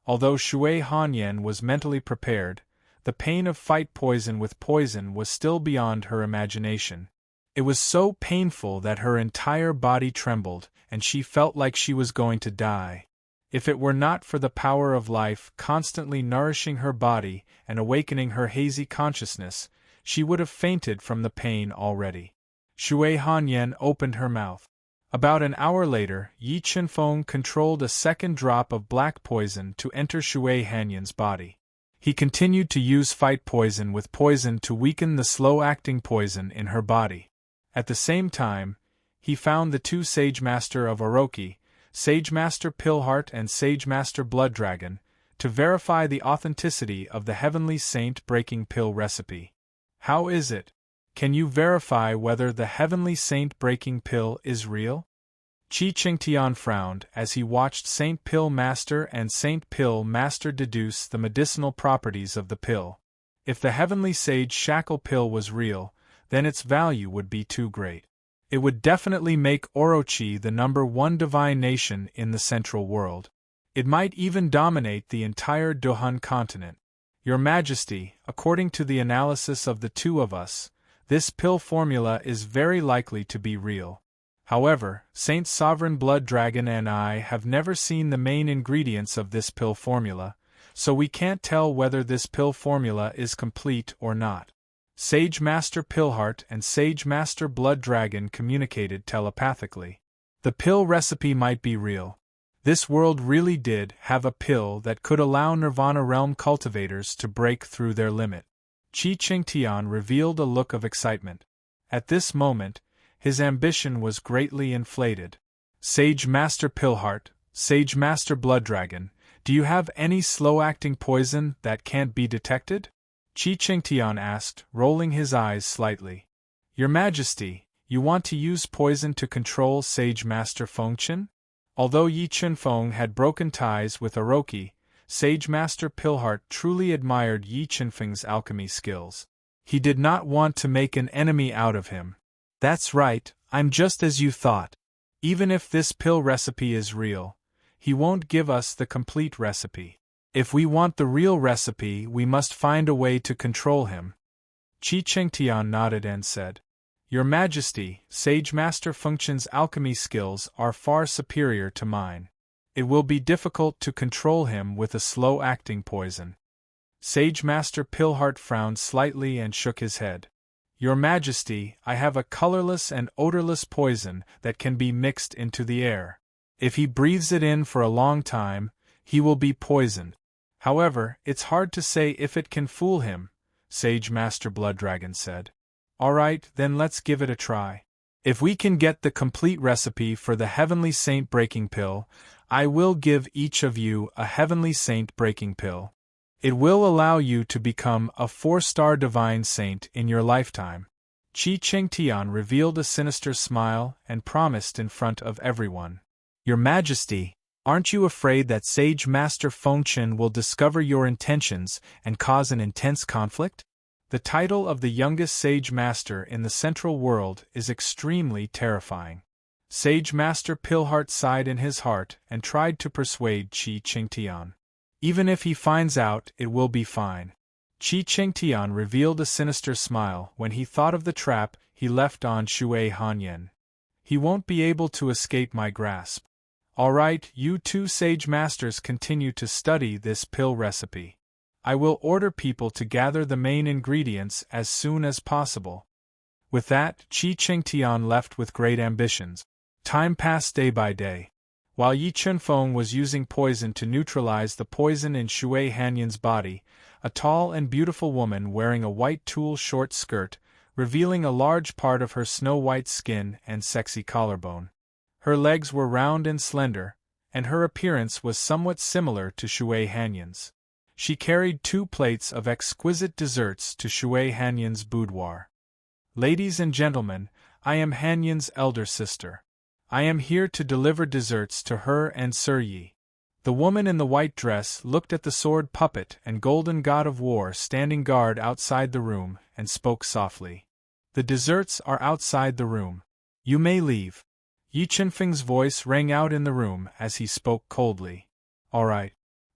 Although Shui Hanyan was mentally prepared, the pain of fight poison with poison was still beyond her imagination. It was so painful that her entire body trembled, and she felt like she was going to die. If it were not for the power of life constantly nourishing her body and awakening her hazy consciousness, she would have fainted from the pain already. Shui Hanyan opened her mouth. About an hour later, Yi Chunfeng controlled a second drop of black poison to enter Shui Hanyan's body. He continued to use fight poison with poison to weaken the slow-acting poison in her body. At the same time, he found the 2 Sage Master of Oroki, Sage Master Pillheart and Sage Master Blood Dragon, to verify the authenticity of the Heavenly Saint Breaking Pill recipe. "How is it? Can you verify whether the Heavenly Saint Breaking Pill is real?" Qi Qingtian frowned as he watched Saint Pill Master and Saint Pill Master deduce the medicinal properties of the pill. If the Heavenly Sage Shackle Pill was real, then its value would be too great. It would definitely make Orochi the #1 divine nation in the Central World. It might even dominate the entire Dohun continent. Your Majesty, according to the analysis of the 2 of us, this pill formula is very likely to be real. However, Saint Sovereign Blood Dragon and I have never seen the main ingredients of this pill formula, so we can't tell whether this pill formula is complete or not. Sage Master Pillheart and Sage Master Blood Dragon communicated telepathically. The pill recipe might be real. This world really did have a pill that could allow Nirvana realm cultivators to break through their limit. Qi Qingtian revealed a look of excitement. At this moment, his ambition was greatly inflated. Sage Master Pillheart, Sage Master Blood Dragon, do you have any slow-acting poison that can't be detected? Qi Qingtian asked, rolling his eyes slightly. Your Majesty, you want to use poison to control Sage Master Fengchen? Although Yi Chunfeng had broken ties with Orochi, Sage Master Pillheart truly admired Yi Chunfeng's alchemy skills. He did not want to make an enemy out of him. That's right, I'm just as you thought. Even if this pill recipe is real, he won't give us the complete recipe. If we want the real recipe, we must find a way to control him. Qi Qingtian nodded and said, Your Majesty, Sage Master Fengchen's alchemy skills are far superior to mine. It will be difficult to control him with a slow-acting poison. Sage Master Pillheart frowned slightly and shook his head. Your Majesty, I have a colorless and odorless poison that can be mixed into the air. If he breathes it in for a long time, he will be poisoned. However, it's hard to say if it can fool him, Sage Master Blood Dragon said. Alright, then let's give it a try. If we can get the complete recipe for the Heavenly Saint Breaking Pill, I will give each of you a Heavenly Saint Breaking Pill. It will allow you to become a 4-star Divine Saint in your lifetime. Qi Qingtian revealed a sinister smile and promised in front of everyone. Your Majesty, aren't you afraid that Sage Master Fengchen will discover your intentions and cause an intense conflict? The title of the youngest Sage Master in the Central World is extremely terrifying. Sage Master Pillheart sighed in his heart and tried to persuade Qi Qingtian. Even if he finds out, it will be fine. Qi Qingtian revealed a sinister smile when he thought of the trap he left on Shui Hanyan. He won't be able to escape my grasp. Alright, you two Sage Masters continue to study this pill recipe. I will order people to gather the main ingredients as soon as possible. With that, Qi Qingtian left with great ambitions. Time passed day by day. While Yi Chunfeng was using poison to neutralize the poison in Shui Hanyan's body, a tall and beautiful woman wearing a white tulle short skirt, revealing a large part of her snow-white skin and sexy collarbone. Her legs were round and slender, and her appearance was somewhat similar to Shui Hanyan's. She carried 2 plates of exquisite desserts to Shui Hanyan's boudoir. Ladies and gentlemen, I am Hanyan's elder sister. I am here to deliver desserts to her and Sir Yi. The woman in the white dress looked at the sword puppet and golden god of war standing guard outside the room and spoke softly. The desserts are outside the room. You may leave. Yi Chunfeng's voice rang out in the room as he spoke coldly. All right.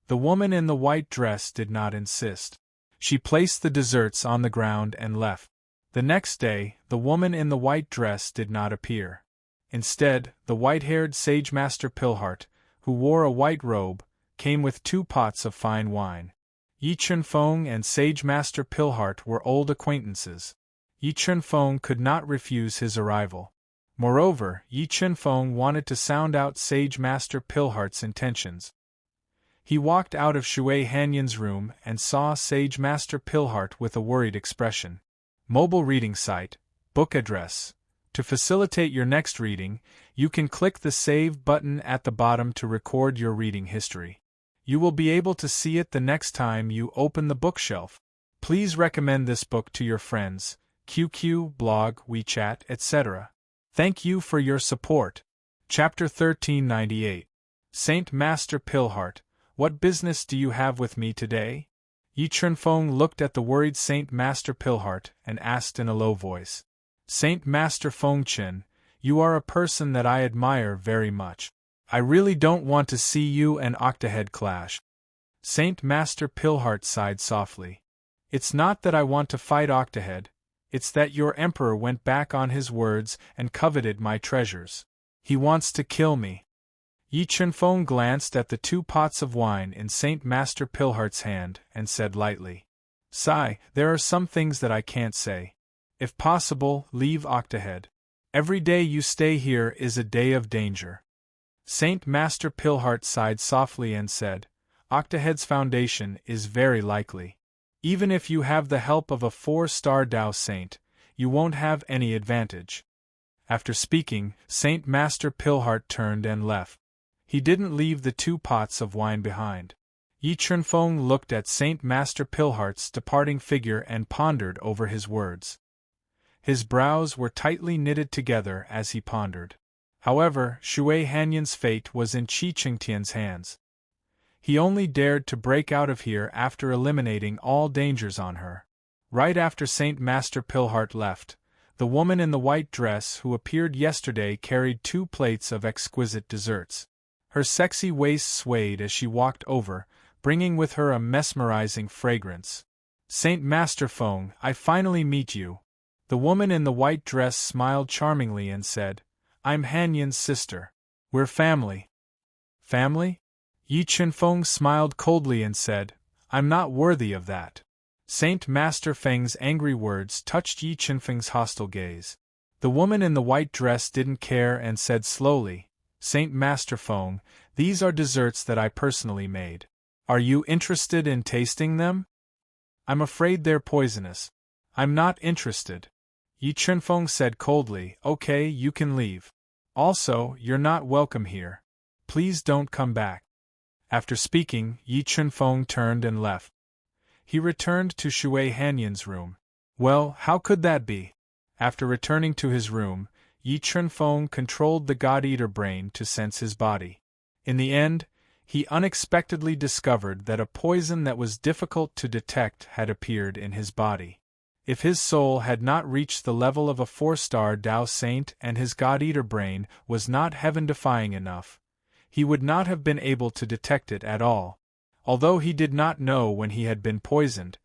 The woman in the white dress did not insist. She placed the desserts on the ground and left. The next day, the woman in the white dress did not appear. Instead, the white-haired Sage Master Pillheart, who wore a white robe, came with 2 pots of fine wine. Yi Chunfeng and Sage Master Pillheart were old acquaintances. Yi Chunfeng could not refuse his arrival. Moreover, Yi Chunfeng wanted to sound out Sage Master Pillheart's intentions. He walked out of Shui Hanyan's room and saw Sage Master Pillheart with a worried expression. Mobile reading site, book address. To facilitate your next reading, you can click the Save button at the bottom to record your reading history. You will be able to see it the next time you open the bookshelf. Please recommend this book to your friends, QQ, blog, WeChat, etc. Thank you for your support. Chapter 1398. Saint Master Pillheart, what business do you have with me today? Yi Chunfeng looked at the worried Saint Master Pillheart and asked in a low voice. Saint Master Fengchen, you are a person that I admire very much. I really don't want to see you and Octahead clash. Saint Master Pillheart sighed softly. It's not that I want to fight Octahead, it's that your emperor went back on his words and coveted my treasures. He wants to kill me. Yi Chunfeng glanced at the 2 pots of wine in Saint Master Pillheart's hand and said lightly, Sigh, there are some things that I can't say. If possible, leave Octahead. Every day you stay here is a day of danger. Saint Master Pilhart sighed softly and said, Octahed's foundation is very likely. Even if you have the help of a 4-star Tao Saint, you won't have any advantage. After speaking, Saint Master Pilhart turned and left. He didn't leave the 2 pots of wine behind. Yi Chunfeng looked at Saint Master Pilhart's departing figure and pondered over his words. His brows were tightly knitted together as he pondered. However, Shui Hanyan's fate was in Qi Qingtian's hands. He only dared to break out of here after eliminating all dangers on her. Right after Saint Master Pilhart left, the woman in the white dress who appeared yesterday carried 2 plates of exquisite desserts. Her sexy waist swayed as she walked over, bringing with her a mesmerizing fragrance. Saint Master Feng, I finally meet you. The woman in the white dress smiled charmingly and said, I'm Hanyan's sister. We're family. Family? Yi Chunfeng smiled coldly and said, I'm not worthy of that. Saint Master Feng's angry words touched Yi Chunfeng's hostile gaze. The woman in the white dress didn't care and said slowly, Saint Master Feng, these are desserts that I personally made. Are you interested in tasting them? I'm afraid they're poisonous. I'm not interested. Yi Chunfeng said coldly, Okay, you can leave. Also, you're not welcome here. Please don't come back. After speaking, Yi Chunfeng turned and left. He returned to Shui Hanyan's room. Well, how could that be? After returning to his room, Yi Chunfeng controlled the God-Eater brain to sense his body. In the end, he unexpectedly discovered that a poison that was difficult to detect had appeared in his body. If his soul had not reached the level of a 4-star Tao Saint and his God-Eater brain was not heaven-defying enough, he would not have been able to detect it at all. Although he did not know when he had been poisoned,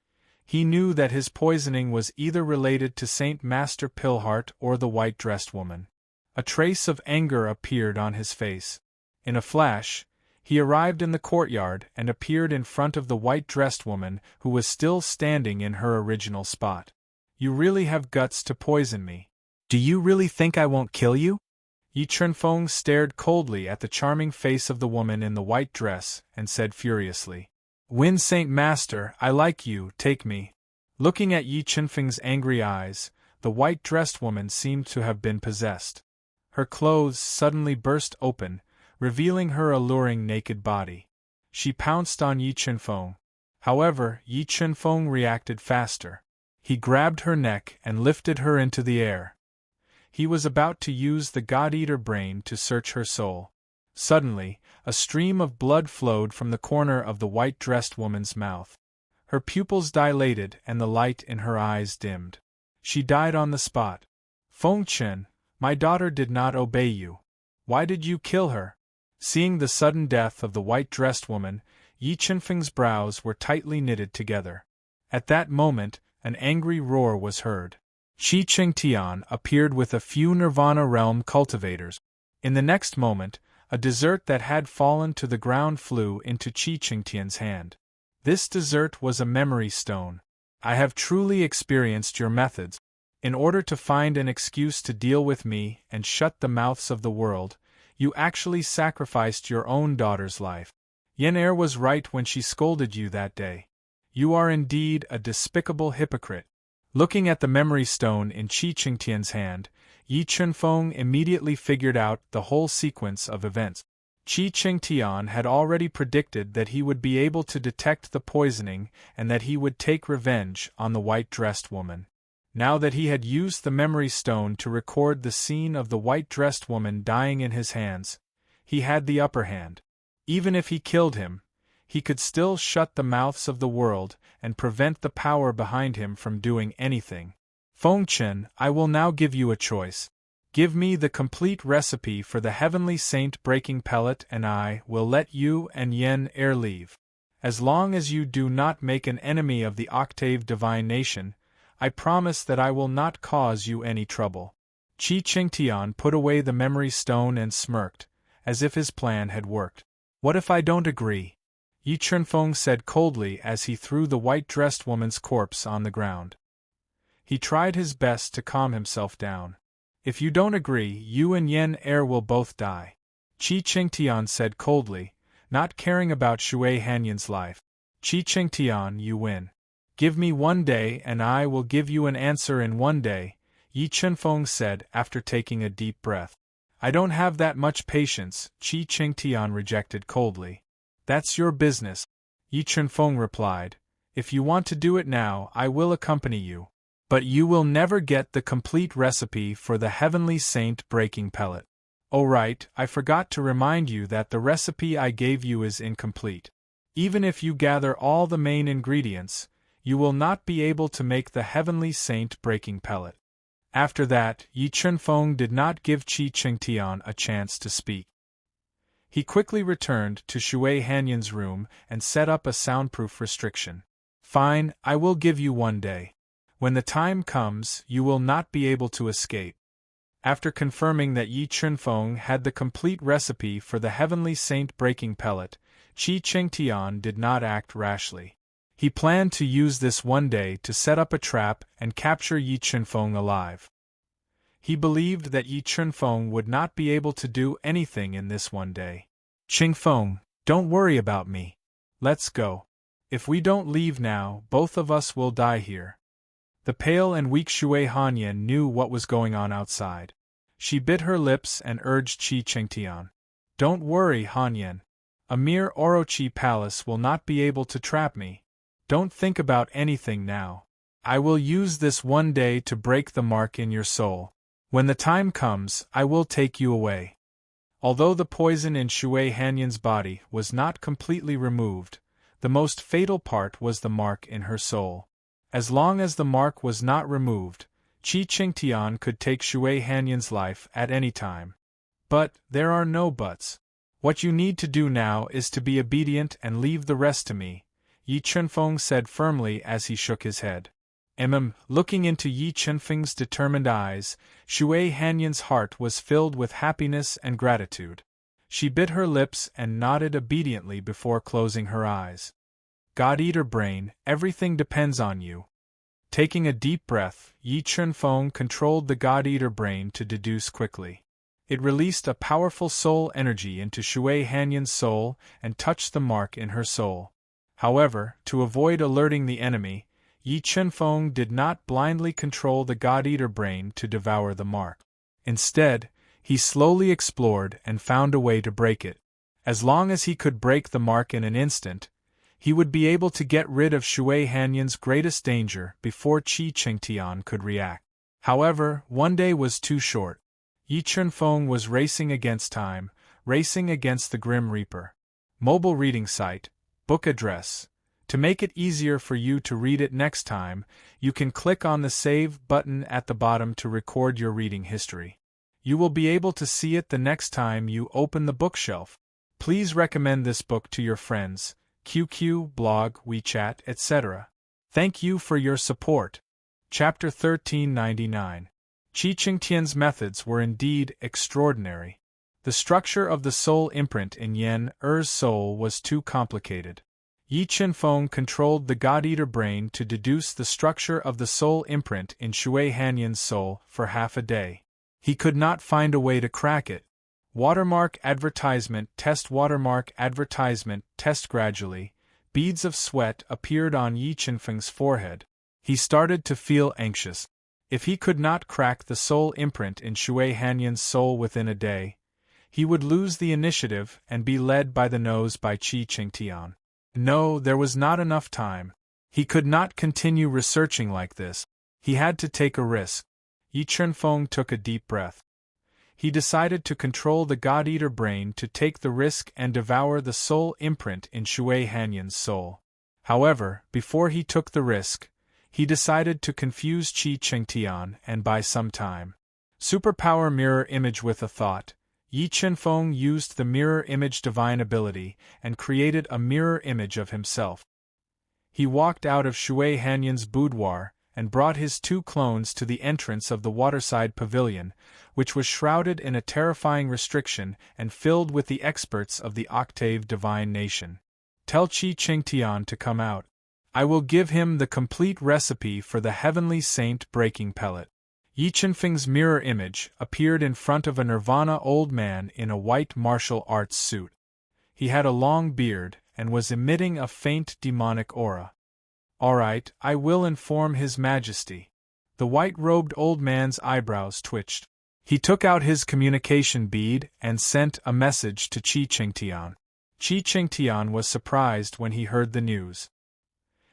he knew that his poisoning was either related to Saint Master Pilhart or the white-dressed woman. A trace of anger appeared on his face. In a flash, he arrived in the courtyard and appeared in front of the white-dressed woman who was still standing in her original spot. You really have guts to poison me. Do you really think I won't kill you? Yi Chunfeng stared coldly at the charming face of the woman in the white dress and said furiously, Win Saint Master, I like you, take me. Looking at Yi Chunfeng's angry eyes, the white-dressed woman seemed to have been possessed. Her clothes suddenly burst open, revealing her alluring naked body. She pounced on Yi Chunfeng. However, Yi Chunfeng reacted faster. He grabbed her neck and lifted her into the air. He was about to use the God-Eater brain to search her soul. Suddenly, a stream of blood flowed from the corner of the white-dressed woman's mouth. Her pupils dilated and the light in her eyes dimmed. She died on the spot. Feng Chen, my daughter did not obey you. Why did you kill her? Seeing the sudden death of the white-dressed woman, Yi Chunfeng's brows were tightly knitted together. At that moment, an angry roar was heard. Qi Qingtian appeared with a few Nirvana realm cultivators. In the next moment, a dessert that had fallen to the ground flew into Qi Qingtian's hand. This dessert was a memory stone. I have truly experienced your methods. In order to find an excuse to deal with me and shut the mouths of the world, you actually sacrificed your own daughter's life. Yen Er was right when she scolded you that day. You are indeed a despicable hypocrite. Looking at the memory stone in Qi Qingtian's hand, Yi Chunfeng immediately figured out the whole sequence of events. Qi Qingtian had already predicted that he would be able to detect the poisoning and that he would take revenge on the white-dressed woman. Now that he had used the memory stone to record the scene of the white-dressed woman dying in his hands, he had the upper hand. Even if he killed him, he could still shut the mouths of the world and prevent the power behind him from doing anything. Feng Chen, I will now give you a choice. Give me the complete recipe for the Heavenly Saint breaking pellet and I will let you and Yen Er leave. As long as you do not make an enemy of the Octave Divine Nation, I promise that I will not cause you any trouble. Qi Qingtian put away the memory stone and smirked, as if his plan had worked. What if I don't agree? Yi Chunfeng said coldly as he threw the white-dressed woman's corpse on the ground. He tried his best to calm himself down. If you don't agree, you and Yen Er will both die. Qi Qingtian said coldly, not caring about Shui Hanyan's life. Qi Qingtian, you win. Give me 1 day and I will give you an answer in 1 day, Yi Chunfeng said after taking a deep breath. I don't have that much patience, Qi Qingtian rejected coldly. That's your business, Yi Chunfeng replied. If you want to do it now, I will accompany you. But you will never get the complete recipe for the Heavenly Saint breaking pellet. Oh right, I forgot to remind you that the recipe I gave you is incomplete. Even if you gather all the main ingredients, you will not be able to make the Heavenly Saint breaking pellet. After that, Yi Chunfeng did not give Qi Qingtian a chance to speak. He quickly returned to Shui Hanyan's room and set up a soundproof restriction. Fine, I will give you 1 day. When the time comes, you will not be able to escape. After confirming that Yi Chunfeng had the complete recipe for the Heavenly Saint breaking pellet, Qi Qingtian did not act rashly. He planned to use this 1 day to set up a trap and capture Yi Chunfeng alive. He believed that Yi Chunfeng would not be able to do anything in this 1 day. Qingfeng, don't worry about me. Let's go. If we don't leave now, both of us will die here. The pale and weak Shui Hanyan knew what was going on outside. She bit her lips and urged Qi Qingtian. Don't worry, Hanyan. A mere Orochi palace will not be able to trap me. Don't think about anything now. I will use this 1 day to break the mark in your soul. When the time comes, I will take you away. Although the poison in Shui Hanyan's body was not completely removed, the most fatal part was the mark in her soul. As long as the mark was not removed, Qi Qingtian could take Shui Hanyan's life at any time. But there are no buts. What you need to do now is to be obedient and leave the rest to me, Yi Chunfeng said firmly as he shook his head. Looking into Yi Chunfeng's determined eyes, Shui Hanyan's heart was filled with happiness and gratitude. She bit her lips and nodded obediently before closing her eyes. God-Eater Brain, everything depends on you. Taking a deep breath, Yi Chunfeng controlled the God-Eater Brain to deduce quickly. It released a powerful soul energy into Shui Hanyan's soul and touched the mark in her soul. However, to avoid alerting the enemy, Yi Chunfeng did not blindly control the God-Eater Brain to devour the mark. Instead, he slowly explored and found a way to break it. As long as he could break the mark in an instant, he would be able to get rid of Shui Hanyan's greatest danger before Qi Qingtian could react. However, 1 day was too short. Yi Chunfeng was racing against time, racing against the Grim Reaper. Mobile reading site, book address. To make it easier for you to read it next time, you can click on the Save button at the bottom to record your reading history. You will be able to see it the next time you open the bookshelf. Please recommend this book to your friends, QQ, blog, WeChat, etc. Thank you for your support. Chapter 1399. Qi Qingtian's methods were indeed extraordinary. The structure of the soul imprint in Yen Er's soul was too complicated. Yi Chunfeng controlled the God-Eater Brain to deduce the structure of the soul imprint in Shui Hanyan's soul for half a day. He could not find a way to crack it. Watermark advertisement test gradually. Beads of sweat appeared on Yi Chunfeng's forehead. He started to feel anxious. If he could not crack the soul imprint in Shui Hanyan's soul within a day, he would lose the initiative and be led by the nose by Qi Qingtian. No, there was not enough time. He could not continue researching like this. He had to take a risk. Yi Chunfeng took a deep breath. He decided to control the God-Eater Brain to take the risk and devour the soul imprint in Shui Hanyan's soul. However, before he took the risk, he decided to confuse Qi Qingtian and buy some time. Superpower mirror image with a thought. Yi Chunfeng used the mirror image divine ability and created a mirror image of himself. He walked out of Shui Hanyan's boudoir and brought his 2 clones to the entrance of the waterside pavilion, which was shrouded in a terrifying restriction and filled with the experts of the Octave Divine Nation. Tell Qi Qingtian to come out. I will give him the complete recipe for the Heavenly Saint breaking pellet. Yi Qinfeng's mirror image appeared in front of a Nirvana old man in a white martial arts suit. He had a long beard and was emitting a faint demonic aura. "All right, I will inform His Majesty." The white-robed old man's eyebrows twitched. He took out his communication bead and sent a message to Qi Qingtian. Qi Qingtian was surprised when he heard the news.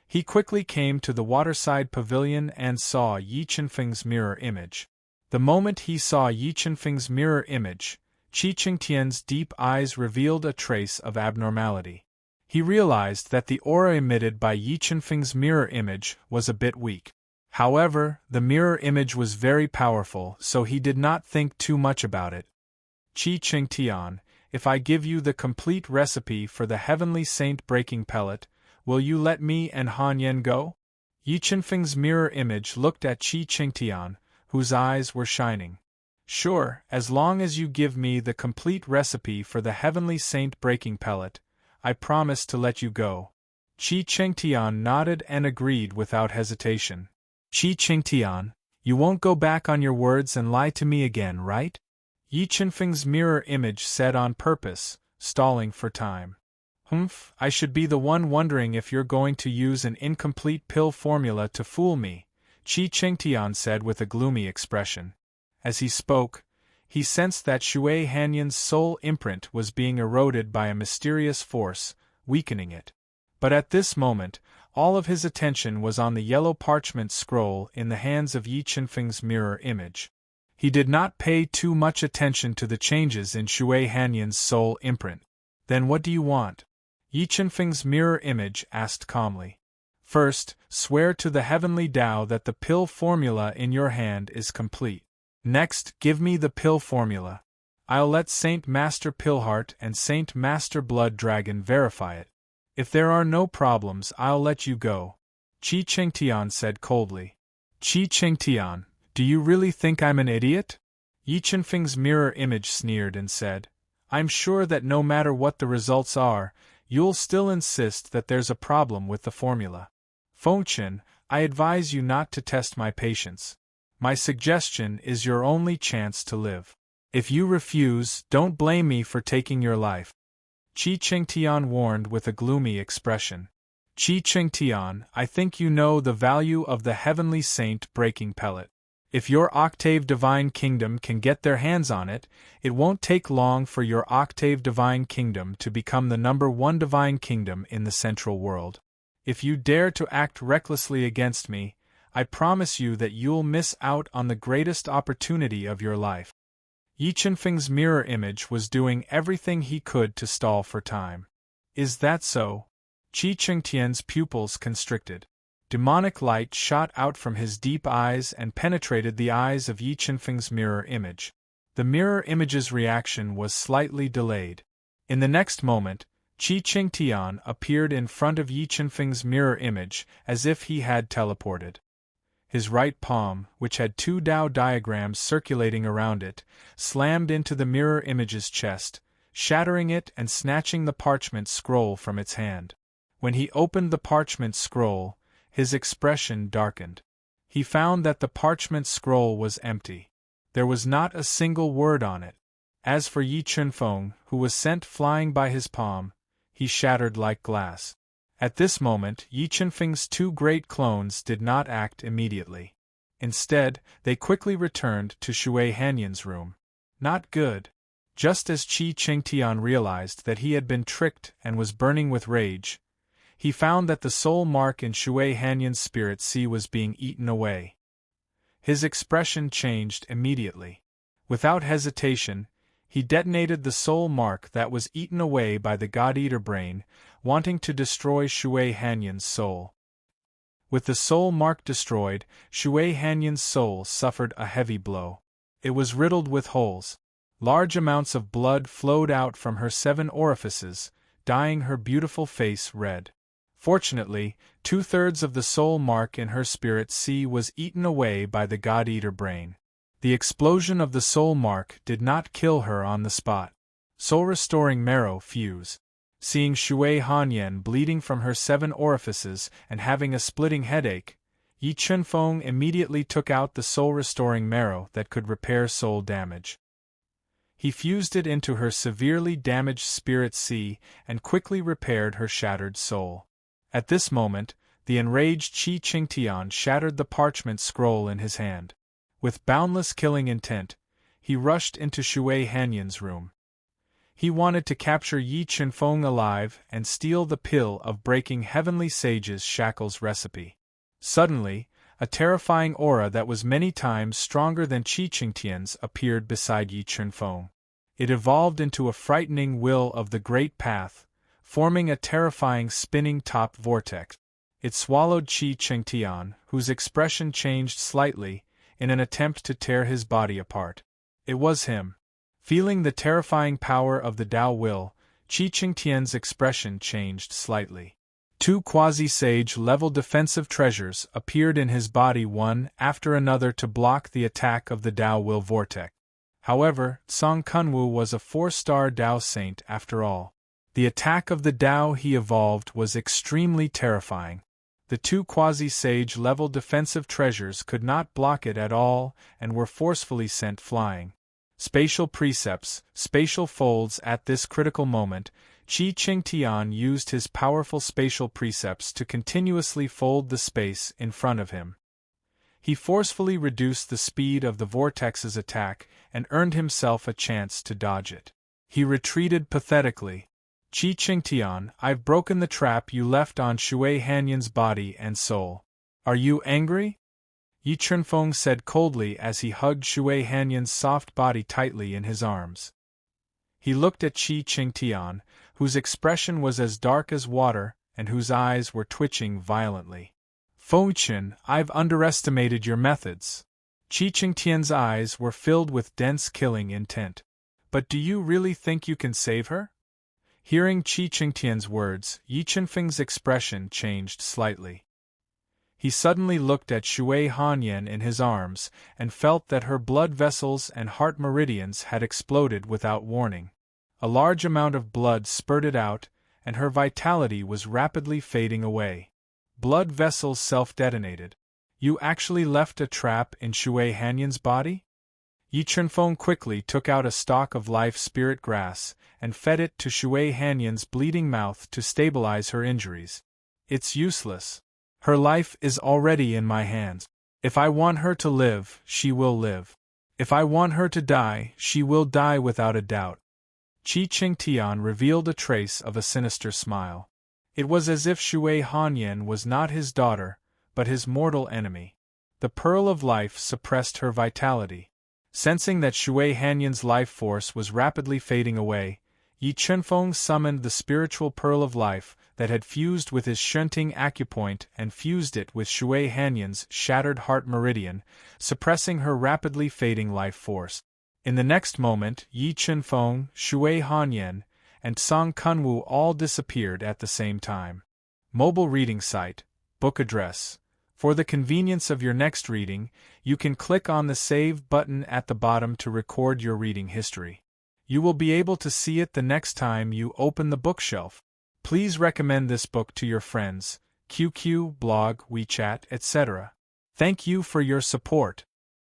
He quickly came to the waterside pavilion and saw Yi Qinfeng's mirror image. The moment he saw Yi Qinfeng's mirror image, Qi Qingtian's deep eyes revealed a trace of abnormality. He realized that the aura emitted by Yi Qinfeng's mirror image was a bit weak. However, the mirror image was very powerful, so he did not think too much about it. "Qi Qingtian, if I give you the complete recipe for the Heavenly Saint breaking pellet, will you let me and Han Yan go?" Yi Qinfeng's mirror image looked at Qi Qingtian, whose eyes were shining. "Sure, as long as you give me the complete recipe for the Heavenly Saint breaking pellet, I promise to let you go." Qi Qingtian nodded and agreed without hesitation. "Qi Qingtian, you won't go back on your words and lie to me again, right?" Yi Qinfeng's mirror image said on purpose, stalling for time. "Humph, I should be the one wondering if you're going to use an incomplete pill formula to fool me," Qi Qingtian said with a gloomy expression. As he spoke, he sensed that Shui Hanyan's soul imprint was being eroded by a mysterious force, weakening it. But at this moment, all of his attention was on the yellow parchment scroll in the hands of Yi Qinfeng's mirror image. He did not pay too much attention to the changes in Shui Hanyan's soul imprint. "Then what do you want?" Yi Qinfeng's mirror image asked calmly. "First, swear to the heavenly Tao that the pill formula in your hand is complete. Next, give me the pill formula. I'll let Saint Master Pillheart and Saint Master Blood Dragon verify it. If there are no problems, I'll let you go," Qi Qingtian said coldly. "Qi Qingtian, do you really think I'm an idiot?" Yi Qinfeng's mirror image sneered and said, "I'm sure that no matter what the results are, you'll still insist that there's a problem with the formula. Fengchen, I advise you not to test my patience. My suggestion is your only chance to live. If you refuse, don't blame me for taking your life," Qi Qingtian warned with a gloomy expression. "Qi Qingtian, I think you know the value of the Heavenly Saint breaking pellet. If your Octave Divine Kingdom can get their hands on it, it won't take long for your Octave Divine Kingdom to become the #1 Divine Kingdom in the Central World. If you dare to act recklessly against me, I promise you that you'll miss out on the greatest opportunity of your life." Yi Qinfeng's mirror image was doing everything he could to stall for time. "Is that so?" Qi Qingtian's pupils constricted. Demonic light shot out from his deep eyes and penetrated the eyes of Yi Qinfeng's mirror image. The mirror image's reaction was slightly delayed. In the next moment, Qi Qingtian appeared in front of Yi Qinfeng's mirror image as if he had teleported. His right palm, which had 2 Tao diagrams circulating around it, slammed into the mirror image's chest, shattering it and snatching the parchment scroll from its hand. When he opened the parchment scroll, his expression darkened. He found that the parchment scroll was empty. There was not a single word on it. As for Yi Qinfeng, who was sent flying by his palm, he shattered like glass. At this moment, Yi Qinfeng's 2 great clones did not act immediately. Instead, they quickly returned to Shui Hanyan's room. Not good. Just as Qi Qingtian realized that he had been tricked and was burning with rage, he found that the soul mark in Shui Hanyan's spirit sea was being eaten away. His expression changed immediately. Without hesitation, he detonated the soul mark that was eaten away by the God-Eater brain, wanting to destroy Shui Hanyan's soul. With the soul mark destroyed, Shui Hanyan's soul suffered a heavy blow. It was riddled with holes. Large amounts of blood flowed out from her 7 orifices, dyeing her beautiful face red. Fortunately, 2/3 of the soul mark in her spirit sea was eaten away by the God-Eater brain. The explosion of the soul mark did not kill her on the spot. Soul-restoring marrow fuse. Seeing Shui Hanyan bleeding from her 7 orifices and having a splitting headache, Yi Chunfeng immediately took out the soul-restoring marrow that could repair soul damage. He fused it into her severely damaged spirit sea and quickly repaired her shattered soul. At this moment, the enraged Qi Qingtian shattered the parchment scroll in his hand. With boundless killing intent, he rushed into Shui Hanyan's room. He wanted to capture Yi Chunfeng alive and steal the pill of breaking heavenly sage's shackles recipe. Suddenly, a terrifying aura that was many times stronger than Qi Qingtian's appeared beside Yi Chunfeng. It evolved into a frightening will of the Great Path, forming a terrifying spinning top vortex. It swallowed Qi Qingtian, whose expression changed slightly, in an attempt to tear his body apart. It was him. Feeling the terrifying power of the Tao will, Qi Qingtian's expression changed slightly. Two quasi-sage-level defensive treasures appeared in his body one after another to block the attack of the Tao will vortex. However, Song Kunwu was a 4-star Tao saint after all. The attack of the Tao he evolved was extremely terrifying. The two quasi-sage-level defensive treasures could not block it at all and were forcefully sent flying. Spatial precepts, spatial folds. At this critical moment, Qi Qingtian used his powerful spatial precepts to continuously fold the space in front of him. He forcefully reduced the speed of the vortex's attack and earned himself a chance to dodge it. He retreated pathetically. Qi Qingtian, I've broken the trap you left on Shui Hanyan's body and soul. Are you angry? Yi Chunfeng said coldly as he hugged Shui Hanyan's soft body tightly in his arms. He looked at Qi Qingtian, whose expression was as dark as water and whose eyes were twitching violently. Fengchen, I've underestimated your methods. Qi Qingtian's eyes were filled with dense killing intent. But do you really think you can save her? Hearing Qi Qingtian's words, Yi Chunfeng's expression changed slightly. He suddenly looked at Shui Hanyan in his arms and felt that her blood vessels and heart meridians had exploded without warning. A large amount of blood spurted out, and her vitality was rapidly fading away. Blood vessels self-detonated. You actually left a trap in Shui Hanyan's body? Yi Chunfeng quickly took out a stalk of life spirit grass and fed it to Shui Hanyan's bleeding mouth to stabilize her injuries. It's useless. Her life is already in my hands. If I want her to live, she will live. If I want her to die, she will die without a doubt. Qi Qingtian revealed a trace of a sinister smile. It was as if Shui Hanyan was not his daughter, but his mortal enemy. The pearl of life suppressed her vitality. Sensing that Shui Hanyan's life force was rapidly fading away, Yi Chunfeng summoned the spiritual pearl of life that had fused with his shunting acupoint and fused it with Shui Hanyan's shattered heart meridian, suppressing her rapidly fading life force. In the next moment, Yi Chunfeng, Shui Hanyan, and Song Kunwu all disappeared at the same time. Mobile reading site, book address. For the convenience of your next reading, you can click on the Save button at the bottom to record your reading history. You will be able to see it the next time you open the bookshelf. Please recommend this book to your friends, QQ, blog, WeChat, etc. Thank you for your support.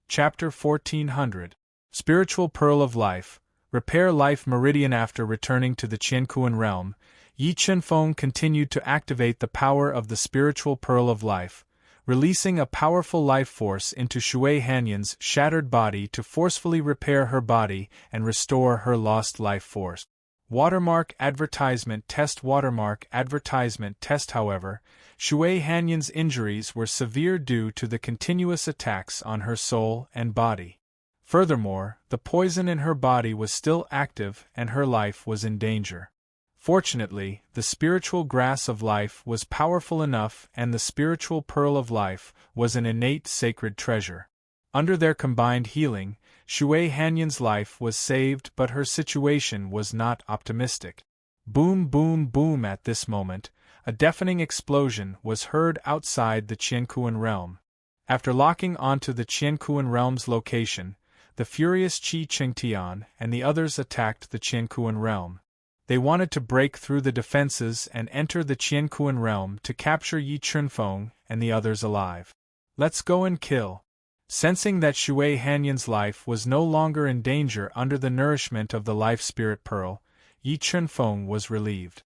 Chapter 1400. Spiritual Pearl of Life. Repair Life Meridian. After returning to the Qiankuan realm, Yi Chunfeng continued to activate the power of the Spiritual Pearl of Life, releasing a powerful life force into Shui Hanyan's shattered body to forcefully repair her body and restore her lost life force. Watermark Advertisement Test. Watermark Advertisement Test. However, Shui Hanyan's injuries were severe due to the continuous attacks on her soul and body. Furthermore, the poison in her body was still active and her life was in danger. Fortunately, the spiritual grass of life was powerful enough and the spiritual pearl of life was an innate sacred treasure. Under their combined healing, Shui Hanyan's life was saved, but her situation was not optimistic. Boom, boom, boom. At this moment, a deafening explosion was heard outside the Qiankuan realm. After locking onto the Qiankuan realm's location, the furious Qi Qingtian and the others attacked the Qiankuan realm. They wanted to break through the defenses and enter the Qiankuan realm to capture Yi Chunfeng and the others alive. Let's go and kill. Sensing that Shui Hanyan's life was no longer in danger under the nourishment of the life spirit pearl, Yi Chunfeng was relieved.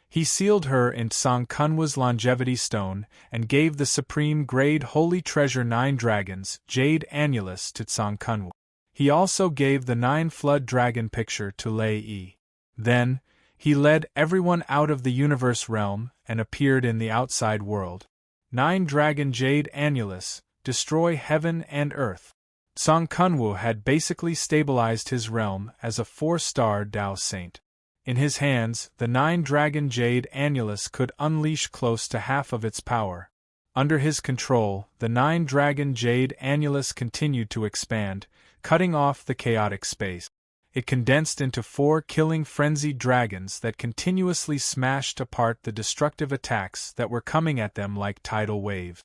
He sealed her in Song Kunwa's longevity stone and gave the supreme grade holy treasure 9 dragons, jade annulus, to Song Kunwa. He also gave the 9 flood dragon picture to Lei Yi. Then, he led everyone out of the universe realm and appeared in the outside world. 9 dragon jade annulus, destroy heaven and earth. Song Kunwu had basically stabilized his realm as a 4-star Dao saint. In his hands, the 9 dragon jade annulus could unleash close to half of its power. Under his control, the 9 dragon jade annulus continued to expand, cutting off the chaotic space. It condensed into 4 killing frenzied dragons that continuously smashed apart the destructive attacks that were coming at them like tidal waves.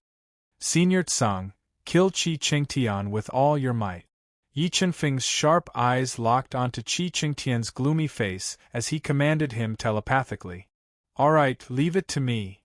Senior Tsang, kill Qi Qingtian with all your might. Yi Chunfeng's sharp eyes locked onto Qi Qingtian's gloomy face as he commanded him telepathically. All right, leave it to me.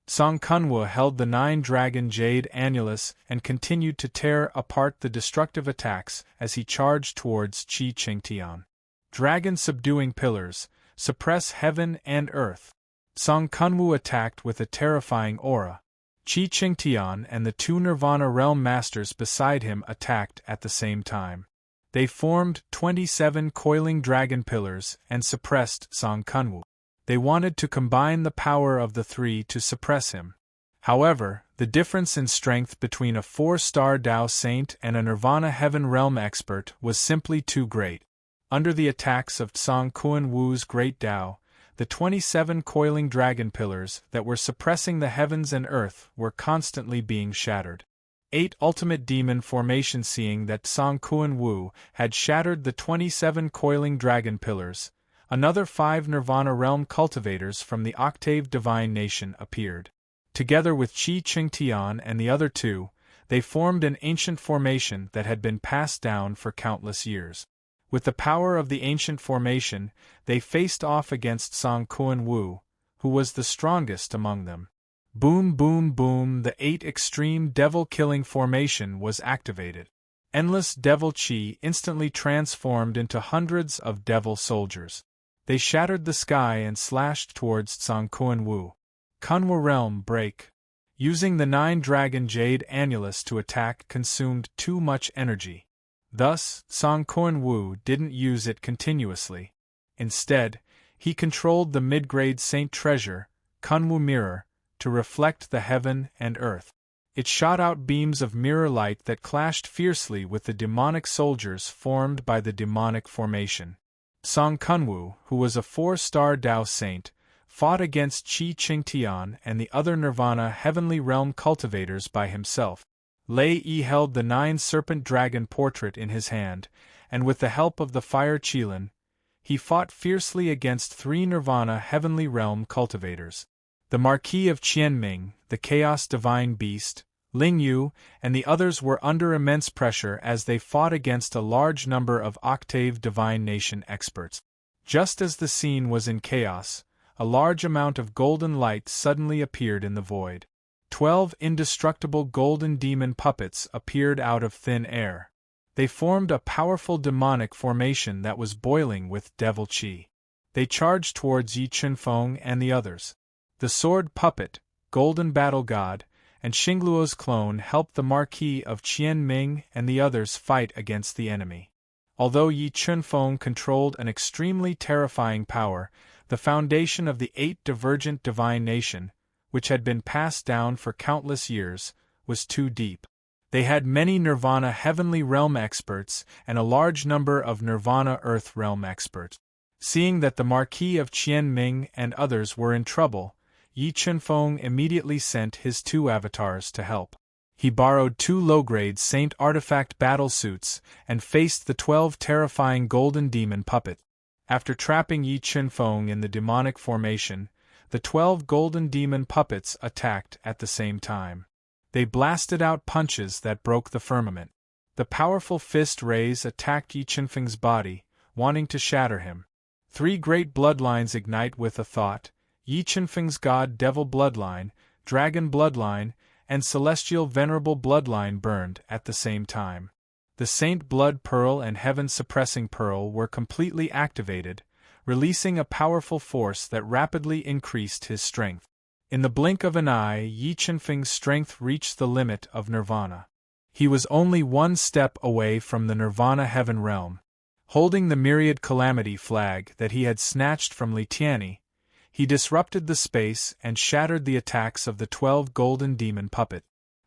Song Kunwa held the 9 dragon jade annulus and continued to tear apart the destructive attacks as he charged towards Qi Qingtian. Dragon subduing pillars, suppress heaven and earth. Song Kunwu attacked with a terrifying aura. Qi Qingtian and the 2 Nirvana realm masters beside him attacked at the same time. They formed 27 coiling dragon pillars and suppressed Song Kunwu. They wanted to combine the power of the 3 to suppress him. However, the difference in strength between a 4-star Dao saint and a Nirvana heaven realm expert was simply too great. Under the attacks of Song Kunwu's great Dao, the 27 coiling dragon pillars that were suppressing the heavens and earth were constantly being shattered. 8 ultimate demon formation. Seeing that Song Kunwu had shattered the 27 coiling dragon pillars, another 5 Nirvana realm cultivators from the Octave Divine Nation appeared. Together with Qi Qingtian and the other 2, they formed an ancient formation that had been passed down for countless years. With the power of the ancient formation, they faced off against Song Kunwu, who was the strongest among them. Boom boom boom, the 8 extreme devil-killing formation was activated. Endless devil chi instantly transformed into hundreds of devil soldiers. They shattered the sky and slashed towards Song Kunwu. Kunwa realm break. Using the 9 dragon jade annulus to attack consumed too much energy. Thus, Song Kunwu didn't use it continuously. Instead, he controlled the mid-grade saint treasure, Kunwu mirror, to reflect the heaven and earth. It shot out beams of mirror light that clashed fiercely with the demonic soldiers formed by the demonic formation. Song Kunwu, who was a 4-star Dao saint, fought against Qi Qingtian and the other Nirvana heavenly realm cultivators by himself. Lei Yi held the 9 serpent dragon portrait in his hand, and with the help of the fire Qilin, he fought fiercely against 3 Nirvana heavenly realm cultivators. The Marquis of Qianming, the Chaos Divine Beast, Ling Yu, and the others were under immense pressure as they fought against a large number of Octave Divine Nation experts. Just as the scene was in chaos, a large amount of golden light suddenly appeared in the void. 12 indestructible golden demon puppets appeared out of thin air. They formed a powerful demonic formation that was boiling with devil chi. They charged towards Yi Chunfeng and the others. The sword puppet, golden battle god, and Xingluo's clone helped the Marquis of Qianming and the others fight against the enemy. Although Yi Chunfeng controlled an extremely terrifying power, the foundation of the 8 divergent divine nation, which had been passed down for countless years, was too deep. They had many Nirvana heavenly realm experts and a large number of Nirvana earth realm experts. Seeing that the Marquis of Qianming and others were in trouble, Yi Chunfeng immediately sent his 2 avatars to help. He borrowed 2 low-grade saint artifact battle suits and faced the 12 terrifying golden demon puppets. After trapping Yi Chunfeng in the demonic formation, the 12 golden demon puppets attacked at the same time. They blasted out punches that broke the firmament. The powerful fist rays attacked Yi Chunfeng's body, wanting to shatter him. 3 great bloodlines ignite with a thought: Yi Chunfeng's god devil bloodline, dragon bloodline, and celestial venerable bloodline burned at the same time. The Saint Blood Pearl and Heaven Suppressing Pearl were completely activated, releasing a powerful force that rapidly increased his strength. In the blink of an eye, Yi Qinfeng's strength reached the limit of nirvana. He was only one step away from the nirvana heaven realm. Holding the myriad calamity flag that he had snatched from Li Tianyi, he disrupted the space and shattered the attacks of the 12 golden demon puppet.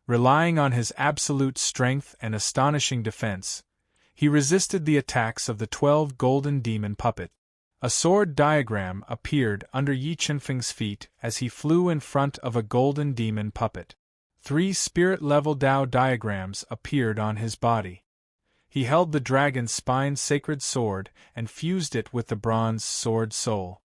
Relying on his absolute strength and astonishing defense, he resisted the attacks of the 12 golden demon puppet. A sword diagram appeared under Yi Qinfeng's feet as he flew in front of a golden demon puppet. 3 spirit-level Dao diagrams appeared on his body. He held the dragon spine's sacred sword and fused it with the bronze sword soul.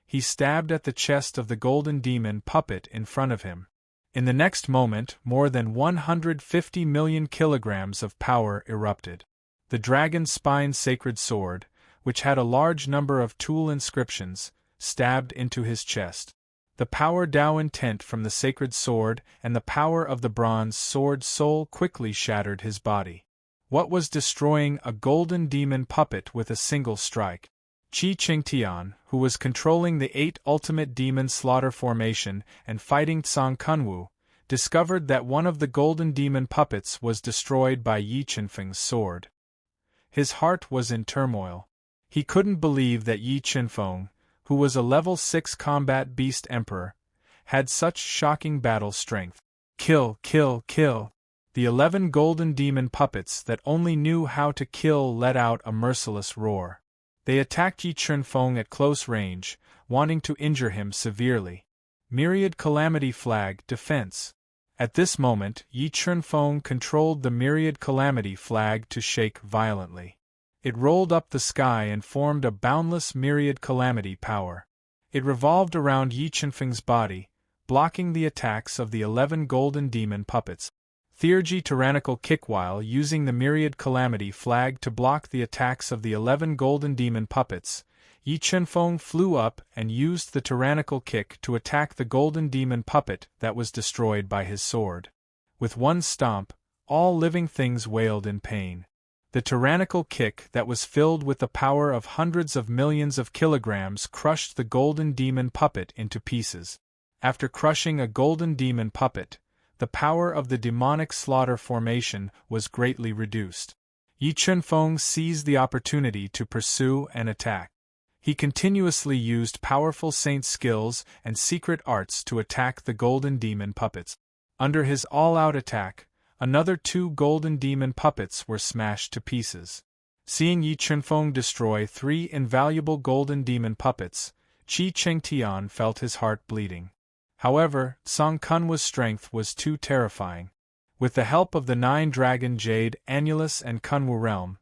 He stabbed at the chest of the golden demon puppet in front of him. In the next moment, more than 150 million kilograms of power erupted. The dragon spine's sacred sword, which had a large number of tool inscriptions, stabbed into his chest. The power Dao intent from the sacred sword and the power of the bronze sword soul quickly shattered his body. What was destroying a golden demon puppet with a single strike? Qi Qingtian, who was controlling the 8 ultimate demon slaughter formation and fighting Song Kunwu, discovered that one of the golden demon puppets was destroyed by Yi Qinfeng's sword. His heart was in turmoil. He couldn't believe that Yi Qinfeng, who was a level 6 combat beast emperor, had such shocking battle strength. Kill, kill, kill! The 11 golden demon puppets that only knew how to kill let out a merciless roar. They attacked Yi Qinfeng at close range, wanting to injure him severely. Myriad Calamity Flag Defense. At this moment, Yi Qinfeng controlled the Myriad Calamity Flag to shake violently. It rolled up the sky and formed a boundless Myriad Calamity power. It revolved around Yi Qinfeng's body, blocking the attacks of the 11 golden demon puppets. Theurgy Tyrannical Kick. While using the Myriad Calamity Flag to block the attacks of the 11 golden demon puppets, Yi Qinfeng flew up and used the Tyrannical Kick to attack the golden demon puppet that was destroyed by his sword. With one stomp, all living things wailed in pain. The Tyrannical Kick that was filled with the power of hundreds of millions of kilograms crushed the golden demon puppet into pieces. After crushing a golden demon puppet, the power of the demonic slaughter formation was greatly reduced. Yi Qinfeng seized the opportunity to pursue and attack. He continuously used powerful saint skills and secret arts to attack the golden demon puppets. Under his all-out attack, another 2 golden demon puppets were smashed to pieces. Seeing Yi Qinfeng destroy 3 invaluable golden demon puppets, Qi Qingtian felt his heart bleeding. However, Song Kunwa's strength was too terrifying. With the help of the 9 Dragon Jade Annulus and Kunwu Realm,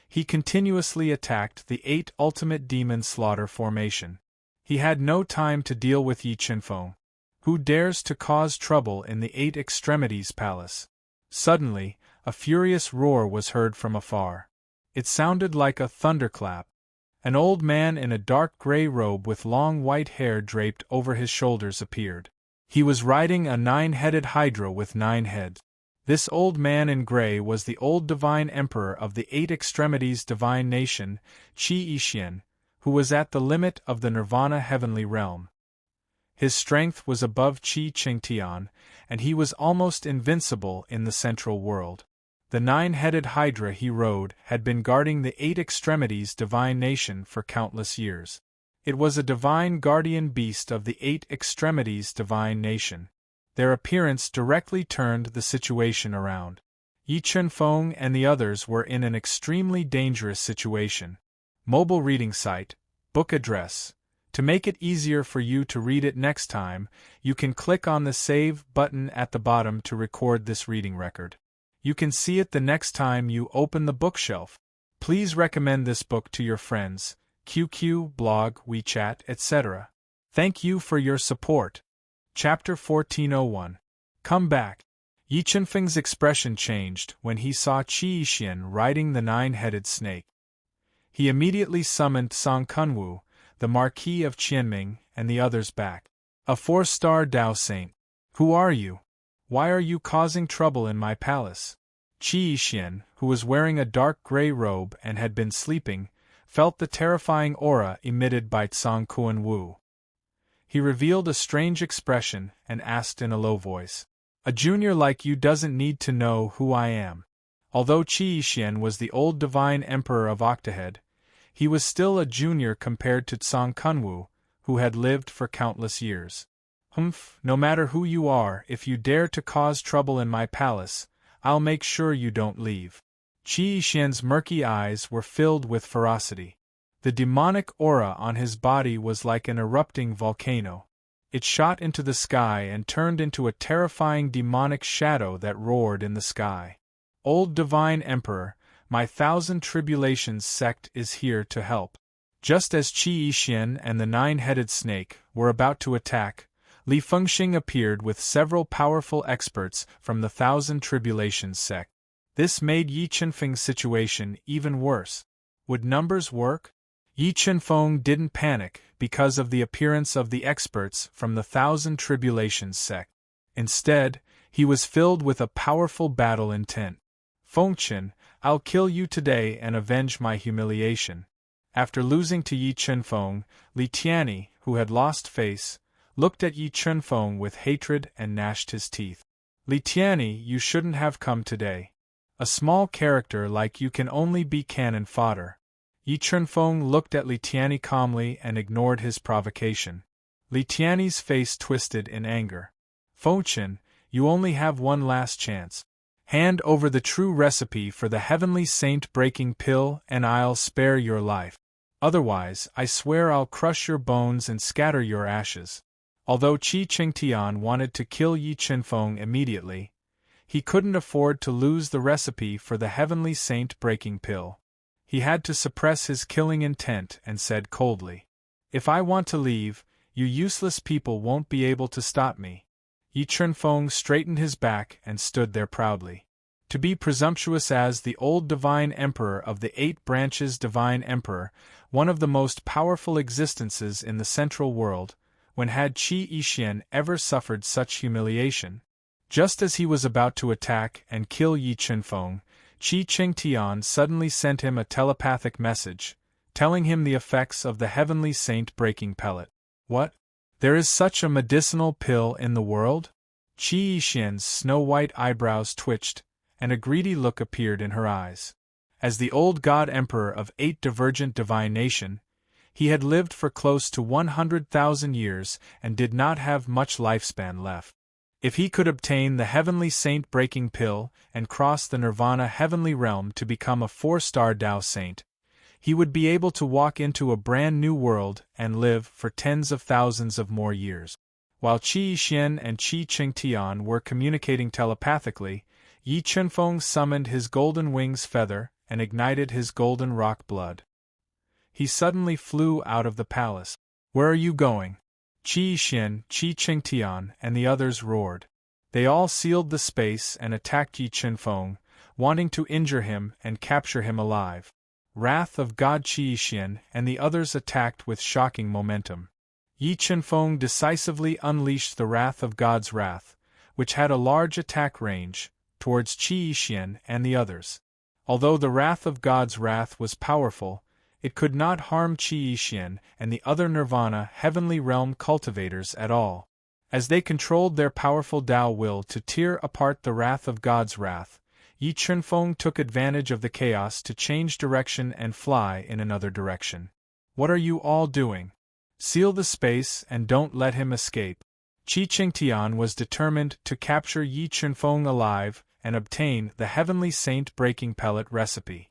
he continuously attacked the 8 Ultimate Demon Slaughter formation. He had no time to deal with Yi Qinfeng, who dares to cause trouble in the 8 Extremities Palace. Suddenly, a furious roar was heard from afar. It sounded like a thunderclap. An old man in a dark gray robe with long white hair draped over his shoulders appeared. He was riding a 9-headed hydra with 9 heads. This old man in gray was the old divine emperor of the 8 Extremities divine nation, Qi Yixian, who was at the limit of the Nirvana heavenly realm. His strength was above Qi Qingtian, and he was almost invincible in the central world. The 9-headed hydra he rode had been guarding the 8 Extremities divine nation for countless years. It was a divine guardian beast of the 8 Extremities divine nation. Their appearance directly turned the situation around. Yi Qinfeng and the others were in an extremely dangerous situation. Mobile reading site, book address. To make it easier for you to read it next time, you can click on the Save button at the bottom to record this reading record. You can see it the next time you open the bookshelf. Please recommend this book to your friends, QQ, blog, WeChat, etc. Thank you for your support. Chapter 1401. Come back. Yi Qinfeng's expression changed when he saw Qi Yixian riding the 9-headed snake. He immediately summoned Song Kunwu, the Marquis of Qianming, and the others back. A 4-star Dao Saint. Who are you? Why are you causing trouble in my palace? Qi Yixian, who was wearing a dark gray robe and had been sleeping, felt the terrifying aura emitted by Tsang Kuan-wu. He revealed a strange expression and asked in a low voice, "A junior like you doesn't need to know who I am." Although Qi Yixian was the old divine emperor of Octahead, he was still a junior compared to Tsang Kuan-wu, who had lived for countless years. No matter who you are, if you dare to cause trouble in my palace, I'll make sure you don't leave. Qi Yixian's murky eyes were filled with ferocity. The demonic aura on his body was like an erupting volcano. It shot into the sky and turned into a terrifying demonic shadow that roared in the sky. Old Divine Emperor, my Thousand Tribulations sect is here to help. Just as Qi Yixian and the nine-headed snake were about to attack, Li Fengxing appeared with several powerful experts from the Thousand Tribulations sect. This made Yi Qianfeng's situation even worse. Would numbers work? Yi Qianfeng didn't panic because of the appearance of the experts from the Thousand Tribulations sect. Instead, he was filled with a powerful battle intent. "Fengqian, I'll kill you today and avenge my humiliation." After losing to Yi Qianfeng, Li Tianyi, who had lost face, looked at Yi Qianfeng with hatred and gnashed his teeth. "Li Tianyi, you shouldn't have come today. A small character like you can only be cannon fodder." Yi Qianfeng looked at Li Tianyi calmly and ignored his provocation. Li Tianyi's face twisted in anger. "Fengqian, you only have one last chance. Hand over the true recipe for the heavenly saint-breaking pill and I'll spare your life. Otherwise, I swear I'll crush your bones and scatter your ashes." Although Qi Qingtian wanted to kill Yi Qianfeng immediately, he couldn't afford to lose the recipe for the heavenly saint-breaking pill. He had to suppress his killing intent and said coldly, "If I want to leave, you useless people won't be able to stop me." Yi Qianfeng straightened his back and stood there proudly. To be presumptuous as the old divine emperor of the 8 branches divine emperor, one of the most powerful existences in the central world, when had Qi Yixian ever suffered such humiliation? Just as he was about to attack and kill Yi Qianfeng, Qi Qingtian suddenly sent him a telepathic message, telling him the effects of the heavenly saint-breaking pellet. What? There is such a medicinal pill in the world? Qi Yixian's snow-white eyebrows twitched, and a greedy look appeared in her eyes. As the old god-emperor of 8 divergent divine nation, he had lived for close to 100,000 years and did not have much lifespan left. If he could obtain the heavenly saint-breaking pill and cross the nirvana heavenly realm to become a 4-star Tao saint, he would be able to walk into a brand new world and live for tens of thousands of more years. While Qi Yixian and Qi Qingtian were communicating telepathically, Yi Qianfeng summoned his golden wings feather and ignited his golden rock blood. He suddenly flew out of the palace. "Where are you going?" Qi Yixian, Qi Qingtian, and the others roared. They all sealed the space and attacked Yi Qianfeng, wanting to injure him and capture him alive. Wrath of God Qi Yixian and the others attacked with shocking momentum. Yi Qianfeng decisively unleashed the wrath of God's wrath, which had a large attack range, towards Qi Yixian and the others. Although the wrath of God's wrath was powerful, it could not harm Qi Yixian and the other nirvana heavenly realm cultivators at all. As they controlled their powerful Tao will to tear apart the wrath of God's wrath, Yi Qianfeng took advantage of the chaos to change direction and fly in another direction. "What are you all doing? Seal the space and don't let him escape." Qi Qingtian was determined to capture Yi Qianfeng alive and obtain the heavenly saint-breaking pellet recipe.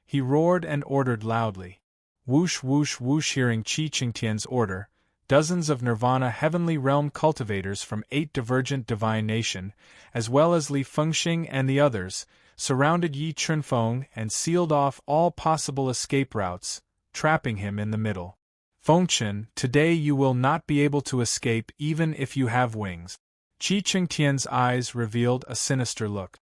He roared and ordered loudly. Whoosh whoosh whoosh. Hearing Qi Qingtian's order, dozens of nirvana heavenly realm cultivators from 8 divergent divine nation, as well as Li Fengxing and the others, surrounded Yi Qianfeng and sealed off all possible escape routes, trapping him in the middle. "Fengqian, today you will not be able to escape even if you have wings." Qi Qingtian's eyes revealed a sinister look.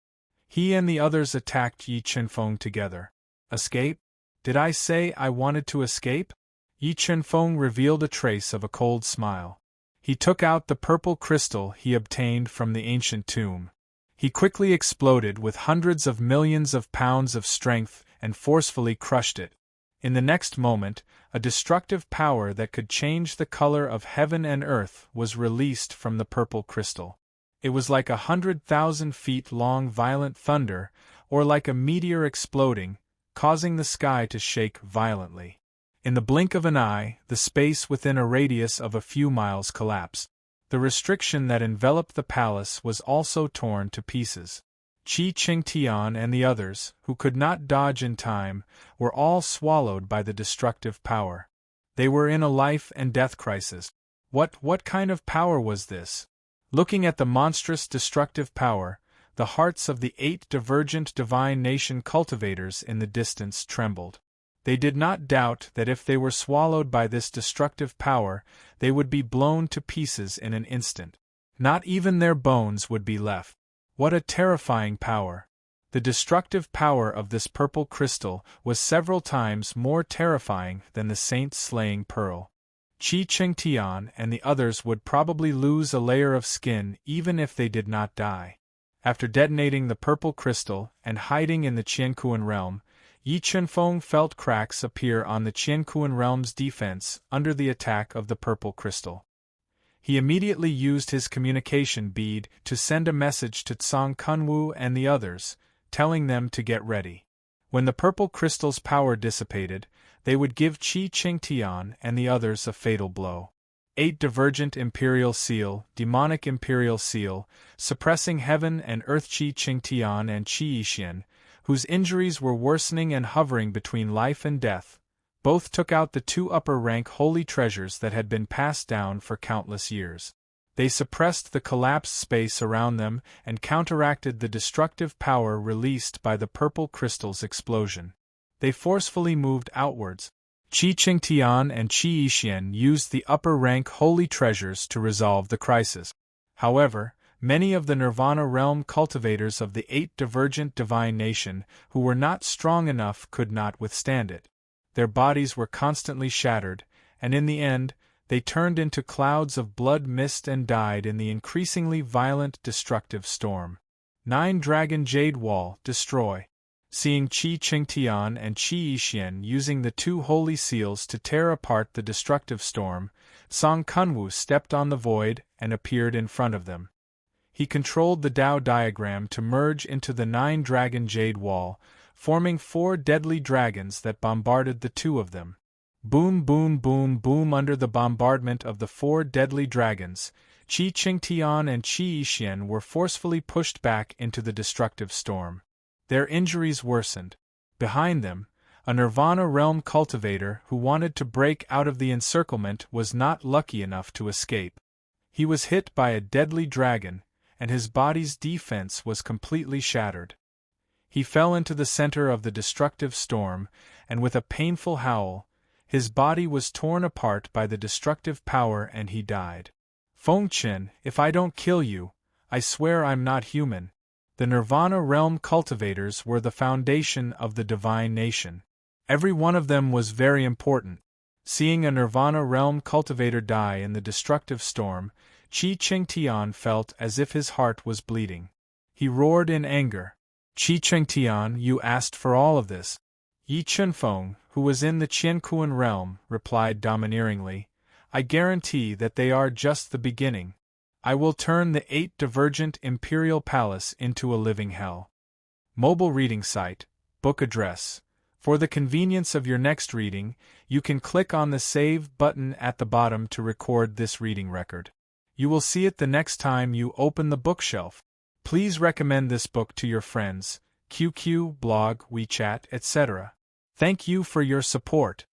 He and the others attacked Yi Qianfeng together. "Escape? Did I say I wanted to escape?" Yi Qianfeng revealed a trace of a cold smile. He took out the purple crystal he obtained from the ancient tomb. He quickly exploded with hundreds of millions of pounds of strength and forcefully crushed it. In the next moment, a destructive power that could change the color of heaven and earth was released from the purple crystal. It was like 100,000 feet long violent thunder, or like a meteor exploding, causing the sky to shake violently. In the blink of an eye, the space within a radius of a few miles collapsed. The restriction that enveloped the palace was also torn to pieces. Qi Qingtian and the others, who could not dodge in time, were all swallowed by the destructive power. They were in a life-and-death crisis. What kind of power was this? Looking at the monstrous destructive power, the hearts of the 8 divergent divine nation cultivators in the distance trembled. They did not doubt that if they were swallowed by this destructive power, they would be blown to pieces in an instant. Not even their bones would be left. What a terrifying power! The destructive power of this purple crystal was several times more terrifying than the saint-slaying pearl. Qi Qingtian and the others would probably lose a layer of skin even if they did not die. After detonating the purple crystal and hiding in the Qiankuan realm, Yi Chunfeng felt cracks appear on the Qiankuan realm's defense under the attack of the purple crystal. He immediately used his communication bead to send a message to Tsang Kunwu and the others, telling them to get ready. When the purple crystal's power dissipated, they would give Qi Qingtian and the others a fatal blow. 8 divergent imperial seal, demonic imperial seal, suppressing heaven and earth Qi Qingtian and Qi Yixin, whose injuries were worsening and hovering between life and death, both took out the 2 upper-rank holy treasures that had been passed down for countless years. They suppressed the collapsed space around them and counteracted the destructive power released by the purple crystal's explosion. They forcefully moved outwards. Qi Qingtian and Qi Yixin used the upper-rank holy treasures to resolve the crisis. However, many of the Nirvana realm cultivators of the 8 divergent divine nation who were not strong enough could not withstand it. Their bodies were constantly shattered, and in the end, they turned into clouds of blood mist and died in the increasingly violent destructive storm. 9 Dragon Jade Wall, destroy. Seeing Qi Qingtian and Qi Yixin using the 2 holy seals to tear apart the destructive storm, Tsang Kunwu stepped on the void and appeared in front of them. He controlled the Tao diagram to merge into the 9 Dragon Jade Wall, forming 4 deadly dragons that bombarded the 2 of them. Boom boom boom boom. Under the bombardment of the 4 deadly dragons, Qi Qingtian and Qi Yixin were forcefully pushed back into the destructive storm. Their injuries worsened. Behind them, a Nirvana realm cultivator who wanted to break out of the encirclement was not lucky enough to escape. He was hit by a deadly dragon, and his body's defense was completely shattered. He fell into the center of the destructive storm, and with a painful howl, his body was torn apart by the destructive power and he died. Fengchen, if I don't kill you, I swear I'm not human. The Nirvana realm cultivators were the foundation of the divine nation. Every one of them was very important. Seeing a Nirvana realm cultivator die in the destructive storm, Qi Qingtian felt as if his heart was bleeding. He roared in anger. Qi Qingtian, you asked for all of this. Yi Chunfeng, who was in the Qiankuan realm, replied domineeringly, I guarantee that they are just the beginning. I will turn the 8 divergent imperial palace into a living hell. Mobile reading site, book address. For the convenience of your next reading, you can click on the Save button at the bottom to record this reading record. You will see it the next time you open the bookshelf. Please recommend this book to your friends, QQ, blog, WeChat, etc. Thank you for your support.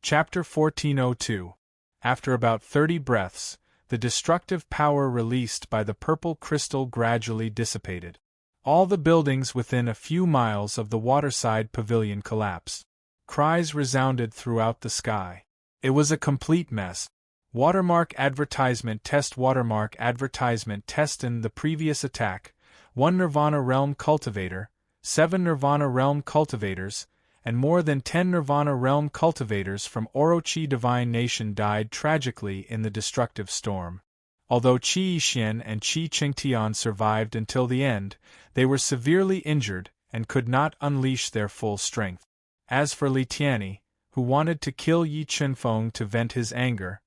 Chapter 1402. After about 30 breaths, the destructive power released by the purple crystal gradually dissipated. All the buildings within a few miles of the waterside pavilion collapsed. Cries resounded throughout the sky. It was a complete mess. Watermark advertisement test. Watermark advertisement test. In the previous attack, 1 Nirvana realm cultivator, 7 Nirvana realm cultivators, and more than 10 Nirvana realm cultivators from Orochi Divine Nation died tragically in the destructive storm. Although Qi Yixian and Qi Qingtian survived until the end, they were severely injured and could not unleash their full strength. As for Li Tianyi, who wanted to kill Yi Chunfeng to vent his anger,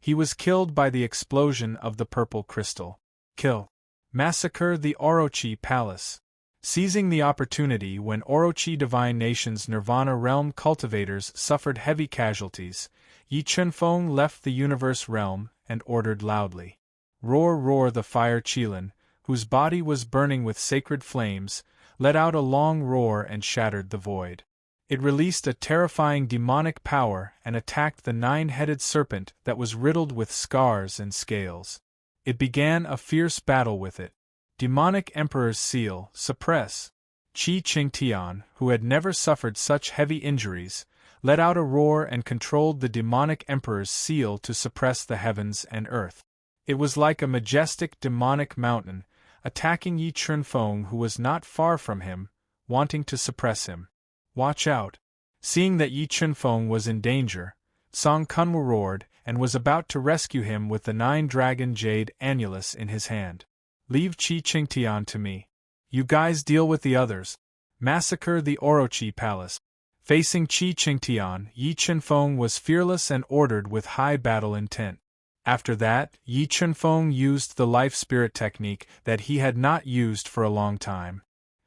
he was killed by the explosion of the purple crystal. Kill. Massacre the Orochi Palace. Seizing the opportunity when Orochi Divine Nation's Nirvana Realm cultivators suffered heavy casualties, Yi Chunfeng left the Universe Realm and ordered loudly. Roar, roar! The fire Qilin, whose body was burning with sacred flames, let out a long roar and shattered the void. It released a terrifying demonic power and attacked the nine-headed serpent that was riddled with scars and scales. It began a fierce battle with it. Demonic Emperor's Seal, suppress. Qi Qingtian, who had never suffered such heavy injuries, let out a roar and controlled the demonic Emperor's Seal to suppress the heavens and earth. It was like a majestic demonic mountain, attacking Yi Chunfeng, who was not far from him, wanting to suppress him. Watch out! Seeing that Yi Chunfeng was in danger, Song Kunwu roared and was about to rescue him with the nine-dragon jade annulus in his hand. Leave Qi Qingtian to me. You guys deal with the others. Massacre the Orochi Palace. Facing Qi Qingtian, Yi Chunfeng was fearless and ordered with high battle intent. After that, Yi Chunfeng used the life spirit technique that he had not used for a long time.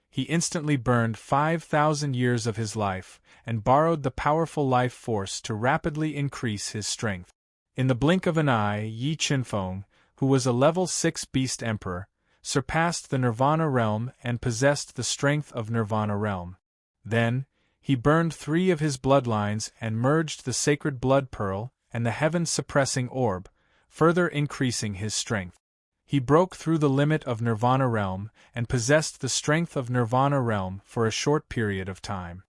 He instantly burned 5,000 years of his life, and borrowed the powerful life force to rapidly increase his strength. In the blink of an eye, Yi Chunfeng, who was a level 6 beast emperor, surpassed the Nirvana realm and possessed the strength of Nirvana realm. Then, he burned 3 of his bloodlines and merged the sacred blood pearl and the heaven-suppressing orb, further increasing his strength. He broke through the limit of Nirvana realm and possessed the strength of Nirvana realm for a short period of time.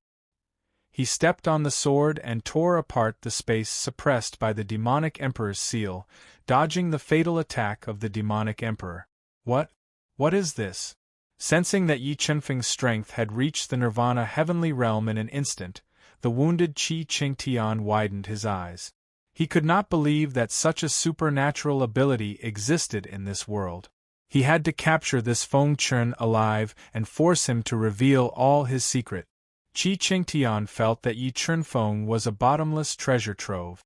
He stepped on the sword and tore apart the space suppressed by the demonic Emperor's seal, dodging the fatal attack of the demonic Emperor. What is this? Sensing that Yi Chunfeng's strength had reached the Nirvana heavenly realm in an instant, the wounded Qi Qingtian widened his eyes. He could not believe that such a supernatural ability existed in this world. He had to capture this Feng Chun alive and force him to reveal all his secret. Qi Qingtian felt that Yi Chunfeng was a bottomless treasure trove.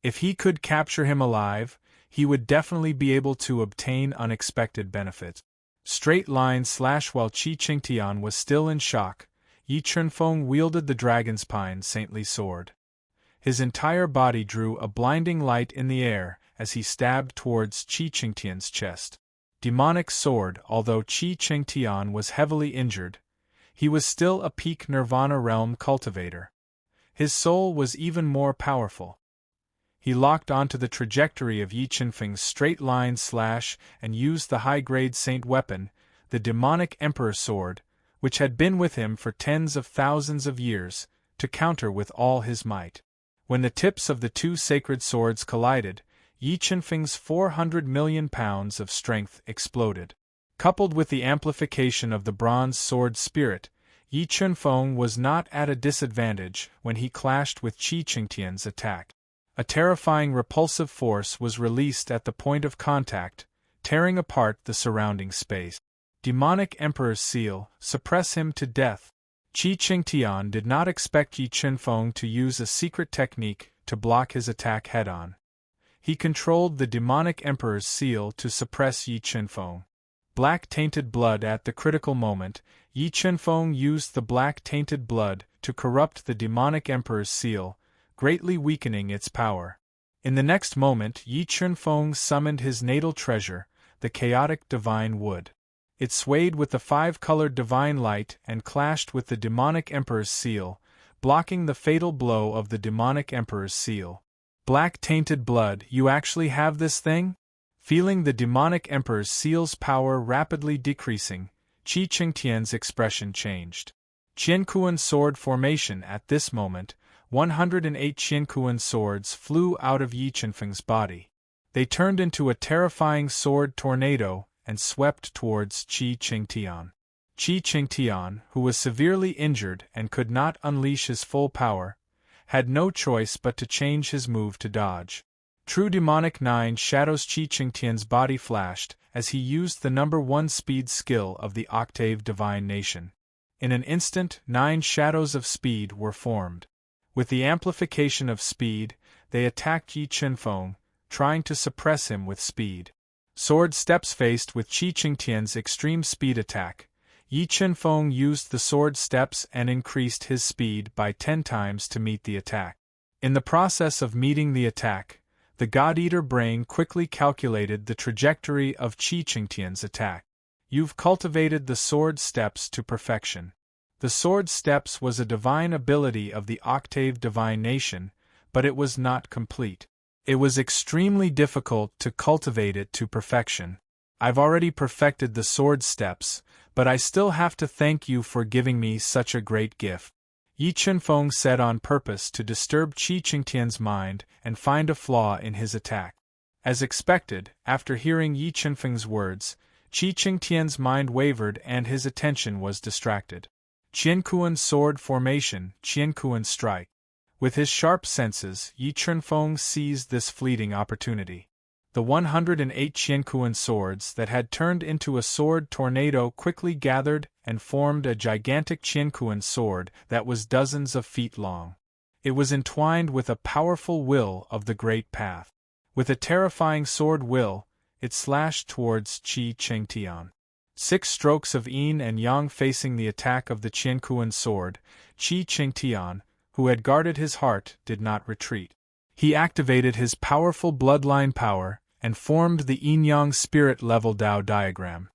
If he could capture him alive, he would definitely be able to obtain unexpected benefits. Straight line / While Qi Qingtian was still in shock, Yi Chunfeng wielded the dragon's pine saintly sword. His entire body drew a blinding light in the air as he stabbed towards Qi Qingtian's chest. Demonic sword. Although Qi Qingtian was heavily injured, he was still a peak Nirvana realm cultivator. His soul was even more powerful. He locked onto the trajectory of Yi Chunfeng's straight line / and used the high-grade saint weapon, the demonic Emperor sword, which had been with him for tens of thousands of years, to counter with all his might. When the tips of the 2 sacred swords collided, Yi Chunfeng's 400 million pounds of strength exploded. Coupled with the amplification of the bronze sword spirit, Yi Chunfeng was not at a disadvantage when he clashed with Qi Qingtian's attack. A terrifying repulsive force was released at the point of contact, tearing apart the surrounding space. Demonic Emperor's seal, suppress him to death. Qi Qingtian did not expect Yi Chunfeng to use a secret technique to block his attack head-on. He controlled the demonic Emperor's seal to suppress Yi Chunfeng. Black tainted blood. At the critical moment, Yi Chunfeng used the black tainted blood to corrupt the demonic Emperor's seal, greatly weakening its power. In the next moment, Yi Chunfeng summoned his natal treasure, the chaotic divine wood. It swayed with the 5-colored divine light and clashed with the demonic Emperor's seal, blocking the fatal blow of the demonic Emperor's seal. Black tainted blood. You actually have this thing? Feeling the demonic Emperor's seal's power rapidly decreasing, Qi Qingtian's expression changed. Qiankuan sword formation. At this moment, 108 Qiankuan swords flew out of Yi Chunfeng's body. They turned into a terrifying sword tornado and swept towards Qi Qingtian. Qi Qingtian, who was severely injured and could not unleash his full power, had no choice but to change his move to dodge. True demonic 9 shadows. Qi Qingtian's body flashed as he used the number 1 speed skill of the octave divine nation. In an instant, 9 shadows of speed were formed. With the amplification of speed, they attacked Yi Qinfeng, trying to suppress him with speed. Sword steps. Faced with Qi Qingtian's extreme speed attack, Yi Qinfeng used the sword steps and increased his speed by 10 times to meet the attack. In the process of meeting the attack, the God-Eater brain quickly calculated the trajectory of Qi Qingtian's attack. You've cultivated the sword steps to perfection. The sword steps was a divine ability of the octave divine nation, but it was not complete. It was extremely difficult to cultivate it to perfection. I've already perfected the sword steps, but I still have to thank you for giving me such a great gift. Yi Qinfeng said on purpose to disturb Qi Qingtian's mind and find a flaw in his attack. As expected, after hearing Yi Qinfeng's words, Qi Qingtian's mind wavered and his attention was distracted. Qiankuan sword formation, Qiankuan strike. With his sharp senses, Yi Qinfeng seized this fleeting opportunity. The 108 Qiankuan swords that had turned into a sword tornado quickly gathered and formed a gigantic Qiankuan sword that was dozens of feet long. It was entwined with a powerful will of the Great Path. With a terrifying sword will, it slashed towards Qi Qingtian. 6 strokes of yin and yang facing the attack of the Qiankuan sword, Qi Qingtian, who had guarded his heart, did not retreat. He activated his powerful bloodline power and formed the yin-yang spirit level Dao diagram.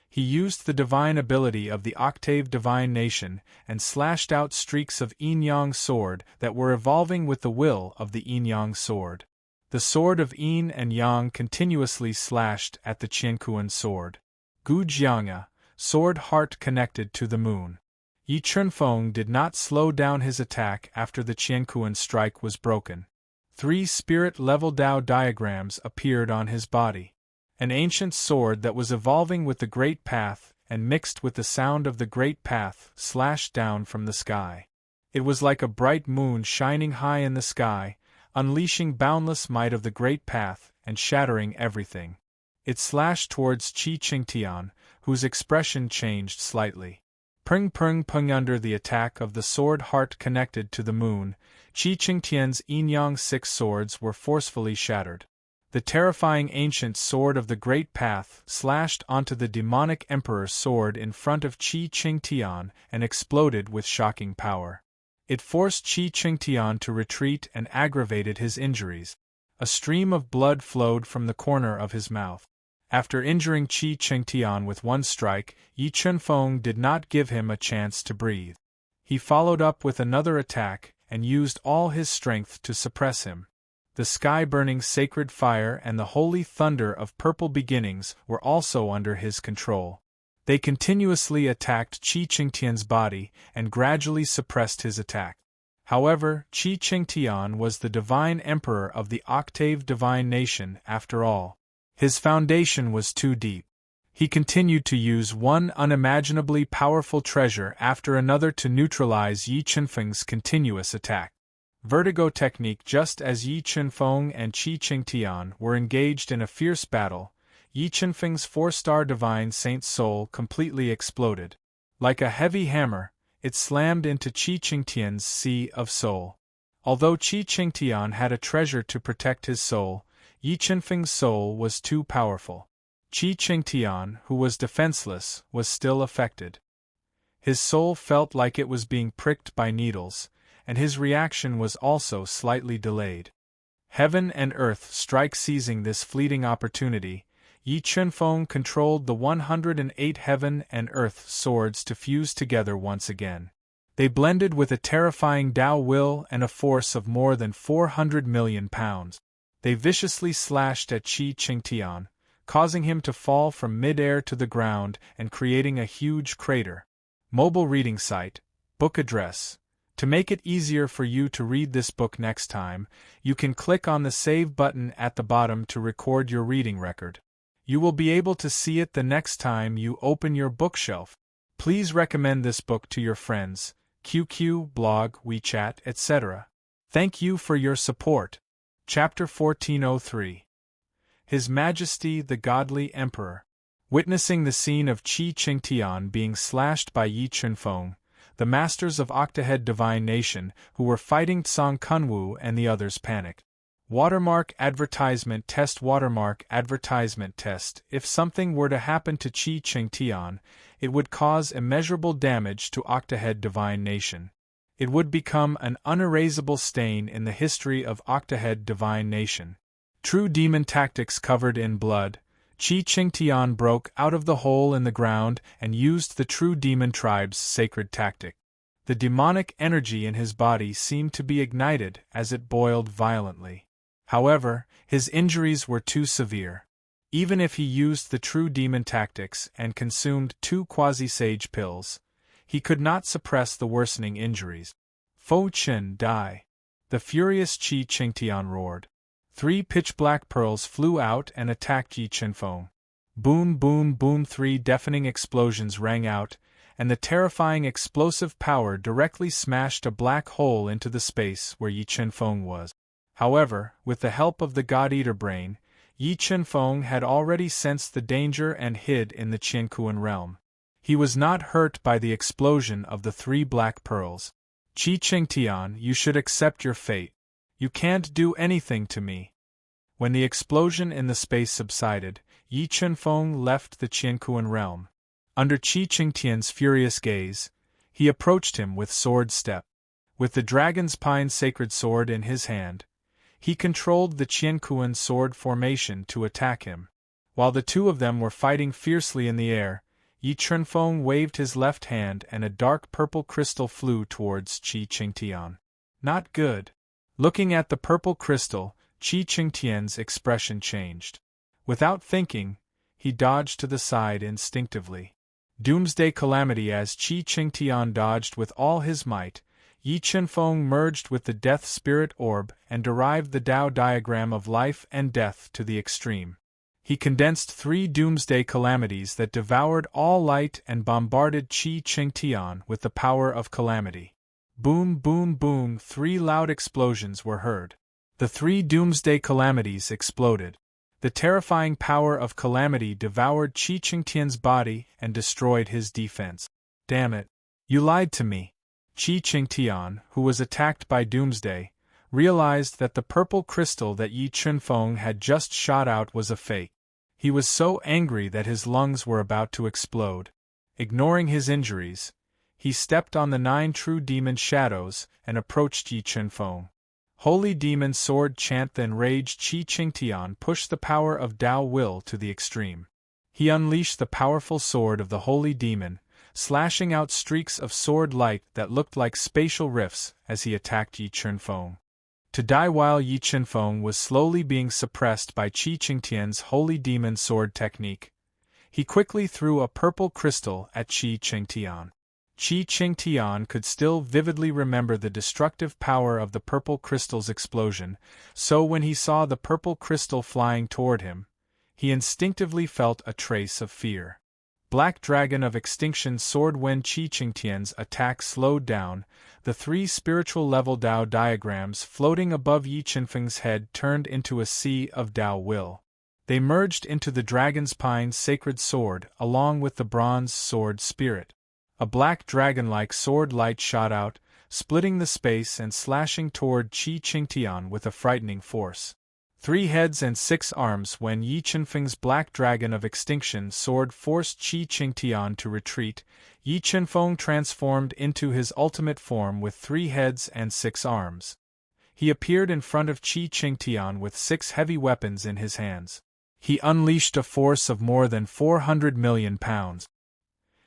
He used the divine ability of the octave divine nation and slashed out streaks of yin-yang sword that were evolving with the will of the yin-yang sword. The sword of yin and yang continuously slashed at the Qiankuan sword. Gu Jianga, sword heart connected to the moon. Yi Qinfeng did not slow down his attack after the Qiankuan strike was broken. 3 spirit-level Dao diagrams appeared on his body. An ancient sword that was evolving with the Great Path and mixed with the sound of the Great Path slashed down from the sky. It was like a bright moon shining high in the sky, unleashing boundless might of the Great Path and shattering everything. It slashed towards Qi Qingtian, whose expression changed slightly. Pung pung pung. Under the attack of the sword heart connected to the moon, Qi Qingtian's yin-yang 6 swords were forcefully shattered. The terrifying ancient sword of the Great Path slashed onto the demonic emperor's sword in front of Qi Qingtian and exploded with shocking power. It forced Qi Qingtian to retreat and aggravated his injuries. A stream of blood flowed from the corner of his mouth. After injuring Qi Qingtian with 1 strike, Yi Qinfeng did not give him a chance to breathe. He followed up with another attack and used all his strength to suppress him. The sky-burning sacred fire and the holy thunder of purple beginnings were also under his control. They continuously attacked Qi Qingtian's body and gradually suppressed his attack. However, Qi Qingtian was the divine emperor of the octave divine nation after all. His foundation was too deep. He continued to use one unimaginably powerful treasure after another to neutralize Yi Qinfeng's continuous attack. Vertigo technique. Just as Yi Qinfeng and Qi Qingtian were engaged in a fierce battle, Yi Qinfeng's 4-star divine saint soul completely exploded. Like a heavy hammer, it slammed into Qi Qingtian's sea of soul. Although Qi Qingtian had a treasure to protect his soul, Yi Qinfeng's soul was too powerful. Qi Qingtian, who was defenseless, was still affected. His soul felt like it was being pricked by needles, and his reaction was also slightly delayed. Heaven and earth strike. Seizing this fleeting opportunity, Yi Qinfeng controlled the 108 heaven and earth swords to fuse together once again. They blended with a terrifying Dao will and a force of more than 400 million pounds. They viciously slashed at Qi Qingtian, causing him to fall from mid-air to the ground and creating a huge crater. Mobile reading site, book address. To make it easier for you to read this book next time, you can click on the Save button at the bottom to record your reading record. You will be able to see it the next time you open your bookshelf. Please recommend this book to your friends, QQ, blog, WeChat, etc. Thank you for your support. Chapter 1403. His Majesty the Godly Emperor. Witnessing the scene of Qi Qingtian being slashed by Yi Chunfeng, the masters of Octahead Divine Nation who were fighting Tsang Kunwu and the others panicked. Watermark advertisement test. Watermark advertisement test. If something were to happen to Qi Qingtian, it would cause immeasurable damage to Octahead Divine Nation. It would become an unerasable stain in the history of Octahead Divine Nation. True demon tactics covered in blood, Qi Qingtian broke out of the hole in the ground and used the true demon tribe's sacred tactic. The demonic energy in his body seemed to be ignited as it boiled violently. However, his injuries were too severe. Even if he used the true demon tactics and consumed 2 quasi-sage pills, he could not suppress the worsening injuries. Fo Chen, die! The furious Qi Qingtian roared. 3 pitch-black pearls flew out and attacked Yi Chunfeng. Boom, boom, boom. 3 deafening explosions rang out, and the terrifying explosive power directly smashed a black hole into the space where Yi Chunfeng was. However, with the help of the God-Eater brain, Yi Chunfeng had already sensed the danger and hid in the Qiankuan realm. He was not hurt by the explosion of the 3 black pearls. Qi Qingtian, you should accept your fate. You can't do anything to me. When the explosion in the space subsided, Yi Chunfeng left the Qiankuan realm. Under Qi Qingtian's furious gaze, he approached him with sword step. With the dragon's pine sacred sword in his hand, he controlled the Qiankuan sword formation to attack him. While the 2 of them were fighting fiercely in the air, Yi Chunfeng waved his left hand and a dark purple crystal flew towards Qi Qingtian. Not good. Looking at the purple crystal, Qi Qingtian's expression changed. Without thinking, he dodged to the side instinctively. Doomsday calamity. As Qi Qingtian dodged with all his might, Yi Chunfeng merged with the Death Spirit Orb and derived the Tao diagram of life and death to the extreme. He condensed 3 doomsday calamities that devoured all light and bombarded Qi Qingtian with the power of calamity. Boom, boom, boom. 3 loud explosions were heard. The 3 doomsday calamities exploded. The terrifying power of calamity devoured Qi Qingtian's body and destroyed his defense. Damn it! You lied to me. Qi Qingtian, who was attacked by doomsday, realized that the purple crystal that Yi Chunfeng had just shot out was a fake. He was so angry that his lungs were about to explode. Ignoring his injuries, he stepped on the 9 true demon shadows and approached Yi Chunfeng. Holy demon sword chant. The enraged Qi Qingtian pushed the power of Tao will to the extreme. He unleashed the powerful sword of the holy demon, slashing out streaks of sword light that looked like spatial rifts as he attacked Yi Chunfeng. To die. While Yi Chunfeng was slowly being suppressed by Qi Qingtian's holy demon sword technique, he quickly threw a purple crystal at Qi Qingtian. Qi Qingtian could still vividly remember the destructive power of the purple crystal's explosion, so when he saw the purple crystal flying toward him, he instinctively felt a trace of fear. Black Dragon of Extinction Sword. When Qi Qingtian's attack slowed down, the 3 spiritual level Tao diagrams floating above Yi Chunfeng's head turned into a sea of Tao will. They merged into the dragon's pine sacred sword along with the bronze sword spirit. A black dragon-like sword light shot out, splitting the space and slashing toward Qi Qingtian with a frightening force. 3 heads and 6 arms. When Yi Chunfeng's black dragon of extinction sword forced Qi Qingtian to retreat, Yi Chunfeng transformed into his ultimate form with 3 heads and 6 arms. He appeared in front of Qi Qingtian with 6 heavy weapons in his hands. He unleashed a force of more than 400 million pounds.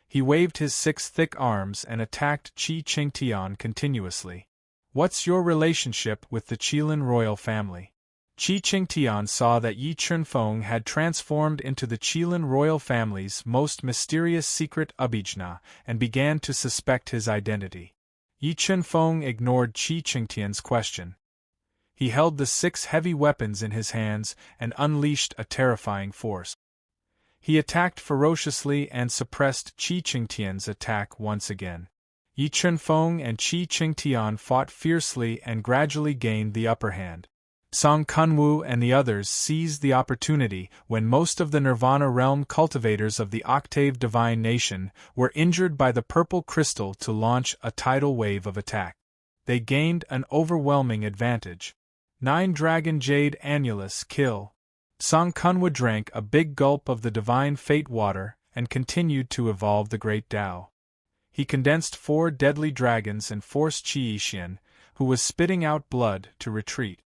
He waved his 6 thick arms and attacked Qi Qingtian continuously. What's your relationship with the Qilin royal family? Qi Qingtian saw that Yi Chunfeng had transformed into the Qilin royal family's most mysterious secret Abhijna and began to suspect his identity. Yi Chunfeng ignored Qi Qingtian's question. He held the 6 heavy weapons in his hands and unleashed a terrifying force. He attacked ferociously and suppressed Qi Qingtian's attack once again. Yi Chunfeng and Qi Qingtian fought fiercely and gradually gained the upper hand. Song Kunwu and the others seized the opportunity when most of the Nirvana realm cultivators of the Octave Divine Nation were injured by the purple crystal to launch a tidal wave of attack. They gained an overwhelming advantage. 9 Dragon Jade Annulus kill. Song Kunwu drank a big gulp of the divine fate water and continued to evolve the great Tao. He condensed 4 deadly dragons and forced Qi Xian, who was spitting out blood, to retreat.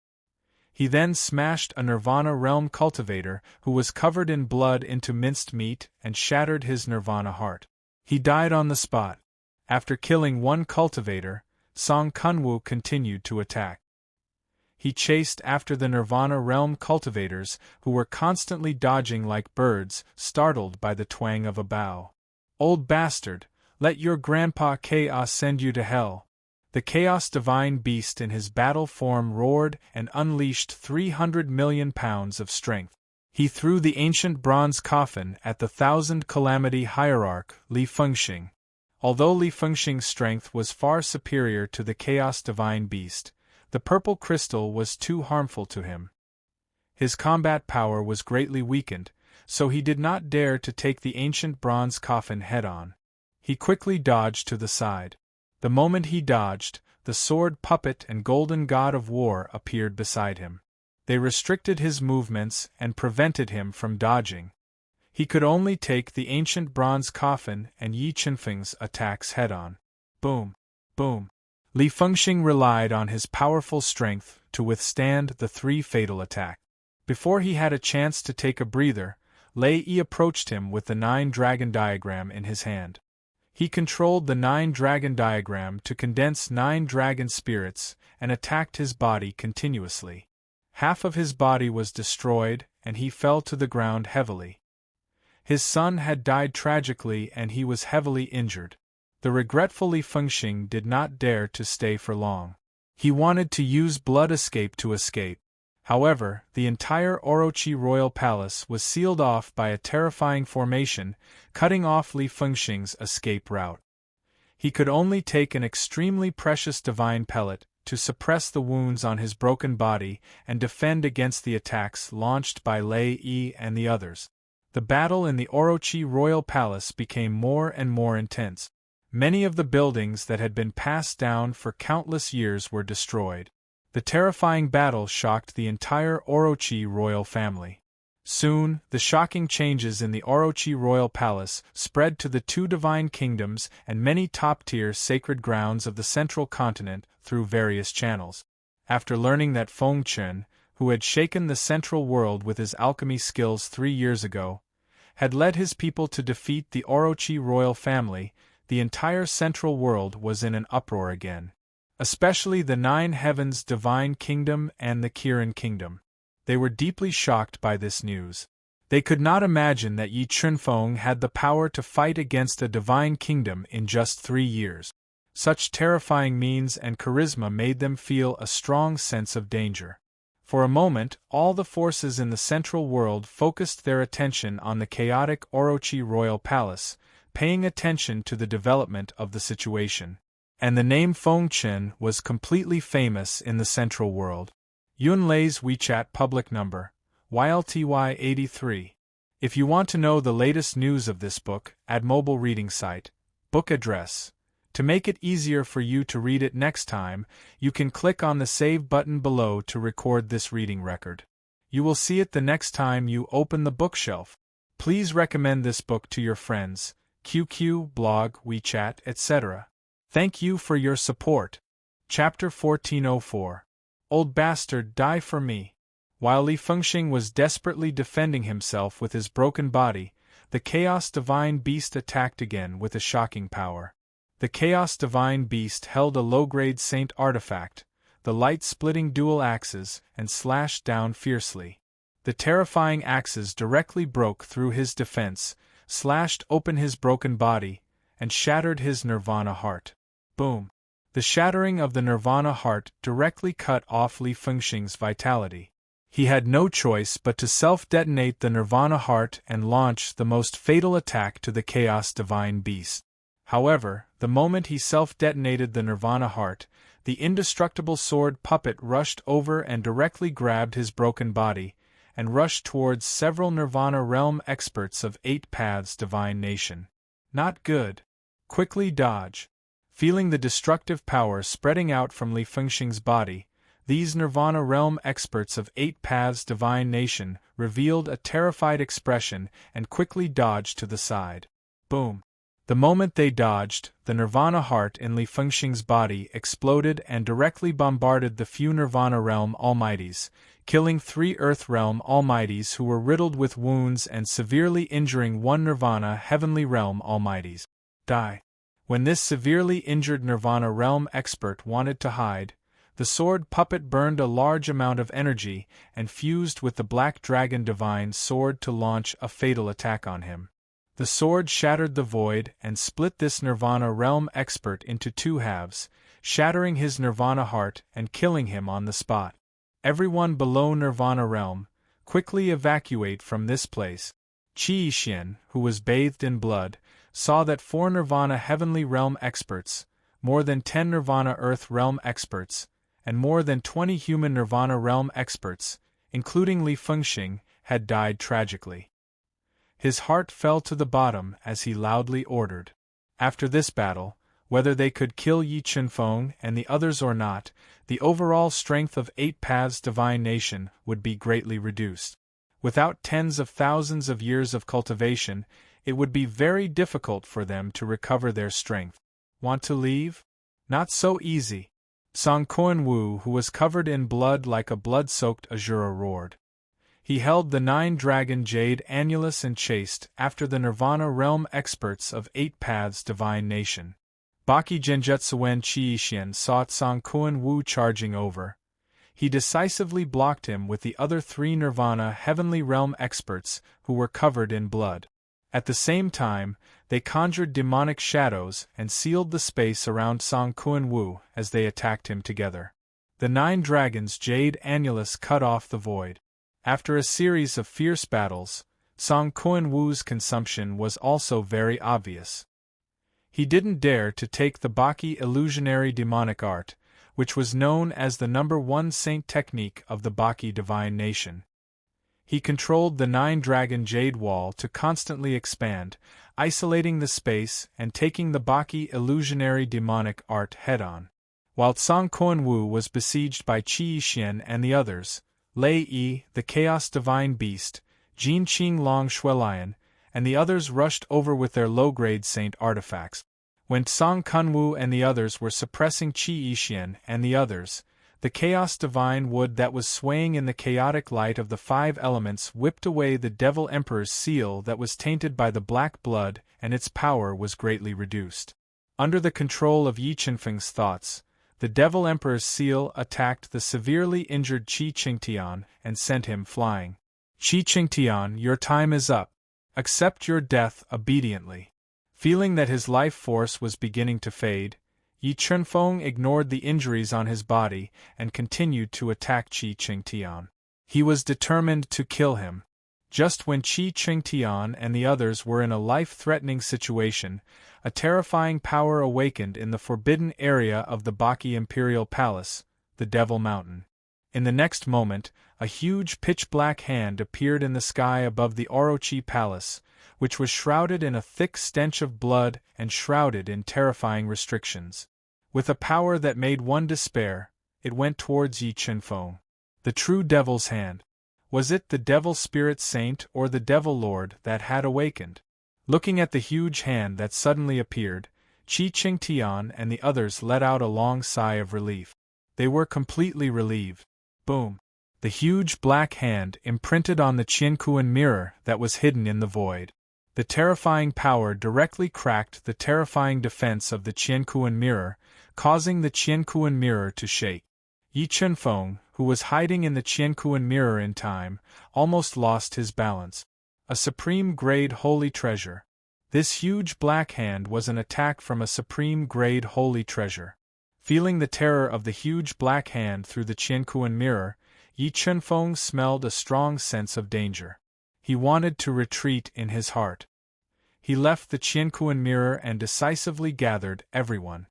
He then smashed a Nirvana realm cultivator who was covered in blood into minced meat and shattered his Nirvana heart. He died on the spot. After killing 1 cultivator, Song Kunwu continued to attack. He chased after the Nirvana realm cultivators who were constantly dodging like birds, startled by the twang of a bow. "Old bastard, let your grandpa Chaos send you to hell." The Chaos Divine Beast in his battle form roared and unleashed 300 million pounds of strength. He threw the ancient bronze coffin at the Thousand Calamity Hierarch, Li Fengxing. Although Li Fengxing's strength was far superior to the Chaos Divine Beast, the purple crystal was too harmful to him. His combat power was greatly weakened, so he did not dare to take the ancient bronze coffin head-on. He quickly dodged to the side. The moment he dodged, the sword puppet and golden god of war appeared beside him. They restricted his movements and prevented him from dodging. He could only take the ancient bronze coffin and Yi Qinfeng's attacks head-on. Boom! Boom! Li Fengxing relied on his powerful strength to withstand the 3 fatal attacks. Before he had a chance to take a breather, Lei Yi approached him with the 9 dragon diagram in his hand. He controlled the 9 dragon diagram to condense 9 dragon spirits and attacked his body continuously. Half of his body was destroyed, and he fell to the ground heavily. His son had died tragically and he was heavily injured. The regretful Li Fengxing did not dare to stay for long. He wanted to use blood escape to escape. However, the entire Orochi royal palace was sealed off by a terrifying formation, cutting off Li Fengxing's escape route. He could only take an extremely precious divine pellet to suppress the wounds on his broken body and defend against the attacks launched by Lei Yi and the others. The battle in the Orochi royal palace became more and more intense. Many of the buildings that had been passed down for countless years were destroyed. The terrifying battle shocked the entire Orochi royal family. Soon, the shocking changes in the Orochi royal palace spread to the 2 divine kingdoms and many top-tier sacred grounds of the central continent through various channels. After learning that Feng Chen, who had shaken the central world with his alchemy skills 3 years ago, had led his people to defeat the Orochi royal family, the entire central world was in an uproar again. Especially the 9 Heavens Divine Kingdom and the Kirin Kingdom. They were deeply shocked by this news. They could not imagine that Yi Qinfeng had the power to fight against a divine kingdom in just 3 years. Such terrifying means and charisma made them feel a strong sense of danger. For a moment, all the forces in the central world focused their attention on the chaotic Orochi royal palace, paying attention to the development of the situation. And the name Feng Chen was completely famous in the central world. Yun Lei's WeChat public number, YLTY83. If you want to know the latest news of this book, add mobile reading site, book address. To make it easier for you to read it next time, you can click on the save button below to record this reading record. You will see it the next time you open the bookshelf. Please recommend this book to your friends, QQ, blog, WeChat, etc. Thank you for your support. Chapter 1404. Old bastard, die for me. While Li Fengxing was desperately defending himself with his broken body, the Chaos Divine Beast attacked again with a shocking power. The Chaos Divine Beast held a low-grade saint artifact, the light-splitting dual axes, and slashed down fiercely. The terrifying axes directly broke through his defense, slashed open his broken body, and shattered his Nirvana heart. Boom! The shattering of the Nirvana heart directly cut off Li Fengxing's vitality. He had no choice but to self-detonate the Nirvana heart and launch the most fatal attack to the Chaos Divine Beast. However, the moment he self-detonated the Nirvana heart, the indestructible sword puppet rushed over and directly grabbed his broken body, and rushed towards several Nirvana realm experts of 8 Paths Divine Nation. Not good. Quickly dodge. Feeling the destructive power spreading out from Li Fengxing's body, these Nirvana realm experts of 8 Paths Divine Nation revealed a terrified expression and quickly dodged to the side. Boom. The moment they dodged, the Nirvana heart in Li Fengxing's body exploded and directly bombarded the few Nirvana realm almighties, killing 3 Earth realm almighties who were riddled with wounds and severely injuring 1 Nirvana heavenly realm almighties. Die. When this severely injured Nirvana realm expert wanted to hide, the sword puppet burned a large amount of energy and fused with the Black Dragon Divine Sword to launch a fatal attack on him. The sword shattered the void and split this Nirvana realm expert into 2 halves, shattering his Nirvana heart and killing him on the spot. Everyone below Nirvana realm, quickly evacuate from this place. Qi Xian, who was bathed in blood, saw that 4 Nirvana heavenly realm experts, more than 10 Nirvana earth realm experts, and more than 20 human Nirvana realm experts, including Li Fengxing, had died tragically. His heart fell to the bottom as he loudly ordered. After this battle, whether they could kill Yi Chunfeng and the others or not, the overall strength of 8 Paths Divine Nation would be greatly reduced. Without tens of thousands of years of cultivation, it would be very difficult for them to recover their strength. Want to leave? Not so easy. Song Kuan-Wu, who was covered in blood like a blood-soaked Azura, roared. He held the 9-dragon jade annulus and chased after the Nirvana realm experts of 8 Paths Divine Nation. Baki Genjutsuwen Qi Xian saw Song Kuan-Wu charging over. He decisively blocked him with the other 3 Nirvana heavenly realm experts who were covered in blood. At the same time, they conjured demonic shadows and sealed the space around Song Kuan-Wu as they attacked him together. The 9 dragons jade annulus cut off the void. After a series of fierce battles, Song Kuan-Wu's consumption was also very obvious. He didn't dare to take the Baki illusionary demonic art, which was known as the number 1 saint technique of the Baki Divine Nation. He controlled the 9-dragon jade wall to constantly expand, isolating the space and taking the Baki illusionary demonic art head-on. While Song Kuan-Wu was besieged by Qi Xian and the others, Lei Yi, the Chaos Divine Beast, Jin Qing Long Shuelian, and the others rushed over with their low-grade saint artifacts. When Song Kuan-Wu and the others were suppressing Qi Xian and the others, the Chaos Divine Wood that was swaying in the chaotic light of the 5 elements whipped away the Devil Emperor's seal that was tainted by the black blood, and its power was greatly reduced. Under the control of Yi Chunfeng's thoughts, the Devil Emperor's seal attacked the severely injured Qi Qingtian and sent him flying. Qi Qingtian, your time is up. Accept your death obediently. Feeling that his life force was beginning to fade, Yi Chunfeng ignored the injuries on his body and continued to attack Qi Qingtian. He was determined to kill him. Just when Qi Qingtian and the others were in a life-threatening situation, a terrifying power awakened in the forbidden area of the Baki Imperial Palace, the Devil Mountain. In the next moment, a huge pitch-black hand appeared in the sky above the Orochi Palace, which was shrouded in a thick stench of blood and shrouded in terrifying restrictions. With a power that made one despair, it went towards Yi Chunfeng. The true Devil's Hand. Was it the Devil Spirit Saint or the Devil Lord that had awakened? Looking at the huge hand that suddenly appeared, Qi Qingtian and the others let out a long sigh of relief. They were completely relieved. Boom! The huge black hand imprinted on the Qiankuan mirror that was hidden in the void. The terrifying power directly cracked the terrifying defense of the Qiankuan mirror, causing the Qiankuan mirror to shake. Yi Chunfeng, who was hiding in the Qiankuan mirror in time, almost lost his balance. A supreme-grade holy treasure. This huge black hand was an attack from a supreme-grade holy treasure. Feeling the terror of the huge black hand through the Qiankuan mirror, Yi Chunfeng smelled a strong sense of danger. He wanted to retreat in his heart. He left the Qianquan mirror and decisively gathered everyone.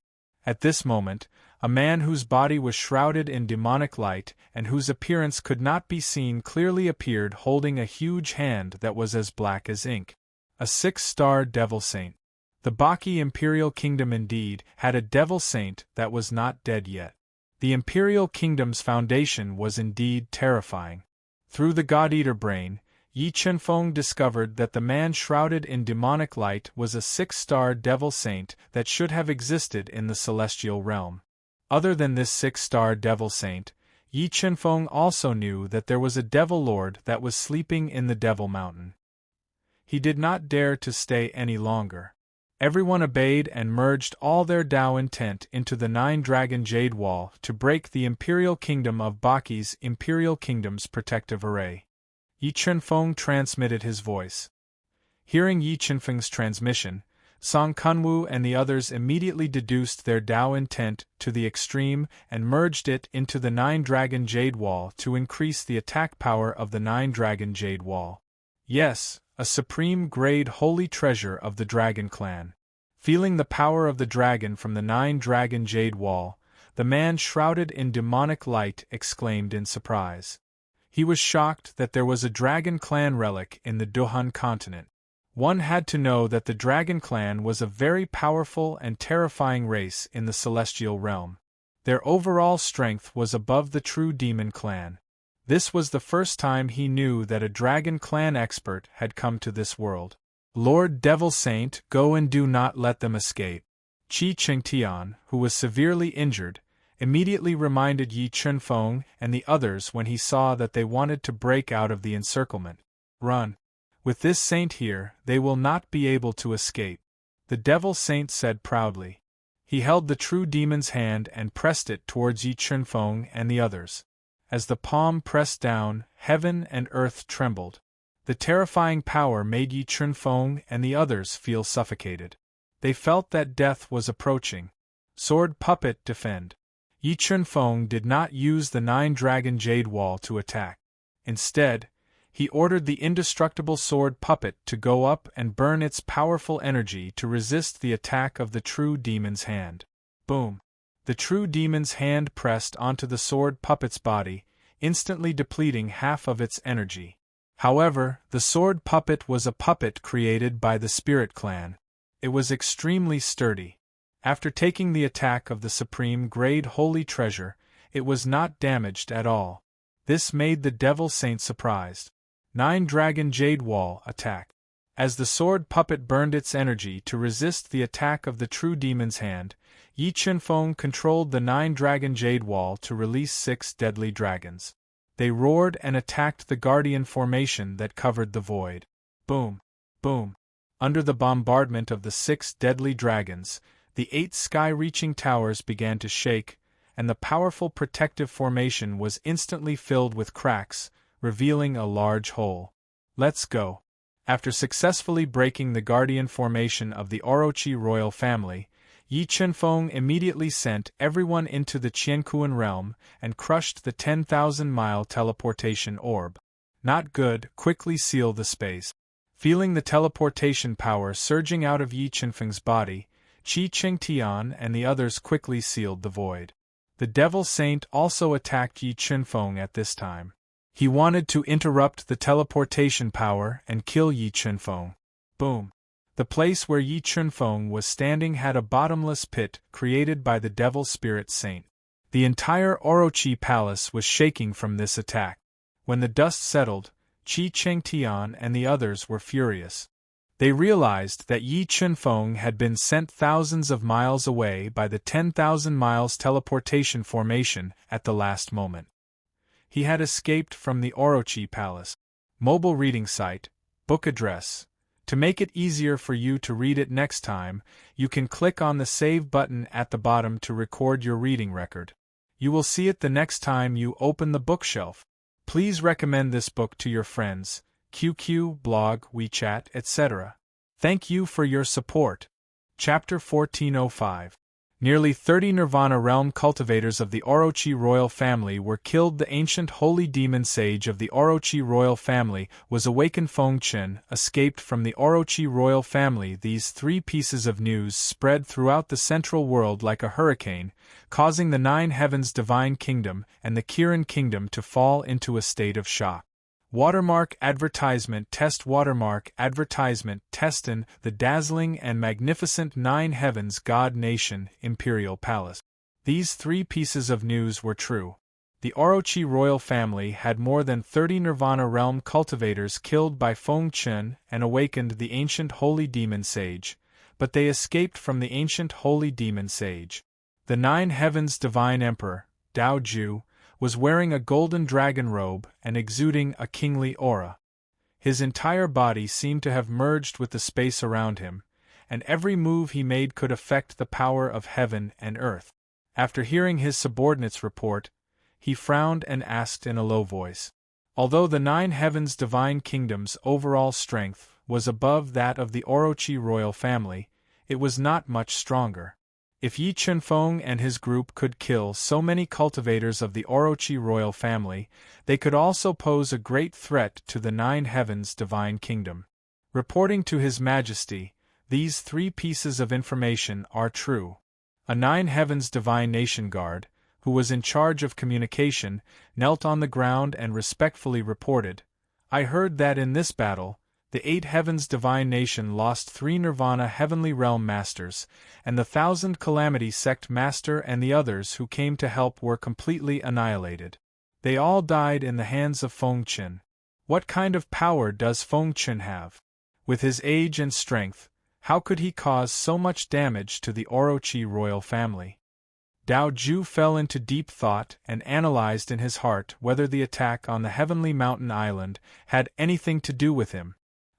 At this moment, a man whose body was shrouded in demonic light and whose appearance could not be seen clearly appeared holding a huge hand that was as black as ink. A 6-star devil saint. The Baki imperial kingdom indeed had a devil saint that was not dead yet. The imperial kingdom's foundation was indeed terrifying. Through the God-Eater brain, Yi Chenfeng discovered that the man shrouded in demonic light was a 6-star devil saint that should have existed in the celestial realm. Other than this 6-star devil saint, Yi Chenfeng also knew that there was a devil lord that was sleeping in the Devil Mountain. He did not dare to stay any longer. Everyone obeyed and merged all their Tao intent into the 9-dragon jade wall to break the imperial kingdom of Baki's imperial kingdom's protective array. Yi Chenfeng transmitted his voice. Hearing Yi Chenfeng's transmission, Song Kunwu and the others immediately deduced their Tao intent to the extreme and merged it into the 9-dragon jade wall to increase the attack power of the 9-dragon jade wall. Yes, a supreme-grade holy treasure of the Dragon Clan. Feeling the power of the dragon from the 9-dragon jade wall, the man shrouded in demonic light exclaimed in surprise. He was shocked that there was a Dragon Clan relic in the Duhan continent. One had to know that the Dragon Clan was a very powerful and terrifying race in the celestial realm. Their overall strength was above the true Demon Clan. This was the first time he knew that a Dragon Clan expert had come to this world. Lord Devil Saint, go and do not let them escape. Qi Chengtian, who was severely injured, immediately reminded Yi Chenfeng and the others when he saw that they wanted to break out of the encirclement. Run. With this saint here, they will not be able to escape. The Devil Saint said proudly. He held the true demon's hand and pressed it towards Yi Chenfeng and the others. As the palm pressed down, heaven and earth trembled. The terrifying power made Yi Chenfeng and the others feel suffocated. They felt that death was approaching. Sword puppet defend. Yi Chenfeng did not use the 9-dragon jade wall to attack. Instead, he ordered the indestructible sword puppet to go up and burn its powerful energy to resist the attack of the true demon's hand. Boom! The true demon's hand pressed onto the sword puppet's body, instantly depleting half of its energy. However, the sword puppet was a puppet created by the Spirit Clan. It was extremely sturdy. After taking the attack of the supreme-grade holy treasure, it was not damaged at all. This made the Devil Saint surprised. 9-dragon jade wall attack. As the sword puppet burned its energy to resist the attack of the true demon's hand, Yi Chenfeng controlled the 9-dragon jade wall to release 6 deadly dragons. They roared and attacked the guardian formation that covered the void. Boom! Boom! Under the bombardment of the 6 deadly dragons, the 8 sky-reaching towers began to shake, and the powerful protective formation was instantly filled with cracks, revealing a large hole. Let's go! After successfully breaking the guardian formation of the Orochi royal family, Yi Chenfeng immediately sent everyone into the Qianquan realm and crushed the 10,000-mile teleportation orb. Not good, quickly seal the space. Feeling the teleportation power surging out of Yi Chenfeng's body, Qi Chengtian and the others quickly sealed the void. The Devil Saint also attacked Yi Chenfeng at this time. He wanted to interrupt the teleportation power and kill Yi Chenfeng. Boom! The place where Yi Chenfeng was standing had a bottomless pit created by the Devil Spirit Saint. The entire Orochi palace was shaking from this attack. When the dust settled, Qi Chengtian and the others were furious. They realized that Yi Chenfeng had been sent thousands of miles away by the 10,000 miles teleportation formation at the last moment. He had escaped from the Orochi Palace. Mobile reading site, book address. To make it easier for you to read it next time, you can click on the Save button at the bottom to record your reading record. You will see it the next time you open the bookshelf. Please recommend this book to your friends, QQ, blog, WeChat, etc. Thank you for your support. Chapter 1405. Nearly 30 Nirvana realm cultivators of the Orochi royal family were killed. The ancient holy demon sage of the Orochi royal family was awakened. Feng Chen escaped from the Orochi royal family. These three pieces of news spread throughout the central world like a hurricane, causing the Nine Heavens Divine Kingdom and the Kirin Kingdom to fall into a state of shock. Watermark advertisement test. Watermark advertisement test in the dazzling and magnificent Nine Heavens God Nation Imperial Palace. These three pieces of news were true. The Orochi royal family had more than 30 Nirvana realm cultivators killed by Feng Chen and awakened the ancient holy demon sage, but they escaped from the ancient holy demon sage. The Nine Heavens Divine Emperor, Dao Ju, was wearing a golden dragon robe and exuding a kingly aura. His entire body seemed to have merged with the space around him, and every move he made could affect the power of heaven and earth. After hearing his subordinates' report, he frowned and asked in a low voice. Although the Nine Heavens Divine Kingdom's overall strength was above that of the Orochi royal family, it was not much stronger. If Yi Chunfeng and his group could kill so many cultivators of the Orochi royal family, they could also pose a great threat to the Nine Heavens Divine Kingdom. Reporting to His Majesty, these three pieces of information are true. A Nine Heavens Divine Nation guard, who was in charge of communication, knelt on the ground and respectfully reported, "I heard that in this battle, the Eight Heavens Divine Nation lost 3 Nirvana Heavenly Realm Masters, and the Thousand Calamity Sect Master and the others who came to help were completely annihilated. They all died in the hands of Feng Chen. What kind of power does Feng Chen have? With his age and strength, how could he cause so much damage to the Orochi royal family?" Dao Ju fell into deep thought and analyzed in his heart whether the attack on the Heavenly Mountain Island had anything to do with him.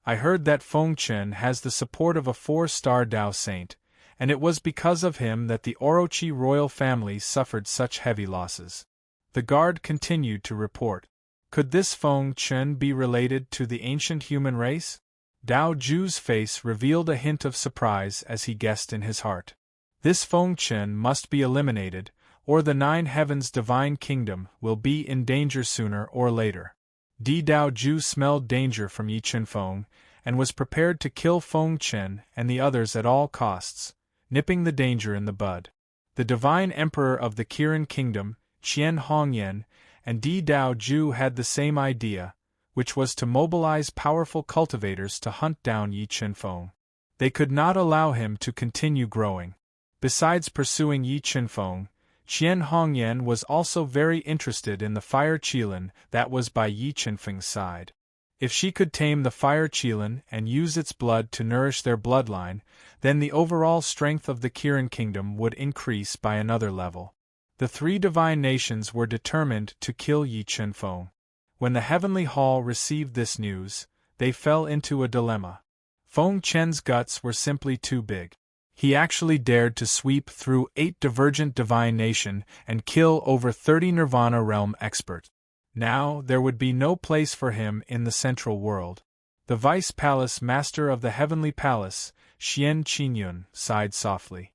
"I heard that Feng Chen has the support of a 4-star Dao Saint, and it was because of him that the Orochi royal family suffered such heavy losses." The guard continued to report. Could this Feng Chen be related to the ancient human race? Dao Ju's face revealed a hint of surprise as he guessed in his heart. This Feng Chen must be eliminated, or the Nine Heavens Divine Kingdom will be in danger sooner or later. Dao Ju smelled danger from Yi Chunfeng, and was prepared to kill Feng Chen and the others at all costs, nipping the danger in the bud. The Divine Emperor of the Kirin Kingdom, Qian Hongyan, and Dao Ju had the same idea, which was to mobilize powerful cultivators to hunt down Yi Chunfeng. They could not allow him to continue growing. Besides pursuing Yi Chunfeng, Qian Hongyan was also very interested in the fire qilin that was by Yi Chunfeng's side. If she could tame the fire qilin and use its blood to nourish their bloodline, then the overall strength of the Kirin Kingdom would increase by another level. The 3 divine nations were determined to kill Yi Chunfeng. When the Heavenly Hall received this news, they fell into a dilemma. Feng Chen's guts were simply too big. He actually dared to sweep through 8 divergent divine nation and kill over 30 Nirvana realm experts. Now there would be no place for him in the central world. The Vice Palace Master of the Heavenly Palace, Xian Qinyun, sighed softly.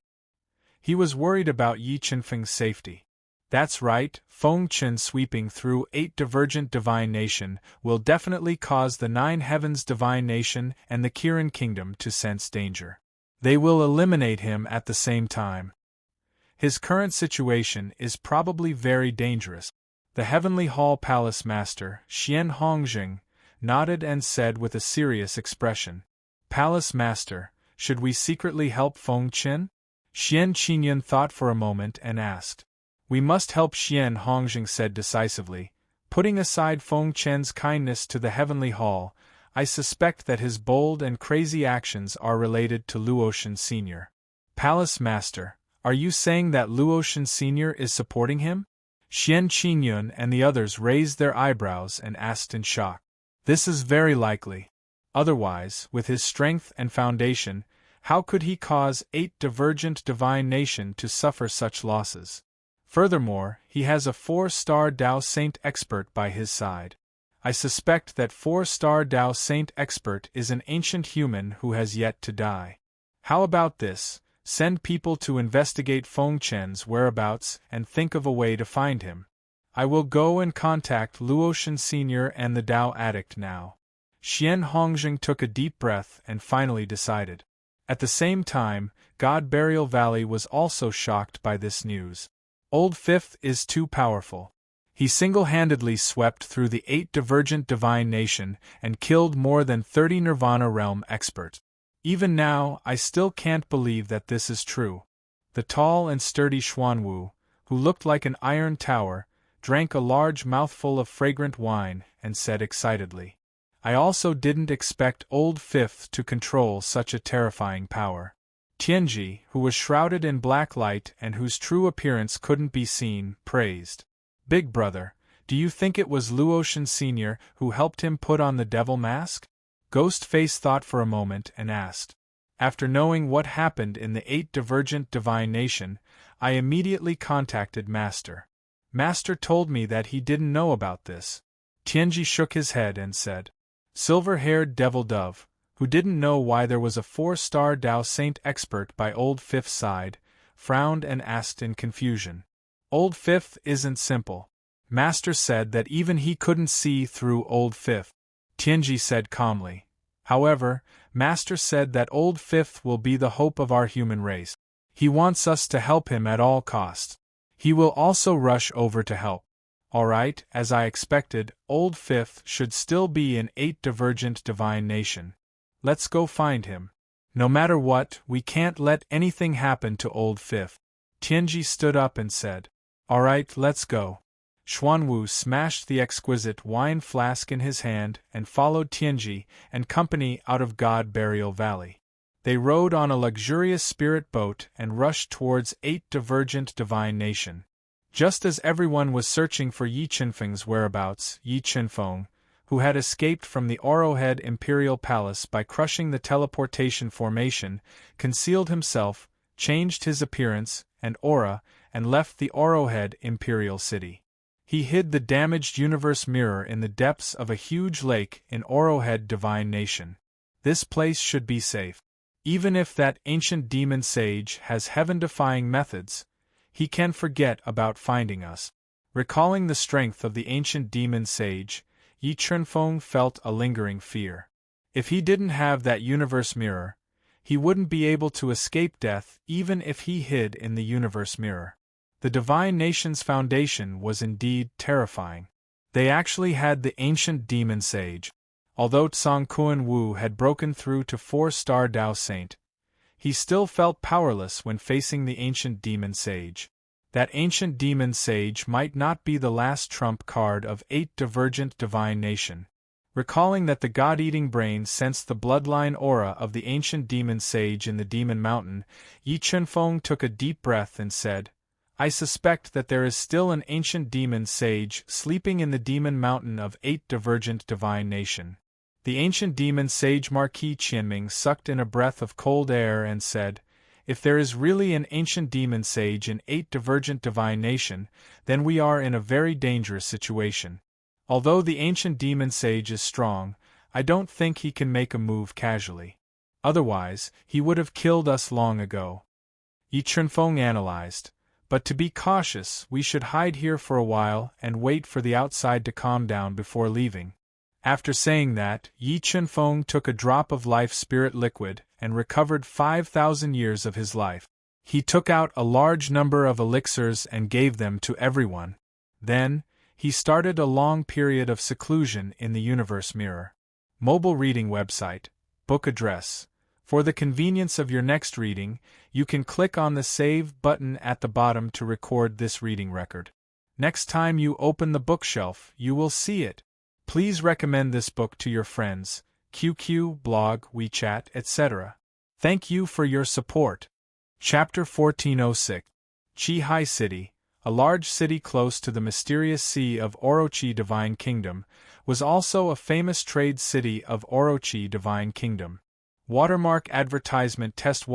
He was worried about Yi Chunfeng's safety. That's right, Feng Chen sweeping through 8 divergent divine nation will definitely cause the 9 Heavens Divine Nation and the Kirin Kingdom to sense danger. They will eliminate him at the same time. His current situation is probably very dangerous. The Heavenly Hall Palace Master, Xian Hongjing, nodded and said with a serious expression, "Palace Master, should we secretly help Feng Chen?" Xian Qinyun thought for a moment and asked. "We must help," Xian Hongjing said decisively. "Putting aside Feng Chen's kindness to the Heavenly Hall, I suspect that his bold and crazy actions are related to Luotian Sr. Palace Master, are you saying that Luotian Sr. is supporting him?" Xian Qinyun and the others raised their eyebrows and asked in shock. "This is very likely. Otherwise, with his strength and foundation, how could he cause 8 divergent divine nation to suffer such losses? Furthermore, he has a 4-star Dao Saint expert by his side. I suspect that 4-star Dao Saint expert is an ancient human who has yet to die. How about this? Send people to investigate Feng Chen's whereabouts and think of a way to find him. I will go and contact Luotian Sr. and the Dao addict now. Xian Hongjing took a deep breath and finally decided. At the same time, God Burial Valley was also shocked by this news. Old Fifth is too powerful. He single-handedly swept through the 8 divergent divine nation and killed more than 30 Nirvana realm experts. Even now, I still can't believe that this is true. The tall and sturdy Xuanwu, who looked like an iron tower, drank a large mouthful of fragrant wine and said excitedly, I also didn't expect Old Fifth to control such a terrifying power. Tianji, who was shrouded in black light and whose true appearance couldn't be seen, praised. Big brother, do you think it was Luotian Sr. who helped him put on the devil mask? Ghostface thought for a moment and asked. After knowing what happened in the 8 divergent divine nation, I immediately contacted Master. Master told me that he didn't know about this. Tianji shook his head and said. Silver-haired devil dove, who didn't know why there was a 4-star Dao Saint expert by Old Fifth's side, frowned and asked in confusion. Old Fifth isn't simple. Master said that even he couldn't see through Old Fifth. Tianji said calmly. However, Master said that Old Fifth will be the hope of our human race. He wants us to help him at all costs. He will also rush over to help. Alright, as I expected, Old Fifth should still be in 8 divergent divine nation. Let's go find him. No matter what, we can't let anything happen to Old Fifth. Tianji stood up and said. Alright, let's go. Xuanwu smashed the exquisite wine flask in his hand and followed Tianji and company out of God Burial Valley. They rode on a luxurious spirit boat and rushed towards 8 divergent divine nation. Just as everyone was searching for Yi Qinfeng's whereabouts, Yi Qinfeng, who had escaped from the Arrowhead Imperial Palace by crushing the teleportation formation, concealed himself, changed his appearance and aura, and left the Arrowhead Imperial City. He hid the damaged universe mirror in the depths of a huge lake in Arrowhead Divine Nation. This place should be safe. Even if that ancient demon sage has heaven-defying methods, he can forget about finding us. Recalling the strength of the ancient demon sage, Yi Qinfeng felt a lingering fear. If he didn't have that universe mirror, he wouldn't be able to escape death even if he hid in the universe mirror. The Divine Nation's foundation was indeed terrifying. They actually had the ancient demon sage. Although Tsang Kuan Wu had broken through to 4-star Dao Saint, he still felt powerless when facing the ancient demon sage. That ancient demon sage might not be the last trump card of 8 divergent divine nation. Recalling that the god-eating brain sensed the bloodline aura of the ancient demon sage in the demon mountain, Yi Qinfeng took a deep breath and said, I suspect that there is still an ancient demon sage sleeping in the demon mountain of 8 divergent divine nation. The ancient demon sage Marquis Qianming sucked in a breath of cold air and said, If there is really an ancient demon sage in 8 divergent divine nation, then we are in a very dangerous situation. Although the ancient demon sage is strong, I don't think he can make a move casually. Otherwise, he would have killed us long ago. Yi Qinfeng analyzed. But to be cautious, we should hide here for a while and wait for the outside to calm down before leaving. After saying that, Yi Qinfeng took a drop of life spirit liquid and recovered 5,000 years of his life. He took out a large number of elixirs and gave them to everyone. Then, he started a long period of seclusion in the universe mirror. Mobile reading website, book address. For the convenience of your next reading, you can click on the Save button at the bottom to record this reading record. Next time you open the bookshelf, you will see it. Please recommend this book to your friends, QQ, blog, WeChat, etc. Thank you for your support. Chapter 1406. Qihai City, a large city close to the mysterious sea of Orochi Divine Kingdom, was also a famous trade city of Orochi Divine Kingdom. Watermark advertisement test.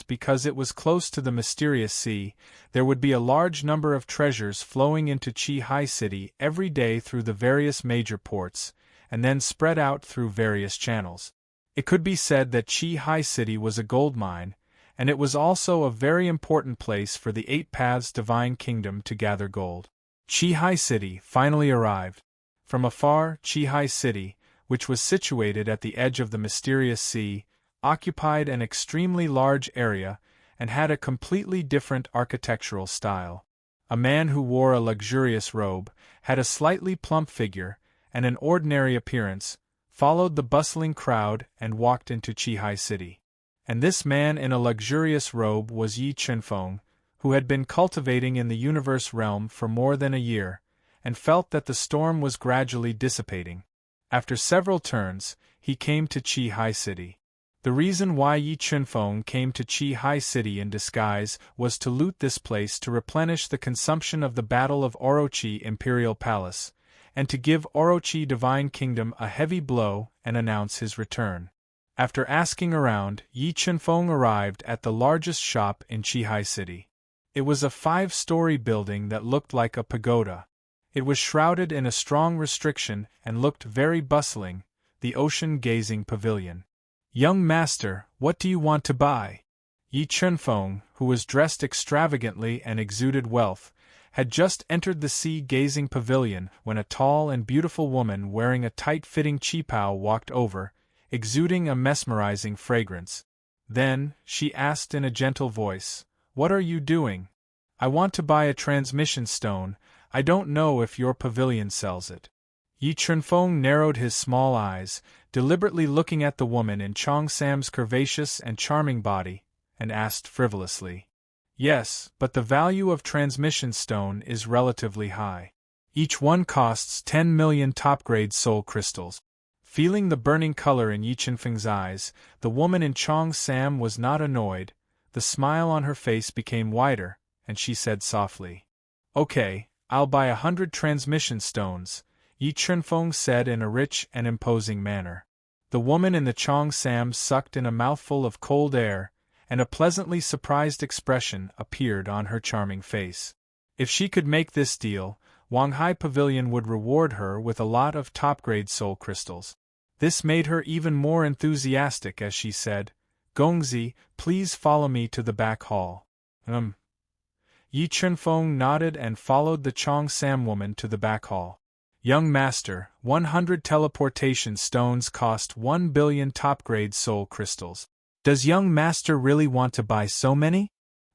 Because it was close to the mysterious sea, there would be a large number of treasures flowing into Qihai City every day through the various major ports, and then spread out through various channels. It could be said that Chi Hai City was a gold mine, and it was also a very important place for the Eight Paths Divine Kingdom to gather gold. Chi Hai City finally arrived. From afar, Chi Hai City, which was situated at the edge of the mysterious sea, occupied an extremely large area and had a completely different architectural style. A man who wore a luxurious robe, had a slightly plump figure, and an ordinary appearance, followed the bustling crowd and walked into Chi Hai City. And this man in a luxurious robe was Yi Chunfeng, who had been cultivating in the universe realm for more than a year, and felt that the storm was gradually dissipating. After several turns, he came to Chi Hai City. The reason why Yi Chunfeng came to Chi Hai City in disguise was to loot this place to replenish the consumption of the Battle of Orochi Imperial Palace, and to give Orochi Divine Kingdom a heavy blow and announce his return. After asking around, Yi Chunfeng arrived at the largest shop in Chi Hai City. It was a 5-story building that looked like a pagoda. It was shrouded in a strong restriction and looked very bustling, the ocean-gazing pavilion. "Young master, what do you want to buy?" Yi Chunfeng, who was dressed extravagantly and exuded wealth, had just entered the sea-gazing pavilion when a tall and beautiful woman wearing a tight-fitting qipao walked over, exuding a mesmerizing fragrance. Then, she asked in a gentle voice, "What are you doing?" "I want to buy a transmission stone. I don't know if your pavilion sells it." Yi Chunfeng narrowed his small eyes, deliberately looking at the woman in Chong Sam's curvaceous and charming body, and asked frivolously, "Yes, but the value of transmission stone is relatively high. Each one costs 10 million top-grade soul crystals." Feeling the burning color in Yi Chunfeng's eyes, the woman in Chong Sam was not annoyed. The smile on her face became wider, and she said softly, "Okay, I'll buy 100 transmission stones," Yi Chunfeng said in a rich and imposing manner. The woman in the Chong Sam sucked in a mouthful of cold air, and a pleasantly surprised expression appeared on her charming face. If she could make this deal, Wanghai Pavilion would reward her with a lot of top-grade soul crystals. This made her even more enthusiastic as she said, "Gongzi, please follow me to the back hall." Yi Chunfeng nodded and followed the Chong Sam woman to the back hall. "Young master, 100 teleportation stones cost 1 billion top-grade soul crystals. Does young master really want to buy so many?"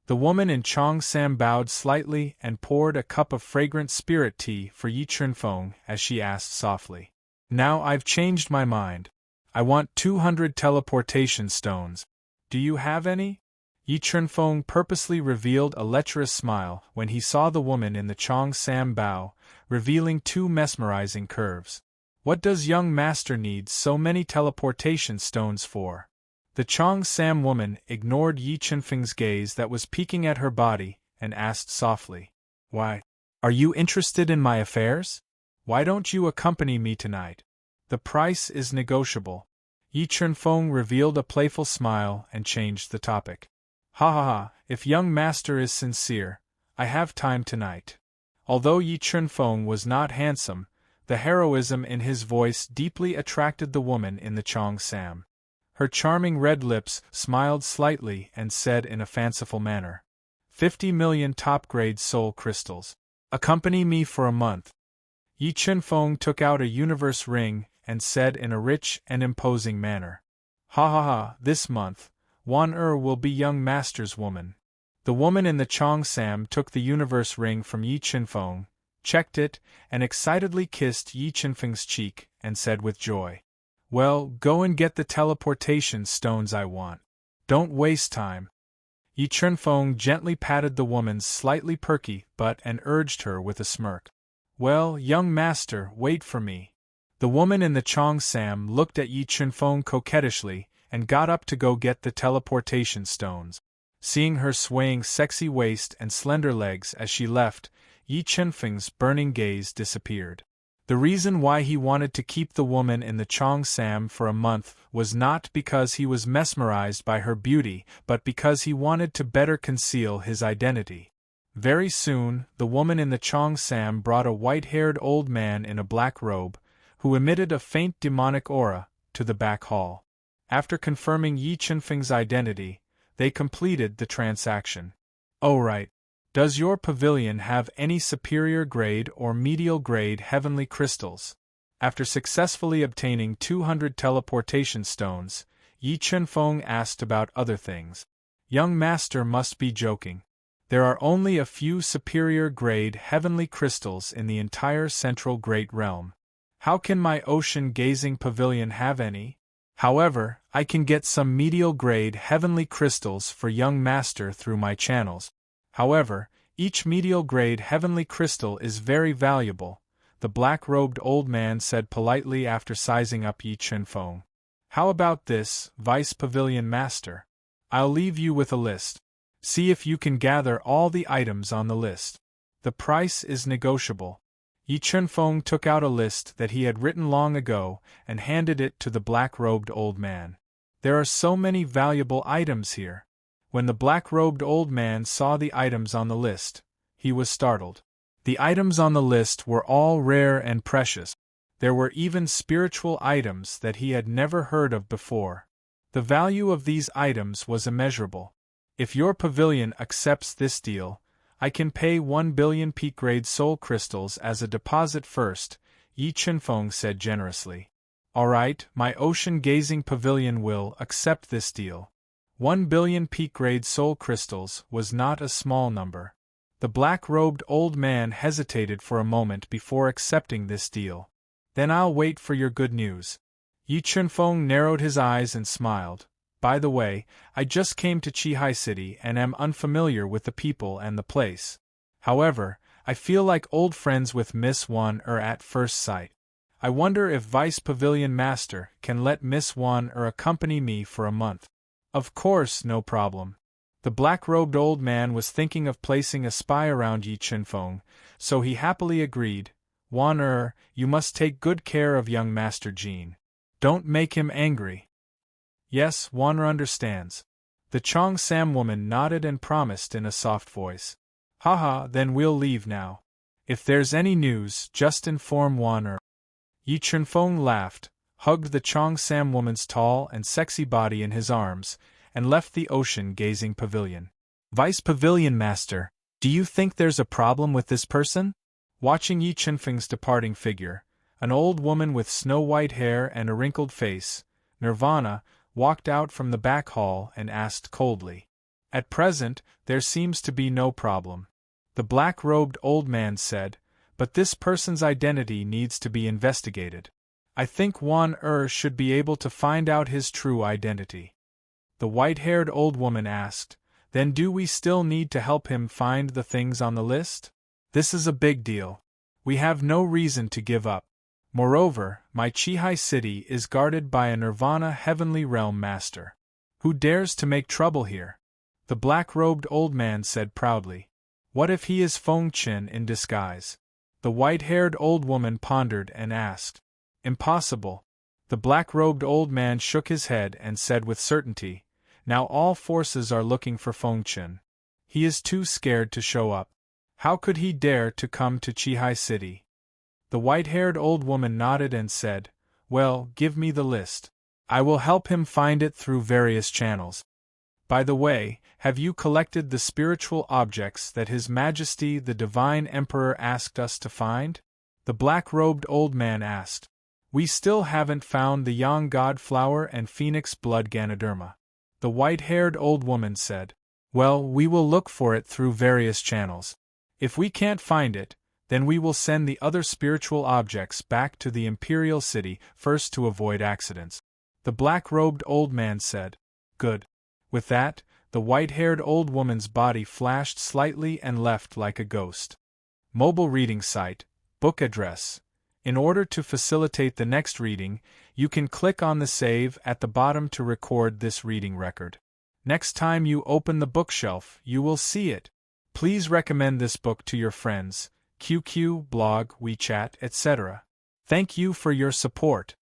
The woman in Chong Sam bowed slightly and poured a cup of fragrant spirit tea for Yi Chunfeng as she asked softly, "Now I've changed my mind. I want 200 teleportation stones. Do you have any?" Yi Chunfeng purposely revealed a lecherous smile when he saw the woman in the Chong Sam bow, revealing 2 mesmerizing curves. "What does young master need so many teleportation stones for?" The Chong Sam woman ignored Yi Chunfeng's gaze that was peeking at her body and asked softly, "Why? Are you interested in my affairs? Why don't you accompany me tonight? The price is negotiable." Yi Chunfeng revealed a playful smile and changed the topic. "Ha ha ha, if young master is sincere, I have time tonight." Although Yi Chunfeng was not handsome, the heroism in his voice deeply attracted the woman in the Chong Sam. Her charming red lips smiled slightly and said in a fanciful manner, 50 million top-grade soul crystals. Accompany me for a month." Yi Chunfeng took out a universe ring and said in a rich and imposing manner, "Ha ha ha, this month, Wan will be young master's woman." The woman in the Chong Sam took the universe ring from Yi Chunfeng, checked it, and excitedly kissed Yi Chunfeng's cheek, and said with joy, "Well, go and get the teleportation stones I want. Don't waste time." Yi Chunfeng gently patted the woman's slightly perky butt and urged her with a smirk, "Well, young master, wait for me." The woman in the Chong Sam looked at Yi Chunfeng coquettishly and got up to go get the teleportation stones. Seeing her swaying sexy waist and slender legs as she left, Yi Chunfeng's burning gaze disappeared. The reason why he wanted to keep the woman in the Chong Sam for a month was not because he was mesmerized by her beauty, but because he wanted to better conceal his identity. Very soon, the woman in the Chong Sam brought a white-haired old man in a black robe, who emitted a faint demonic aura, to the back hall. After confirming Yi Chunfeng's identity, they completed the transaction. Oh right. Does your pavilion have any superior grade or medial grade heavenly crystals? After successfully obtaining 200 teleportation stones, Yi Chunfeng asked about other things. Young master must be joking. There are only a few superior grade heavenly crystals in the entire central Great Realm. How can my ocean-gazing pavilion have any? However, I can get some medial grade heavenly crystals for young master through my channels. However, each medial grade heavenly crystal is very valuable, the black-robed old man said politely after sizing up Yi Chunfeng. How about this, Vice Pavilion Master? I'll leave you with a list. See if you can gather all the items on the list. The price is negotiable. Yi Chunfeng took out a list that he had written long ago and handed it to the black-robed old man. There are so many valuable items here. When the black-robed old man saw the items on the list, he was startled. The items on the list were all rare and precious. There were even spiritual items that he had never heard of before. The value of these items was immeasurable. If your pavilion accepts this deal, I can pay 1 billion peak-grade soul crystals as a deposit first, Yi Chunfeng said generously. Alright, my ocean-gazing pavilion will accept this deal. 1 billion peak-grade soul crystals was not a small number. The black-robed old man hesitated for a moment before accepting this deal. Then I'll wait for your good news. Yi Chunfeng narrowed his eyes and smiled. By the way, I just came to Qihai City and am unfamiliar with the people and the place. However, I feel like old friends with Miss Wan at first sight. I wonder if Vice Pavilion Master can let Miss Wan accompany me for a month. Of course, no problem. The black-robed old man was thinking of placing a spy around Yi Chunfeng, so he happily agreed. Wan you must take good care of young Master Jean. Don't make him angry. Yes, Wan understands. The Chong Sam woman nodded and promised in a soft voice. Haha, then we'll leave now. If there's any news, just inform Wan Yi Chunfeng laughed, hugged the Chong Sam woman's tall and sexy body in his arms, and left the ocean-gazing pavilion. Vice Pavilion Master, do you think there's a problem with this person? Watching Yi Chunfeng's departing figure, an old woman with snow-white hair and a wrinkled face, Nirvana, walked out from the back hall and asked coldly. At present, there seems to be no problem. The black-robed old man said, but this person's identity needs to be investigated. I think Wan should be able to find out his true identity. The white-haired old woman asked, then do we still need to help him find the things on the list? This is a big deal. We have no reason to give up. Moreover, my Qihai City is guarded by a Nirvana Heavenly Realm Master. Who dares to make trouble here? The black-robed old man said proudly. What if he is Feng Qin in disguise? The white-haired old woman pondered and asked. Impossible. The black-robed old man shook his head and said with certainty, now all forces are looking for Feng Qin. He is too scared to show up. How could he dare to come to Qihai City? The white-haired old woman nodded and said, well, give me the list. I will help him find it through various channels. By the way, have you collected the spiritual objects that His Majesty the Divine Emperor asked us to find? The black-robed old man asked. We still haven't found the Yang God Flower and Phoenix Blood Ganoderma. The white-haired old woman said. Well, we will look for it through various channels. If we can't find it, then we will send the other spiritual objects back to the Imperial City first to avoid accidents. The black-robed old man said. Good. With that, the white-haired old woman's body flashed slightly and left like a ghost. Mobile reading site, book address. In order to facilitate the next reading, you can click on the save at the bottom to record this reading record. Next time you open the bookshelf, you will see it. Please recommend this book to your friends, QQ, blog, WeChat, etc. Thank you for your support.